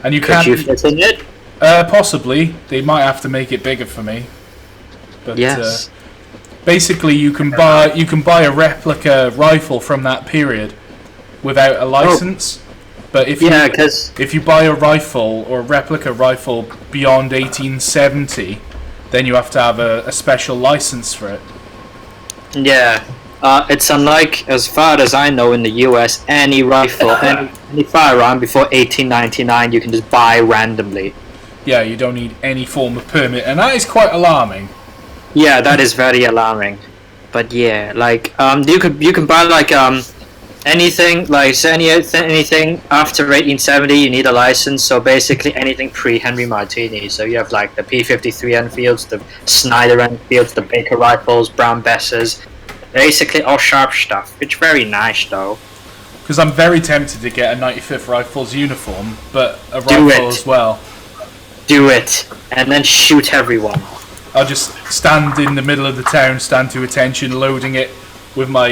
And you Could can't... you fit in it? Possibly. They might have to make it bigger for me. But, Yes. basically, you can buy a replica rifle from that period without a license. But if Yeah, because if you buy a rifle or a replica rifle beyond 1870, then you have to have a special license for it. it's unlike, as far as I know, in the US, any rifle, any firearm before 1899, you can just buy randomly. Yeah, you don't need any form of permit, and that is quite alarming. Yeah, that is very alarming. But yeah, like you can buy like anything like so anything after 1870 you need a license. So basically anything pre-Henry Martini. So you have like the P53 Enfields, the Snyder Enfields, the Baker rifles, Brown Bessers, basically all sharp stuff. It's very nice though. Because I'm very tempted to get a 95th Rifles uniform, but a Do rifle it. as well. Do it and then shoot everyone. I'll just stand in the middle of the town, stand to attention, loading it with my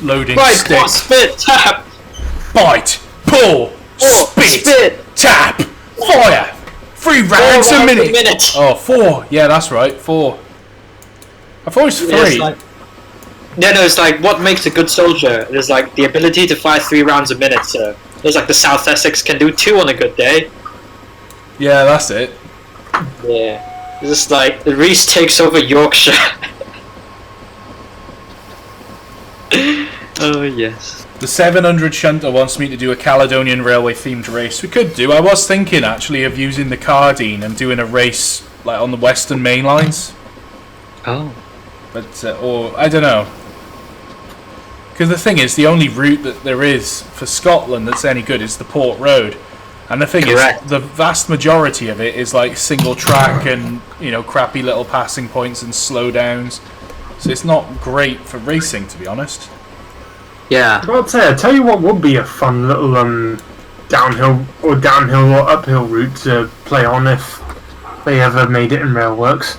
loading Right, stick. paw, spit, tap. Bite, pull, spit, tap, fire. 3 rounds a minute. Oh, 4. Yeah, that's right, 4. I thought it was 3. Yeah, no, it's like what makes a good soldier. There's like the ability to fire 3 rounds a minute. So there's like the South Essex can do 2 on a good day. Yeah, that's it. Yeah. It's just like the Reese takes over Yorkshire. Oh yes. The 700 Shunter wants me to do a Caledonian Railway themed race. We could do. I was thinking actually of using the Cardine and doing a race like on the Western main lines. Oh. But or I don't know. Because the thing is, the only route that there is for Scotland that's any good is the Port Road. And the thing Correct. is, the vast majority of it is like single track and, crappy little passing points and slowdowns. So it's not great for racing, to be honest. Yeah. Well, I'll tell you what would be a fun little downhill or uphill route to play on if they ever made it in Railworks.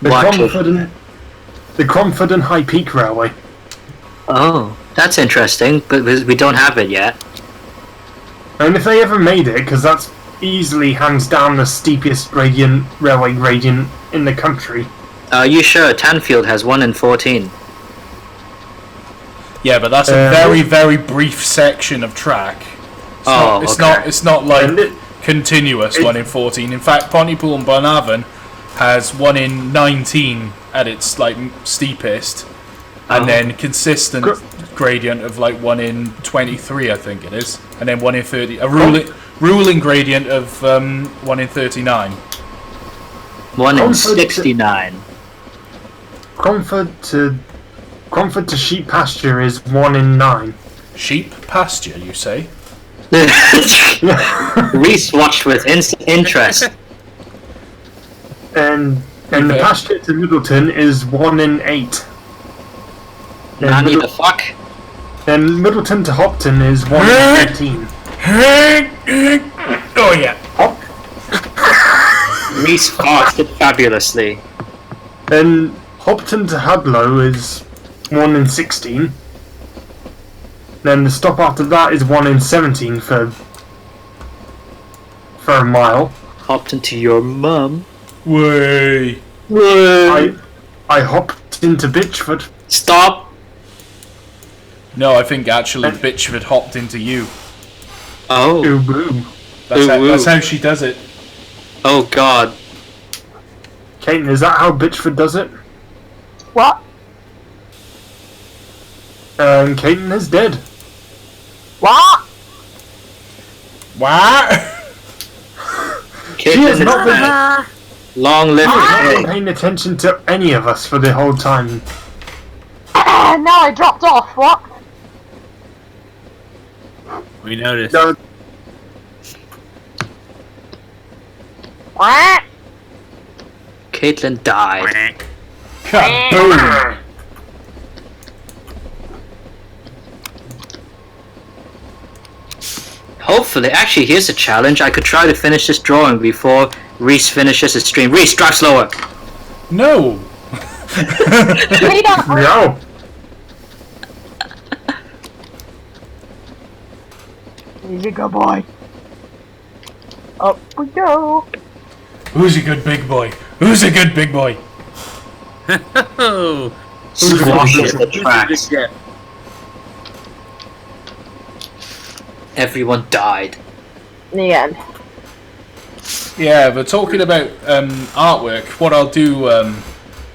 The Cromford and High Peak Railway. Oh, that's interesting, but we don't have it yet. And if they ever made it, because that's easily hands down the steepest railway gradient in the country. You sure? Tanfield has 1 in 14. Yeah, but that's a very, very brief section of track. It's not like continuous 1 in 14. In fact, Pontypool and Bunavon has 1 in 19 at its like steepest, and then consistent gradient of like 1 in 23, I think it is, and then 1 in 30. A ruling gradient of 1 in 39. 1 in 69. Cromford to Sheep Pasture is 1 in 9. Sheep pasture, you say? Reese watched with interest. And the pasture to Middleton is 1 in 8. Nanny the fuck? Then Middleton to Hopton is 1 in 13. Oh yeah. Reese farted fabulously. Then Hopton to Hadlow is 1 in 16. Then the stop after that is 1 in 17 for a mile. Hopped into your mum. Way. I hopped into Bitchford. Stop. No, I think actually Bitchford hopped into you. Oh. Ooh, boo. That's how she does it. Oh god. Caden, is that how Bitchford does it? What? Caden is dead. What? What? She has not been Long live the paying attention to any of us for the whole time. Now I dropped off. What? We noticed. No, Quack. Caitlin died. Kaboom! Hopefully, actually, here's a challenge. I could try to finish this drawing before Reese finishes his stream. Reese, drive slower. No! We don't. No. He's a good boy. Up we go. Who's a good big boy? Who's a good big boy? Oh, Squashes the tracks. yeah. Everyone died. In the end. Yeah, but talking about artwork, what I'll do,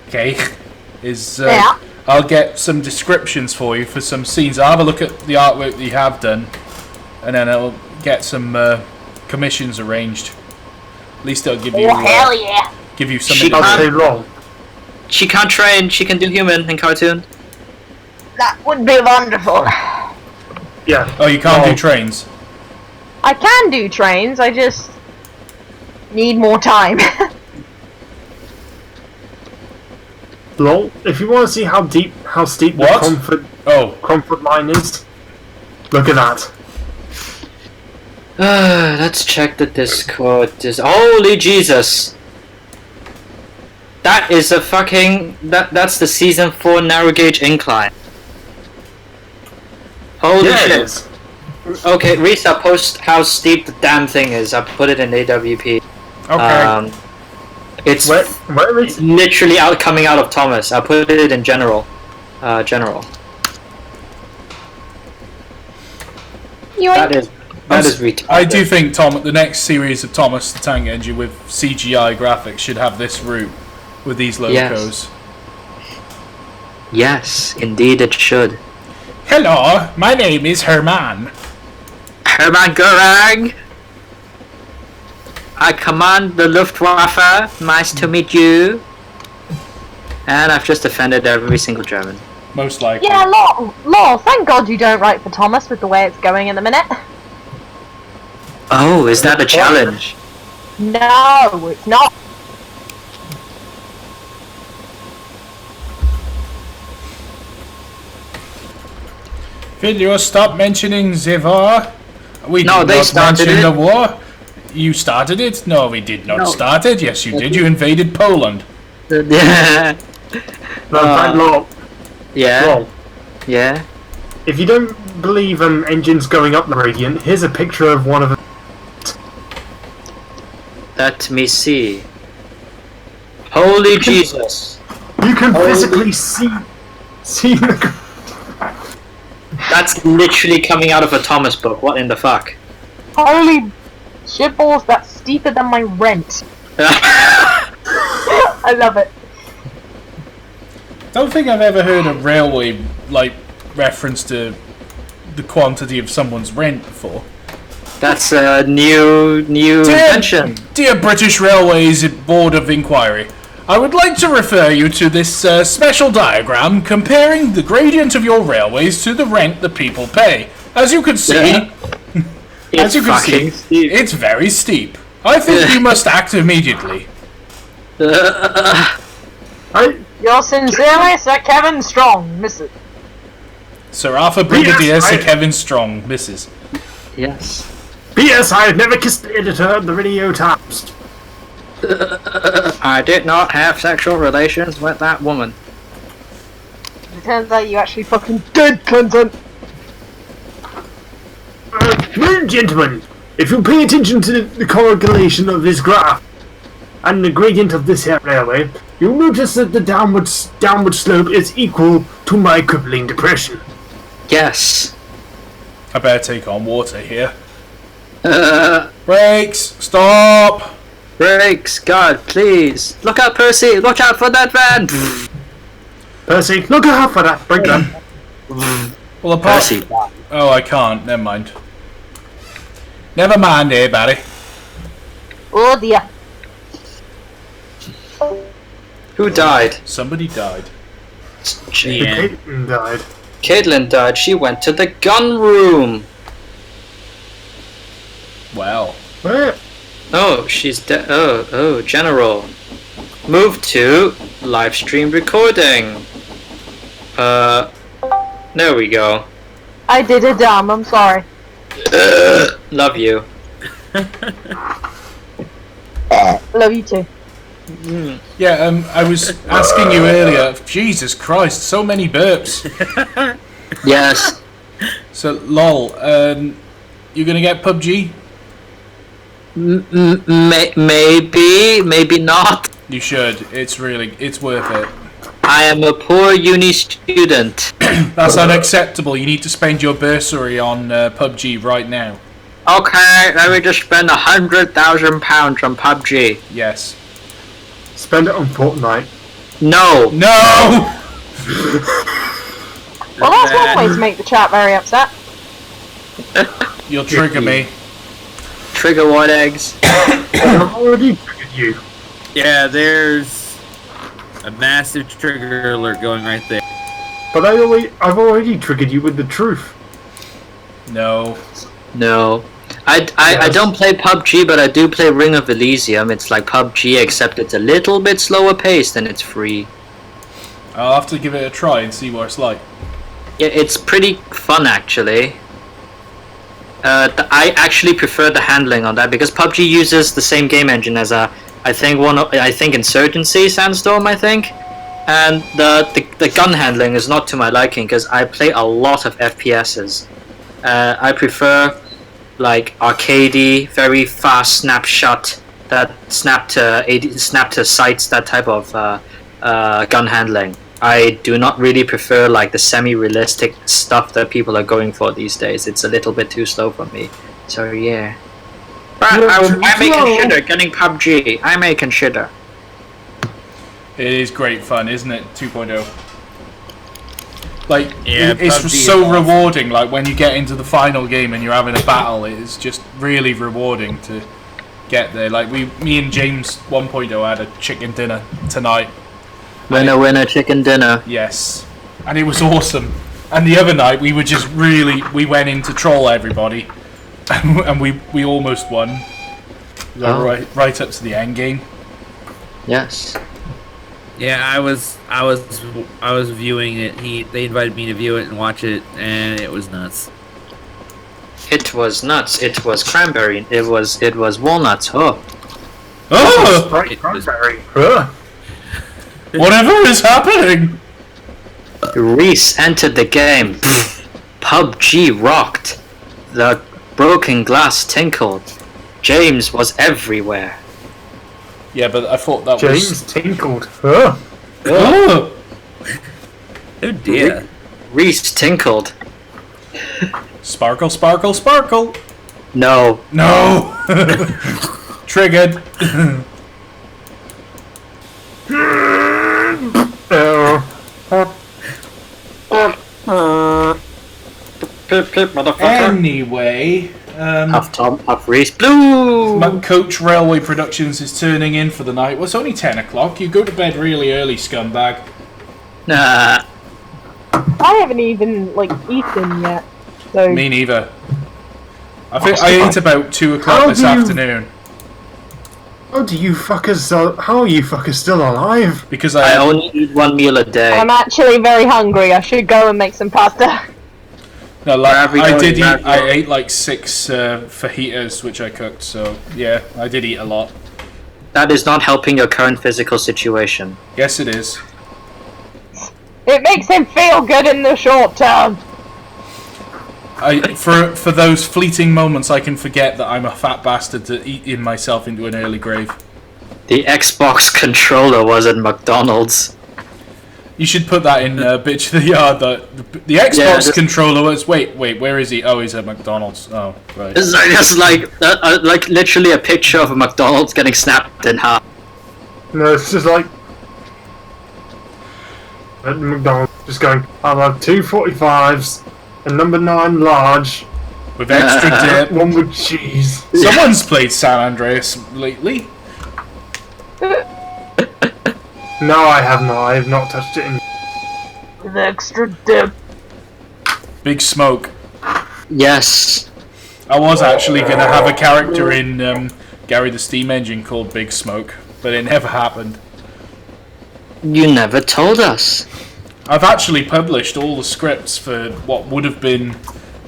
okay, is Yeah. I'll get some descriptions for you for some scenes. I'll have a look at the artwork that you have done, and then I'll get some commissions arranged. At least it'll give you Oh hell yeah. give you She something. can't- I'll say wrong. She can't train. She can do human in cartoon. That would be wonderful. Yeah. Oh, you can't Well, do trains. I can do trains, I just need more time. Lol. If you want to see how steep What? the Oh, comfort line is, look at that. Let's check the Discord. Holy Jesus! That is a fucking... That's the Season 4 narrow gauge incline. Holy Yeah, it shit. is. Okay, Reese, I'll post how steep the damn thing is. I'll put it in AWP. okay. It's Where is? literally coming out of Thomas. I'll put it in general. General. That is retarded. I do think the next series of Thomas the Tank Engine with CGI graphics should have this route with these locos. Yes, indeed it should. Hello, my name is Herman. Hermann Goering! I command the Luftwaffe. Nice to meet you. And I've just offended every single German. Most likely. Yeah, lol, thank God you don't write for Thomas with the way it's going in the minute. Oh, is that a challenge? No, it's not. Will you stop mentioning the war? We No, did they not started mention it. the war. You started it? No, we did not No. start it. Yes, you did. You invaded Poland. Yeah. No, thank Lol. Yeah. Lol. Yeah. If you don't believe engines going up the gradient, here's a picture of one of them. Let me see. Holy Jesus. You can physically see the. That's literally coming out of a Thomas book. What in the fuck? Holy shitballs, that's steeper than my rent. I love it. Don't think I've ever heard a railway reference to the quantity of someone's rent before. That's a new invention. Dear British Railways Board of Inquiry, I would like to refer you to this special diagram comparing the gradient of your railways to the rent that people pay. As you can see, Yeah. as you can see, steep. it's very steep. I think you must act immediately. Yours sincerely, Sir Kevin Strong, Mrs. Sir Arthur Brigadier Yes, Sir I- Kevin Strong, Mrs. Yes. P.S. I have never kissed the editor of the Radio Times. I did not have sexual relations with that woman. It turns out you actually fucking did, Clinton. Well, gentlemen, if you pay attention to the correlation of this graph and the gradient of this here railway, you'll notice that the downward slope is equal to my crippling depression. Yes. I better take on water here. Brakes! Stop! Brakes, God, please. Look out, Percy. Look out for that van. Percy, look out for that breakdown. Well, apart. Percy. Oh, I can't. Never mind. Never mind, eh, Barry. Oh dear. Who died? Somebody died. Yeah. Caitlin died. Caitlin died. She went to the gun room. Well, Where? Oh, she's dead. Oh, General. Move to live stream recording. There we go. I did a dumb. I'm sorry. Love you. Love you too. Yeah, I was asking you earlier. Jesus Christ, so many burps. Yes. So, lol, you gonna get PUBG? Maybe not. You should. It's worth it. I am a poor uni student. That's unacceptable. You need to spend your bursary on PUBG right now. Okay, let me just spend £100,000 on PUBG. Yes. Spend it on Fortnite. No. No! Well, that's one way to make the chat very upset. You'll trigger me. Trigger what eggs? I've already triggered you. Yeah, there's a massive trigger alert going right there. But I've already triggered you with the truth. No. No. I don't play PUBG, but I do play Ring of Elysium. It's like PUBG, except it's a little bit slower paced and it's free. I'll have to give it a try and see what it's like. Yeah, it's pretty fun actually. I actually prefer the handling on that because PUBG uses the same game engine as I think Insurgency Sandstorm, I think, and the gun handling is not to my liking because I play a lot of FPSs. I prefer like arcadey, very fast snapshot that snap to sights, that type of gun handling. I do not really prefer like the semi-realistic stuff that people are going for these days. It's a little bit too slow for me. So yeah. But I may consider getting PUBG. I may consider. It is great fun, isn't it? 2.0. Like, Yeah, it's PUBG so is awesome. rewarding. Like when you get into the final game and you're having a battle, it is just really rewarding to get there. Like me and James 1.0 had a chicken dinner tonight. Winner, chicken dinner. Yes, and it was awesome. And the other night we went in to troll everybody, and we almost won. Oh. Right up to the end game. Yes. Yeah, I was viewing it. They invited me to view it and watch it, and it was nuts. It was nuts. It was cranberry. It was walnuts. Oh. Oh, Right, was- cranberry. whatever is happening? Reese entered the game. PUBG rocked. The broken glass tinkled. James was everywhere. Yeah, but I thought that James tinkled. was. Oh, Oh dear. Reese tinkled. sparkle, sparkle, sparkle. No. No. Triggered. Pip, motherfucker. Anyway, Huff Tom, Huff Reese. Blue! my Coach Railway Productions is turning in for the night. Well, it's only 10 o'clock. You go to bed really early, scumbag. Nah. I haven't even eaten yet. So Me neither. I think I ate about 2 o'clock How this do you- afternoon How are you fuckers still alive? because I only eat one meal a day. I'm actually very hungry. I should go and make some pasta. no, like, Ravioli. I ate like 6 fajitas which I cooked. So yeah, I did eat a lot. That is not helping your current physical situation. Yes, it is. It makes him feel good in the short term. For those fleeting moments, I can forget that I'm a fat bastard to eating myself into an early grave. The Xbox controller was at McDonald's. You should put that in Bitch of the Yard. The Xbox controller was... Wait, where is he? Oh, he's at McDonald's. Oh, right. It's just like literally a picture of a McDonald's getting snapped in half. No, it's just like at McDonald's, just going. I'll have 2 45s, a number 9 large, With extra dip. one with cheese. Someone's played San Andreas lately. No, I have not. I have not touched it in. With extra dip. Big Smoke. Yes. I was actually going to have a character in Gary the steam engine called Big Smoke, but it never happened. You never told us. I've actually published all the scripts for what would have been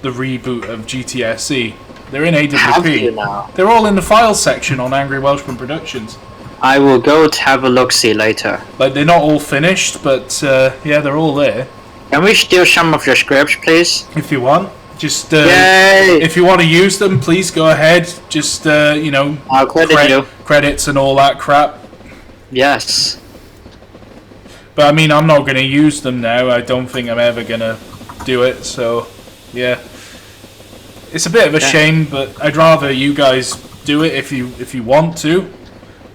the reboot of GTSC. They're in Have you AWP. now? They're all in the files section on Angry Welshman Productions. I will go to have a look-see later. Like, they're not all finished, but yeah, they're all there. Can we steal some of your scripts, please? If you want, just Yay! if you want to use them, please go ahead. Just you know, I'll credit you. credits and all that crap. Yes. But I mean, I'm not going to use them now. I don't think I'm ever going to do it. So yeah, it's a bit of a shame, but I'd rather you guys do it if you want to.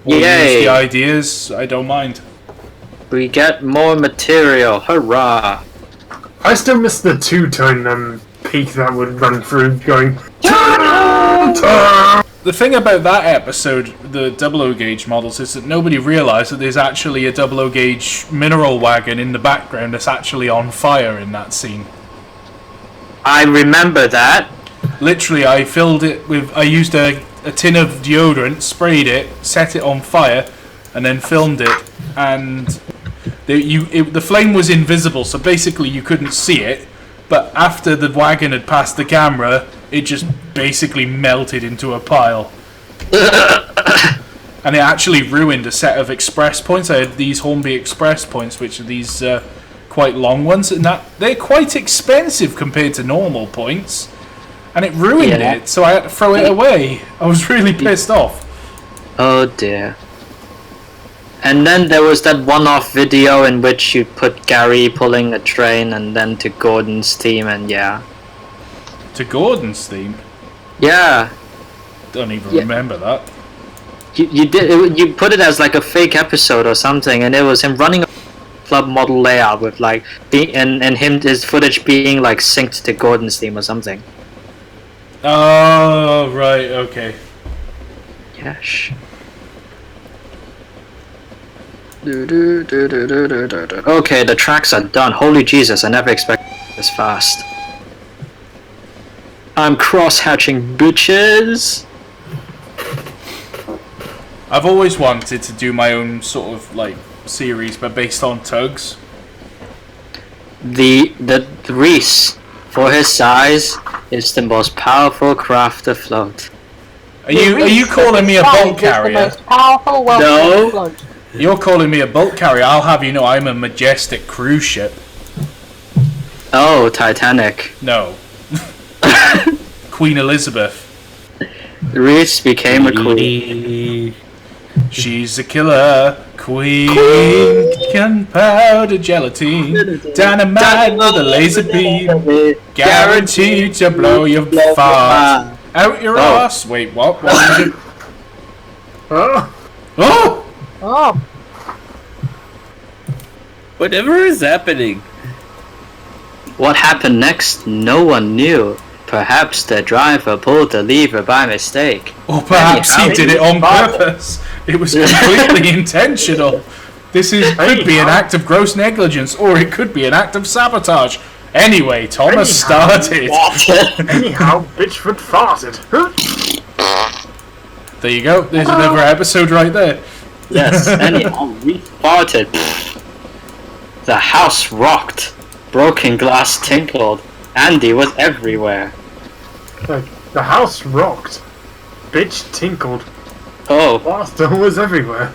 Or Yay. use the ideas. I don't mind. We get more material. Hurrah! I still miss the two-tone peak that would run through, going. The thing about that episode, the 00 gauge models, is that nobody realised that there's actually a 00 gauge mineral wagon in the background that's actually on fire in that scene. I remember that. Literally, I filled it with. I used a tin of deodorant, sprayed it, set it on fire, and then filmed it. And the flame was invisible, so basically you couldn't see it. But after the wagon had passed the camera, it just basically melted into a pile. And it actually ruined a set of express points. I had these Hornby express points, which are these quite long ones, and they're quite expensive compared to normal points. And it ruined it, so I had to throw it away. I was really pissed off. Oh dear. And then there was that one-off video in which you put Gary pulling a train and then to Gordon's theme, and yeah. To Gordon's theme? Yeah. Don't even remember that. You put it as like a fake episode or something, and it was him running a club model layout with like his footage being like synced to Gordon's theme or something. Oh, right, okay. Yes. Okay, the tracks are done. Holy Jesus, I never expected this fast. I'm cross-hatching, bitches! I've always wanted to do my own sort of like series, but based on tugs. The Reese, for his size, is the most powerful craft afloat. Are you calling me a bulk carrier? Most powerful No. You're calling me a bulk carrier. I'll have you know I'm a majestic cruise ship. Oh, Titanic. No. Queen Elizabeth. Reese became a queen. She's a killer queen. Gunpowder gelatine. Dynamite with a laser beam. Guaranteed to blow your fart out your ass. Wait, what? What did you do? Oh! Oh, Whatever is happening? What happened next? No one knew. Perhaps the driver pulled the lever by mistake. Or perhaps he did it on purpose. It was completely intentional. This could be an act of gross negligence, or it could be an act of sabotage. Anyway, Thomas started. Anyhow, Bitchford farted. There you go. There's another episode right there. Yes, anyhow, we farted. The house rocked. Broken glass tinkled. Andy was everywhere. The house rocked. Bitch tinkled. Oh, Blaster was everywhere.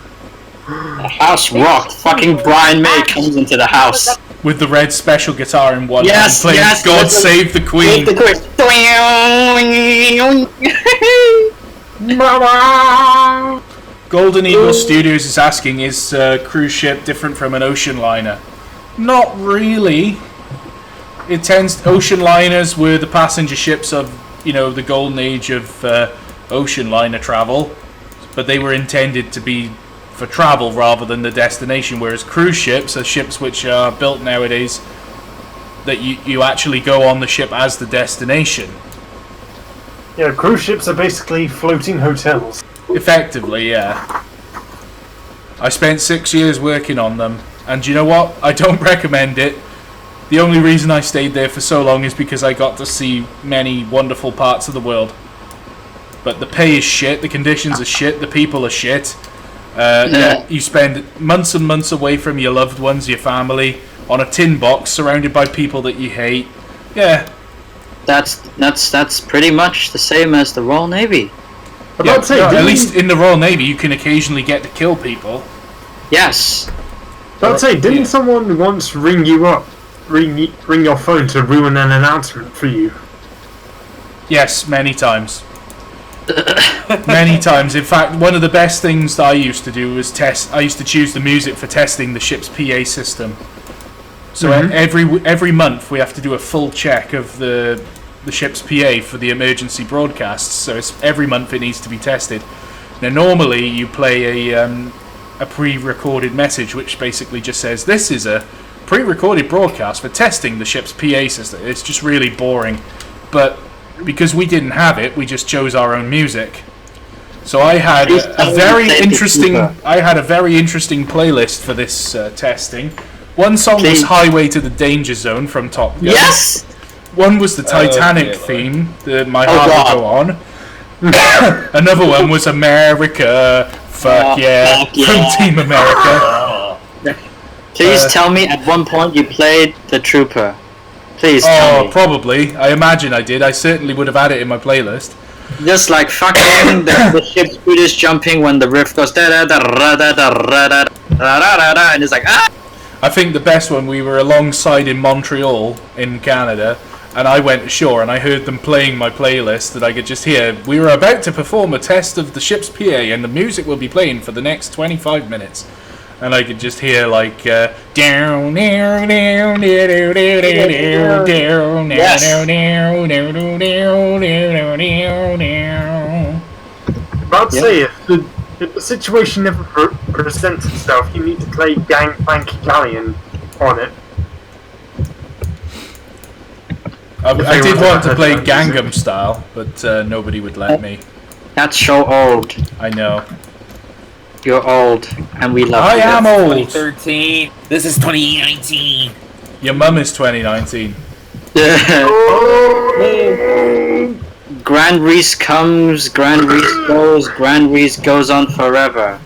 the house rocked. Fucking Brian May comes into the house. With the red special guitar in one Yes, hand, playing yes, God yes, Save the Queen. Mama! Golden Eagle Studios is asking, is a cruise ship different from an ocean liner? Not really. Ocean liners were the passenger ships of, you know, the golden age of ocean liner travel, but they were intended to be for travel rather than the destination, whereas cruise ships are ships which are built nowadays that you actually go on the ship as the destination. Yeah, cruise ships are basically floating hotels. Effectively, yeah. I spent 6 years working on them, and you know what? I don't recommend it. The only reason I stayed there for so long is because I got to see many wonderful parts of the world. but the pay is shit, the conditions are shit, the people are shit. You spend months and months away from your loved ones, your family, on a tin box, surrounded by people that you hate. Yeah. That's pretty much the same as the Royal Navy. At least in the Royal Navy, you can occasionally get to kill people. Yes. I'd say, didn't someone once ring you up, ring your phone to ruin an announcement for you? Yes, many times. Many times. In fact, one of the best things that I used to do was I used to choose the music for testing the ship's PA system. So every month we have to do a full check of the ship's PA for the emergency broadcasts. So every month it needs to be tested. Now normally you play a pre-recorded message which basically just says this is a pre-recorded broadcast for testing the ship's PA system. It's just really boring. But because we didn't have it, we just chose our own music. So I had a very interesting playlist for this testing. One song was Highway to the Danger Zone from Top Gun. Yes! One was the Titanic theme, My Heart Will Go On. Another one was America, Fuck Yeah, from Team America. Please tell me at one point you played The Trooper. Please tell me. Probably. I imagine I did. I certainly would have had it in my playlist. Just like fucking the ship's boot is jumping when the riff goes da da da da da da da da da, and it's like ah. I think the best one, we were alongside in Montreal in Canada, and I went ashore and I heard them playing my playlist that I could just hear. We were about to perform a test of the ship's PA and the music will be playing for the next 25 minutes. And I could just hear like down down down down down. I'd say if the situation never presents itself, you need to play Gangplank Galleon on it. I did want to play Gangnam Style, but nobody would let me. That's so old. I know. You're old, and we love you. I am old. 2013. This is 2019. Your mum is 2019. Grand Reese comes, Grand Reese goes, Grand Reese goes on forever.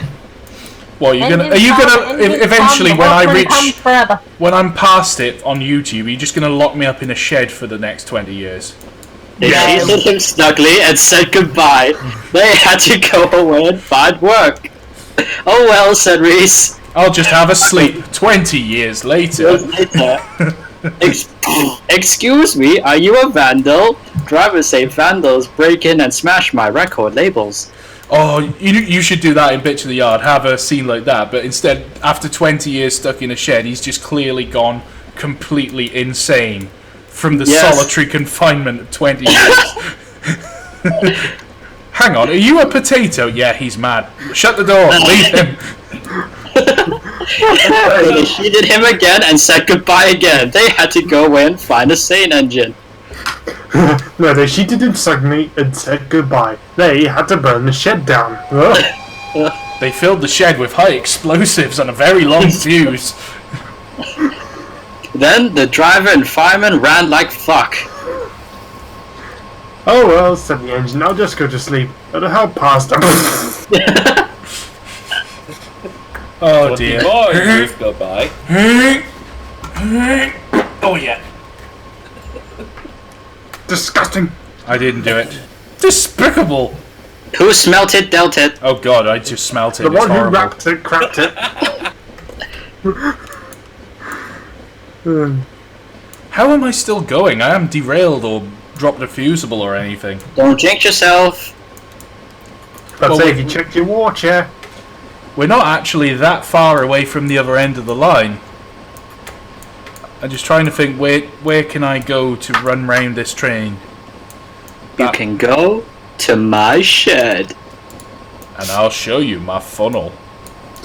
Well, eventually when I'm past it on YouTube, are you just gonna lock me up in a shed for the next 20 years? She hit him snugly and said goodbye. They had to go away and find work. Oh well, said Reese. I'll just have a sleep. 20 years later. Excuse me, are you a vandal? Drivers say vandals break in and smash my record labels. Oh, you should do that in Bitch of the Yard. Have a scene like that, but instead, after 20 years stuck in a shed, he's just clearly gone completely insane from the solitary confinement of 20 years. Hang on, are you a potato? Yeah, he's mad. Shut the door, leave him. They cheated him again and said goodbye again. They had to go away and find a sane engine. No, they cheated him suddenly and said goodbye. They had to burn the shed down. They filled the shed with high explosives on a very long fuse. Then the driver and fireman ran like fuck. Oh well, said the engine, I'll just go to sleep. It'll help past them. Oh dear. Years go by. Oh yeah. Disgusting. I didn't do it. Despicable. Who smelt it, dealt it. Oh god, I just smelt it. The It's one who horrible. wrapped it, cracked it. How am I still going? I haven't derailed or dropped a fusible or anything. Don't jinx yourself. But Well, say if you checked your watcher. We're not actually that far away from the other end of the line. I'm just trying to think where can I go to run round this train? You can go to my shed. And I'll show you my funnel.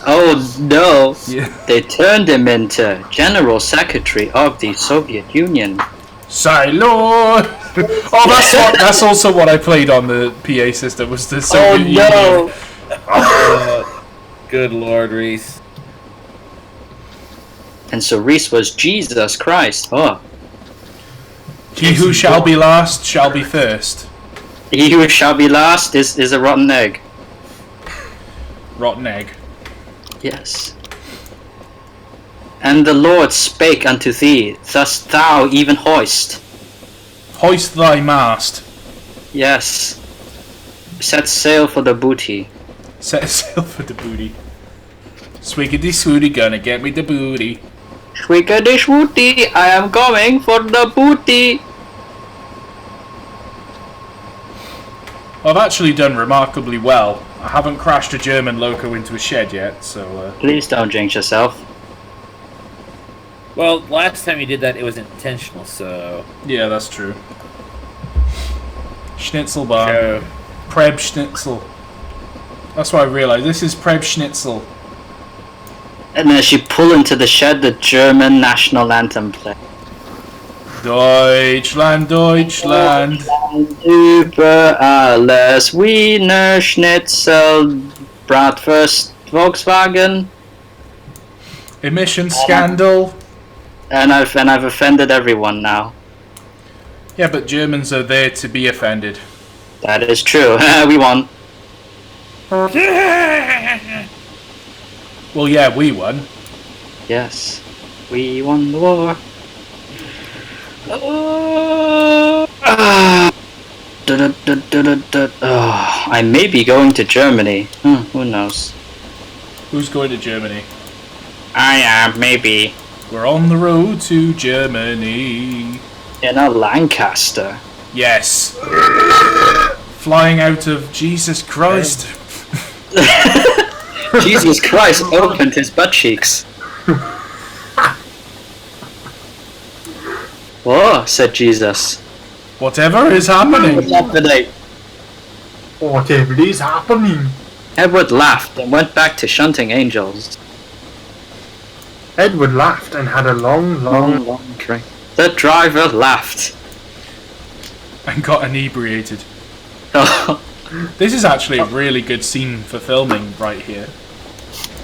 Oh no, Yeah. they turned him into General Secretary of the Soviet Union. Sailor! Oh, that's also what I played on the PA system, was the Soviet Union. no! Good Lord, Reese. And so Reese was Jesus Christ. Oh, He who shall be last shall be first. He who shall be last is a rotten egg. Rotten egg. Yes. And the Lord spake unto thee, thus thou even hoist. Hoist thy mast. Yes. Set sail for the booty. Set sail for the booty. Swiggity swooty, gonna get me the booty. Swiggity swooty, I am going for the booty. I've actually done remarkably well. I haven't crashed a German loco into a shed yet, so... Please don't jinx yourself. Well, last time you did that, it was intentional, so... Yeah, that's true. Schnitzelbahn. So, Preb Schnitzel. That's what I realised. This is Preb Schnitzel. And as you pull into the shed, the German national anthem plays. Deutschland, Deutschland. Über alles Wiener Schnitzel, Bratwurst, Volkswagen. Emission scandal. And I've offended everyone now. Yeah, but Germans are there to be offended. That is true. We won. Well, yeah, we won. Yes, we won the war. I may be going to Germany. Who knows? Who's going to Germany? I am, maybe. We're on the road to Germany. In a Lancaster. Yes. Flying out of Jesus Christ. Jesus Christ opened his butt cheeks. Whoa, said Jesus. Whatever is happening. What's happening? Whatever is happening. Edward laughed and went back to shunting angels. Edward laughed and had a long drink. The driver laughed. And got inebriated. Oh, This is actually a really good scene for filming right here.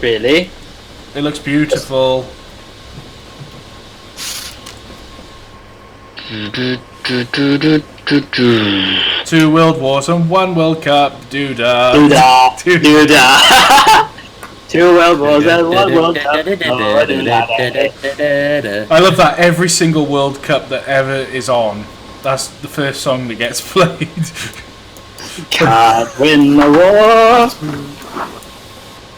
really? It looks beautiful. Two World Wars and one World Cup. Doodah. Doodah. Doodah. Doodah. Two World Wars and one World Cup. I love that every single World Cup that ever is on, that's the first song that gets played. Can't win the war.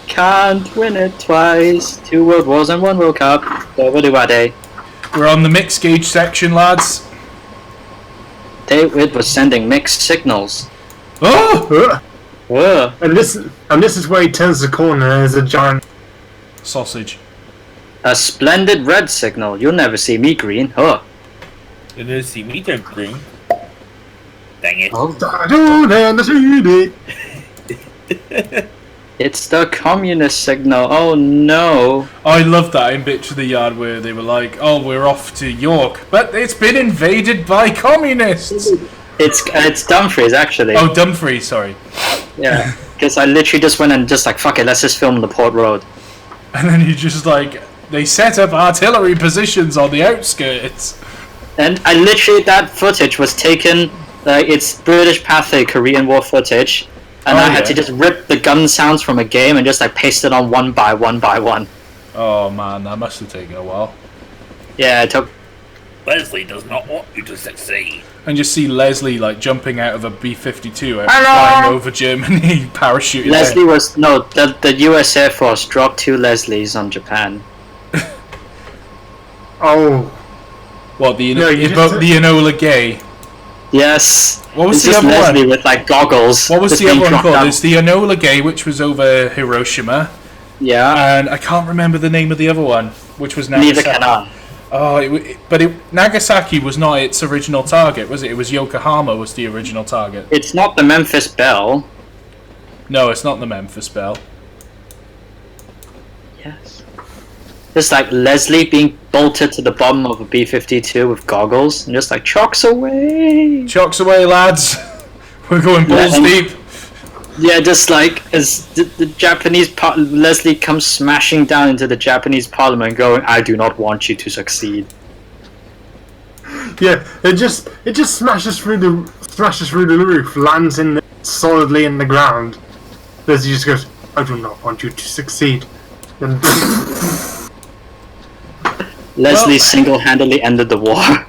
Can't win it twice. Two World Wars and one World Cup. Day. We're on the mixed gauge section, lads. David was sending mixed signals. Oh! Whoa. And this is where he turns the corner and there's a giant. Sausage. A splendid red signal. You'll never see me green. Huh. you didn't see me turn green. Dang it. Oh. It's the communist signal. Oh no. I love that in Bitch of the Yard where they were like, oh, we're off to York, but it's been invaded by communists. It's Dumfries actually. Oh, Dumfries, sorry. Yeah. Because I literally just went and just like, fuck it, let's just film the Port Road. And then you just like, they set up artillery positions on the outskirts. And I literally, that footage was taken, it's British Pathé Korean War footage. And I had to just rip the gun sounds from a game and just like paste it on one by one. Oh man, that must have taken a while. Yeah, it took. Leslie does not want you to succeed. And just see Leslie like jumping out of a B-52 flying over Germany, parachuting Leslie was the U.S. Air Force dropped 2 Leslies on Japan. Oh. What, the No, you just- the Enola Gay? Yes. What was it's the just other Leslie one? with like goggles. What was just the other being one dropped called? out. There's the Enola Gay, which was over Hiroshima, Yeah. and I can't remember the name of the other one, which was Neither Nagasaki. can I. Oh, Nagasaki was not its original target, was it? It was Yokohama was the original target. It's not the Memphis Belle. No, it's not the Memphis Belle. Yes. Just like Leslie being bolted to the bottom of a B-52 with goggles and just like chocks away. Chocks away, lads. We're going balls deep. Yeah, just like as the Japanese Leslie comes smashing down into the Japanese parliament, going, "I do not want you to succeed." Yeah, it just smashes through the roof, lands solidly in the ground. As he just goes, I do not want you to succeed. And Leslie single-handedly ended the war.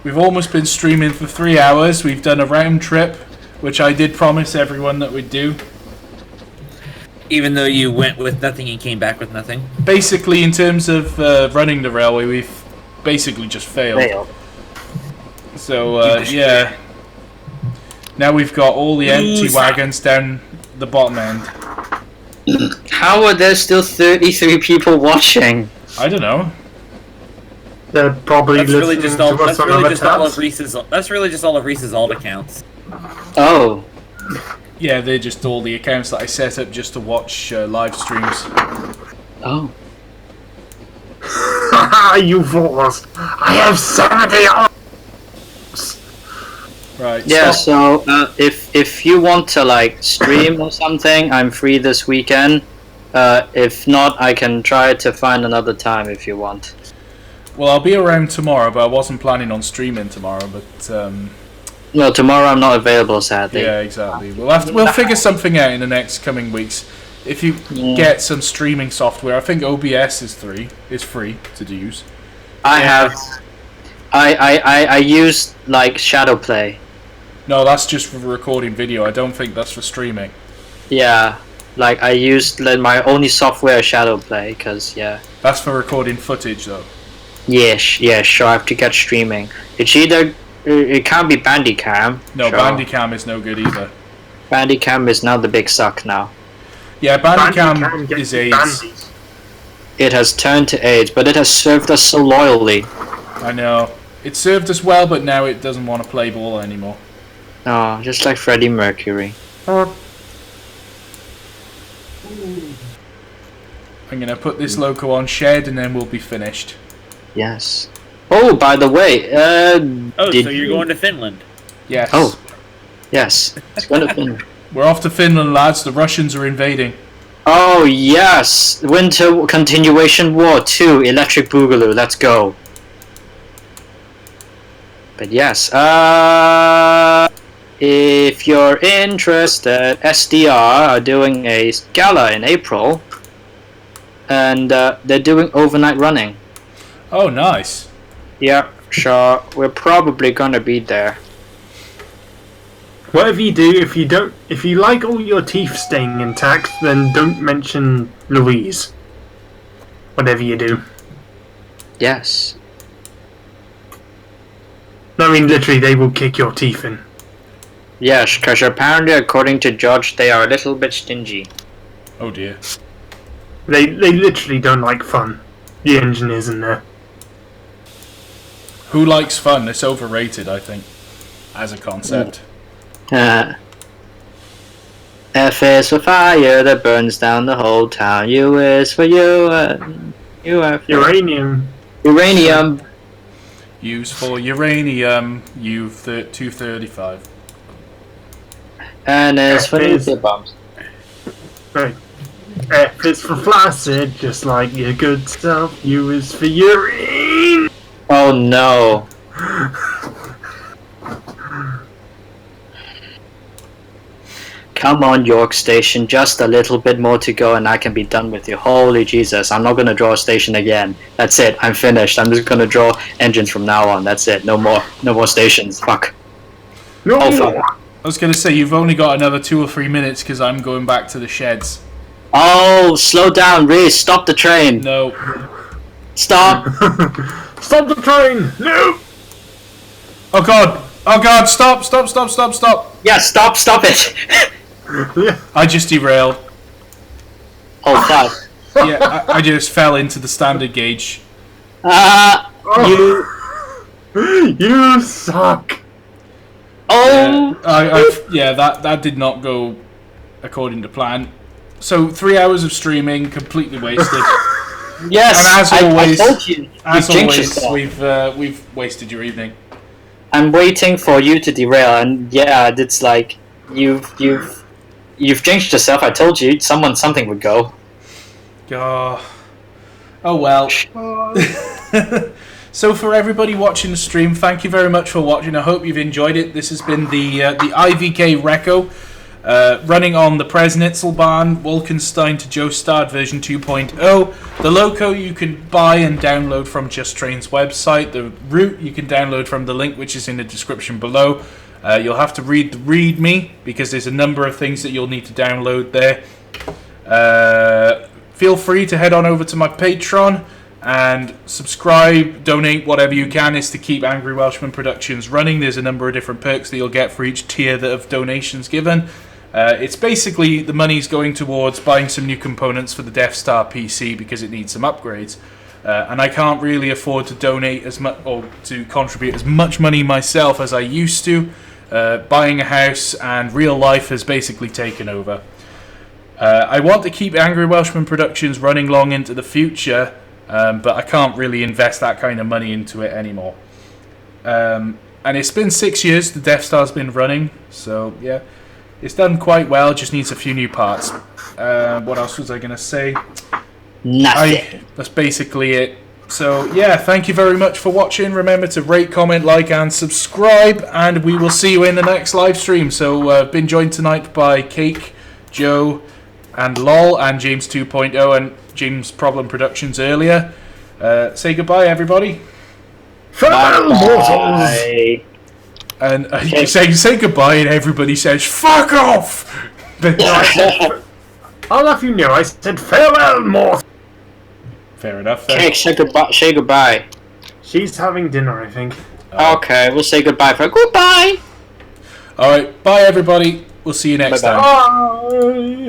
We've almost been streaming for 3 hours. We've done a round trip, which I did promise everyone that we'd do. Even though you went with nothing and came back with nothing. Basically, in terms of running the railway, we've basically just failed. So, yeah. Now we've got all the empty wagons down the bottom end. How are there still 33 people watching? I don't know. they're probably That's really listening just all. to us That's on really other just all tabs. of Reese's. That's really just all of Reese's alt accounts. Oh. Yeah, they're just all the accounts that I set up just to watch live streams. Oh. Haha, you fools! I have 70 arms! Right. Yeah, stop. so if you want to like stream or something, I'm free this weekend. If not, I can try to find another time if you want. Well, I'll be around tomorrow, but I wasn't planning on streaming tomorrow. But No, tomorrow I'm not available, sadly. yeah, exactly. We'll figure something out in the next coming weeks. If you get some streaming software, I think OBS is free to use. I use like Shadowplay. No, that's just for recording video. I don't think that's for streaming. Yeah, like I used like, my only software Shadowplay, cause yeah. That's for recording footage, though. Yeah, sure. I have to get streaming. It's either it can't be Bandicam. No, sure. Bandicam is no good either. Bandicam is now the big suck now. Yeah, Bandicam Bandicam gets is AIDS. bandies. It has turned to AIDS, but it has served us so loyally. I know. It served us well, but now it doesn't want to play ball anymore. Oh, just like Freddie Mercury. I'm gonna put this loco on shed, and then we'll be finished. Yes. Oh, by the way, Oh, did so you're you- going to Finland? Yes. Oh, yes. It's gonna be. We're off to Finland, lads. The Russians are invading. Oh yes, Winter Continuation War 2, Electric Boogaloo. Let's go. But yes, if you're interested, SDR are doing a gala in April, and they're doing overnight running. Oh, nice. Yeah, sure. We're probably gonna be there. Whatever you do, if you like all your teeth staying intact, then don't mention Louise. Whatever you do. Yes. I mean, literally, they will kick your teeth in. Yes, because apparently, according to George, they are a little bit stingy. Oh dear. They literally don't like fun. The engineers in there. Who likes fun? It's overrated, I think, as a concept. F is for fire that burns down the whole town. U is for you. U are for Uranium. uranium. Use for uranium. U-235. And is for F is- nuclear bombs. Right. F is for flaccid, just like your good self. U is for urine. Oh no. Come on, York Station, just a little bit more to go and I can be done with you. Holy Jesus, I'm not gonna draw a station again. That's it, I'm finished. I'm just gonna draw engines from now on. That's it, no more stations. Fuck. No. Oh, fuck. I was going to say, you've only got another 2 or 3 minutes because I'm going back to the sheds. Oh, slow down, Reese, stop the train. No. Stop. Stop the train! No! Oh god! Oh god! Stop! Yeah, stop it. I just derailed. Oh, fuck. Yeah, I just fell into the standard gauge. You. You suck! Oh. Yeah, that did not go according to plan. So 3 hours of streaming completely wasted. Yes, And as I always- told you. As You jinxed always, yourself. we've wasted your evening. I'm waiting for you to derail, and yeah, it's like you've jinxed yourself. I told you something would go. Oh well. So for everybody watching the stream, thank you very much for watching. I hope you've enjoyed it. This has been the IVK Reco, running on the Preßnitztalbahn Wolkenstein to Johstadt version 2.0. The loco you can buy and download from Just Train's website. The route you can download from the link which is in the description below. You'll have to read the README because there's a number of things that you'll need to download there. Feel free to head on over to my Patreon and subscribe, donate whatever you can is to keep Angry Welshman Productions running. There's a number of different perks that you'll get for each tier that of donations given. It's basically the money's going towards buying some new components for the Death Star PC because it needs some upgrades. And I can't really afford to donate as much or to contribute as much money myself as I used to. Buying a house and real life has basically taken over. I want to keep Angry Welshman Productions running long into the future, but I can't really invest that kind of money into it anymore. And it's been 6 years the Death Star's been running, so yeah, it's done quite well, just needs a few new parts. What else was I going to say? Nothing. That's basically it. So yeah, thank you very much for watching. Remember to rate, comment, like and subscribe, and we will see you in the next live stream. So I've been joined tonight by Cake, Joe, and LOL, and James 2.0 and James Problem Productions earlier. Say goodbye, everybody. Farewell, mortals! Bye. And you say goodbye, and everybody says "fuck off." I'll have you know, I said farewell, mortals! Fair enough. Then. Cake, say goodbye. Say goodbye. She's having dinner, I think. Okay, we'll say goodbye for goodbye. All right, bye everybody. We'll see you next Bye-bye. time. Bye!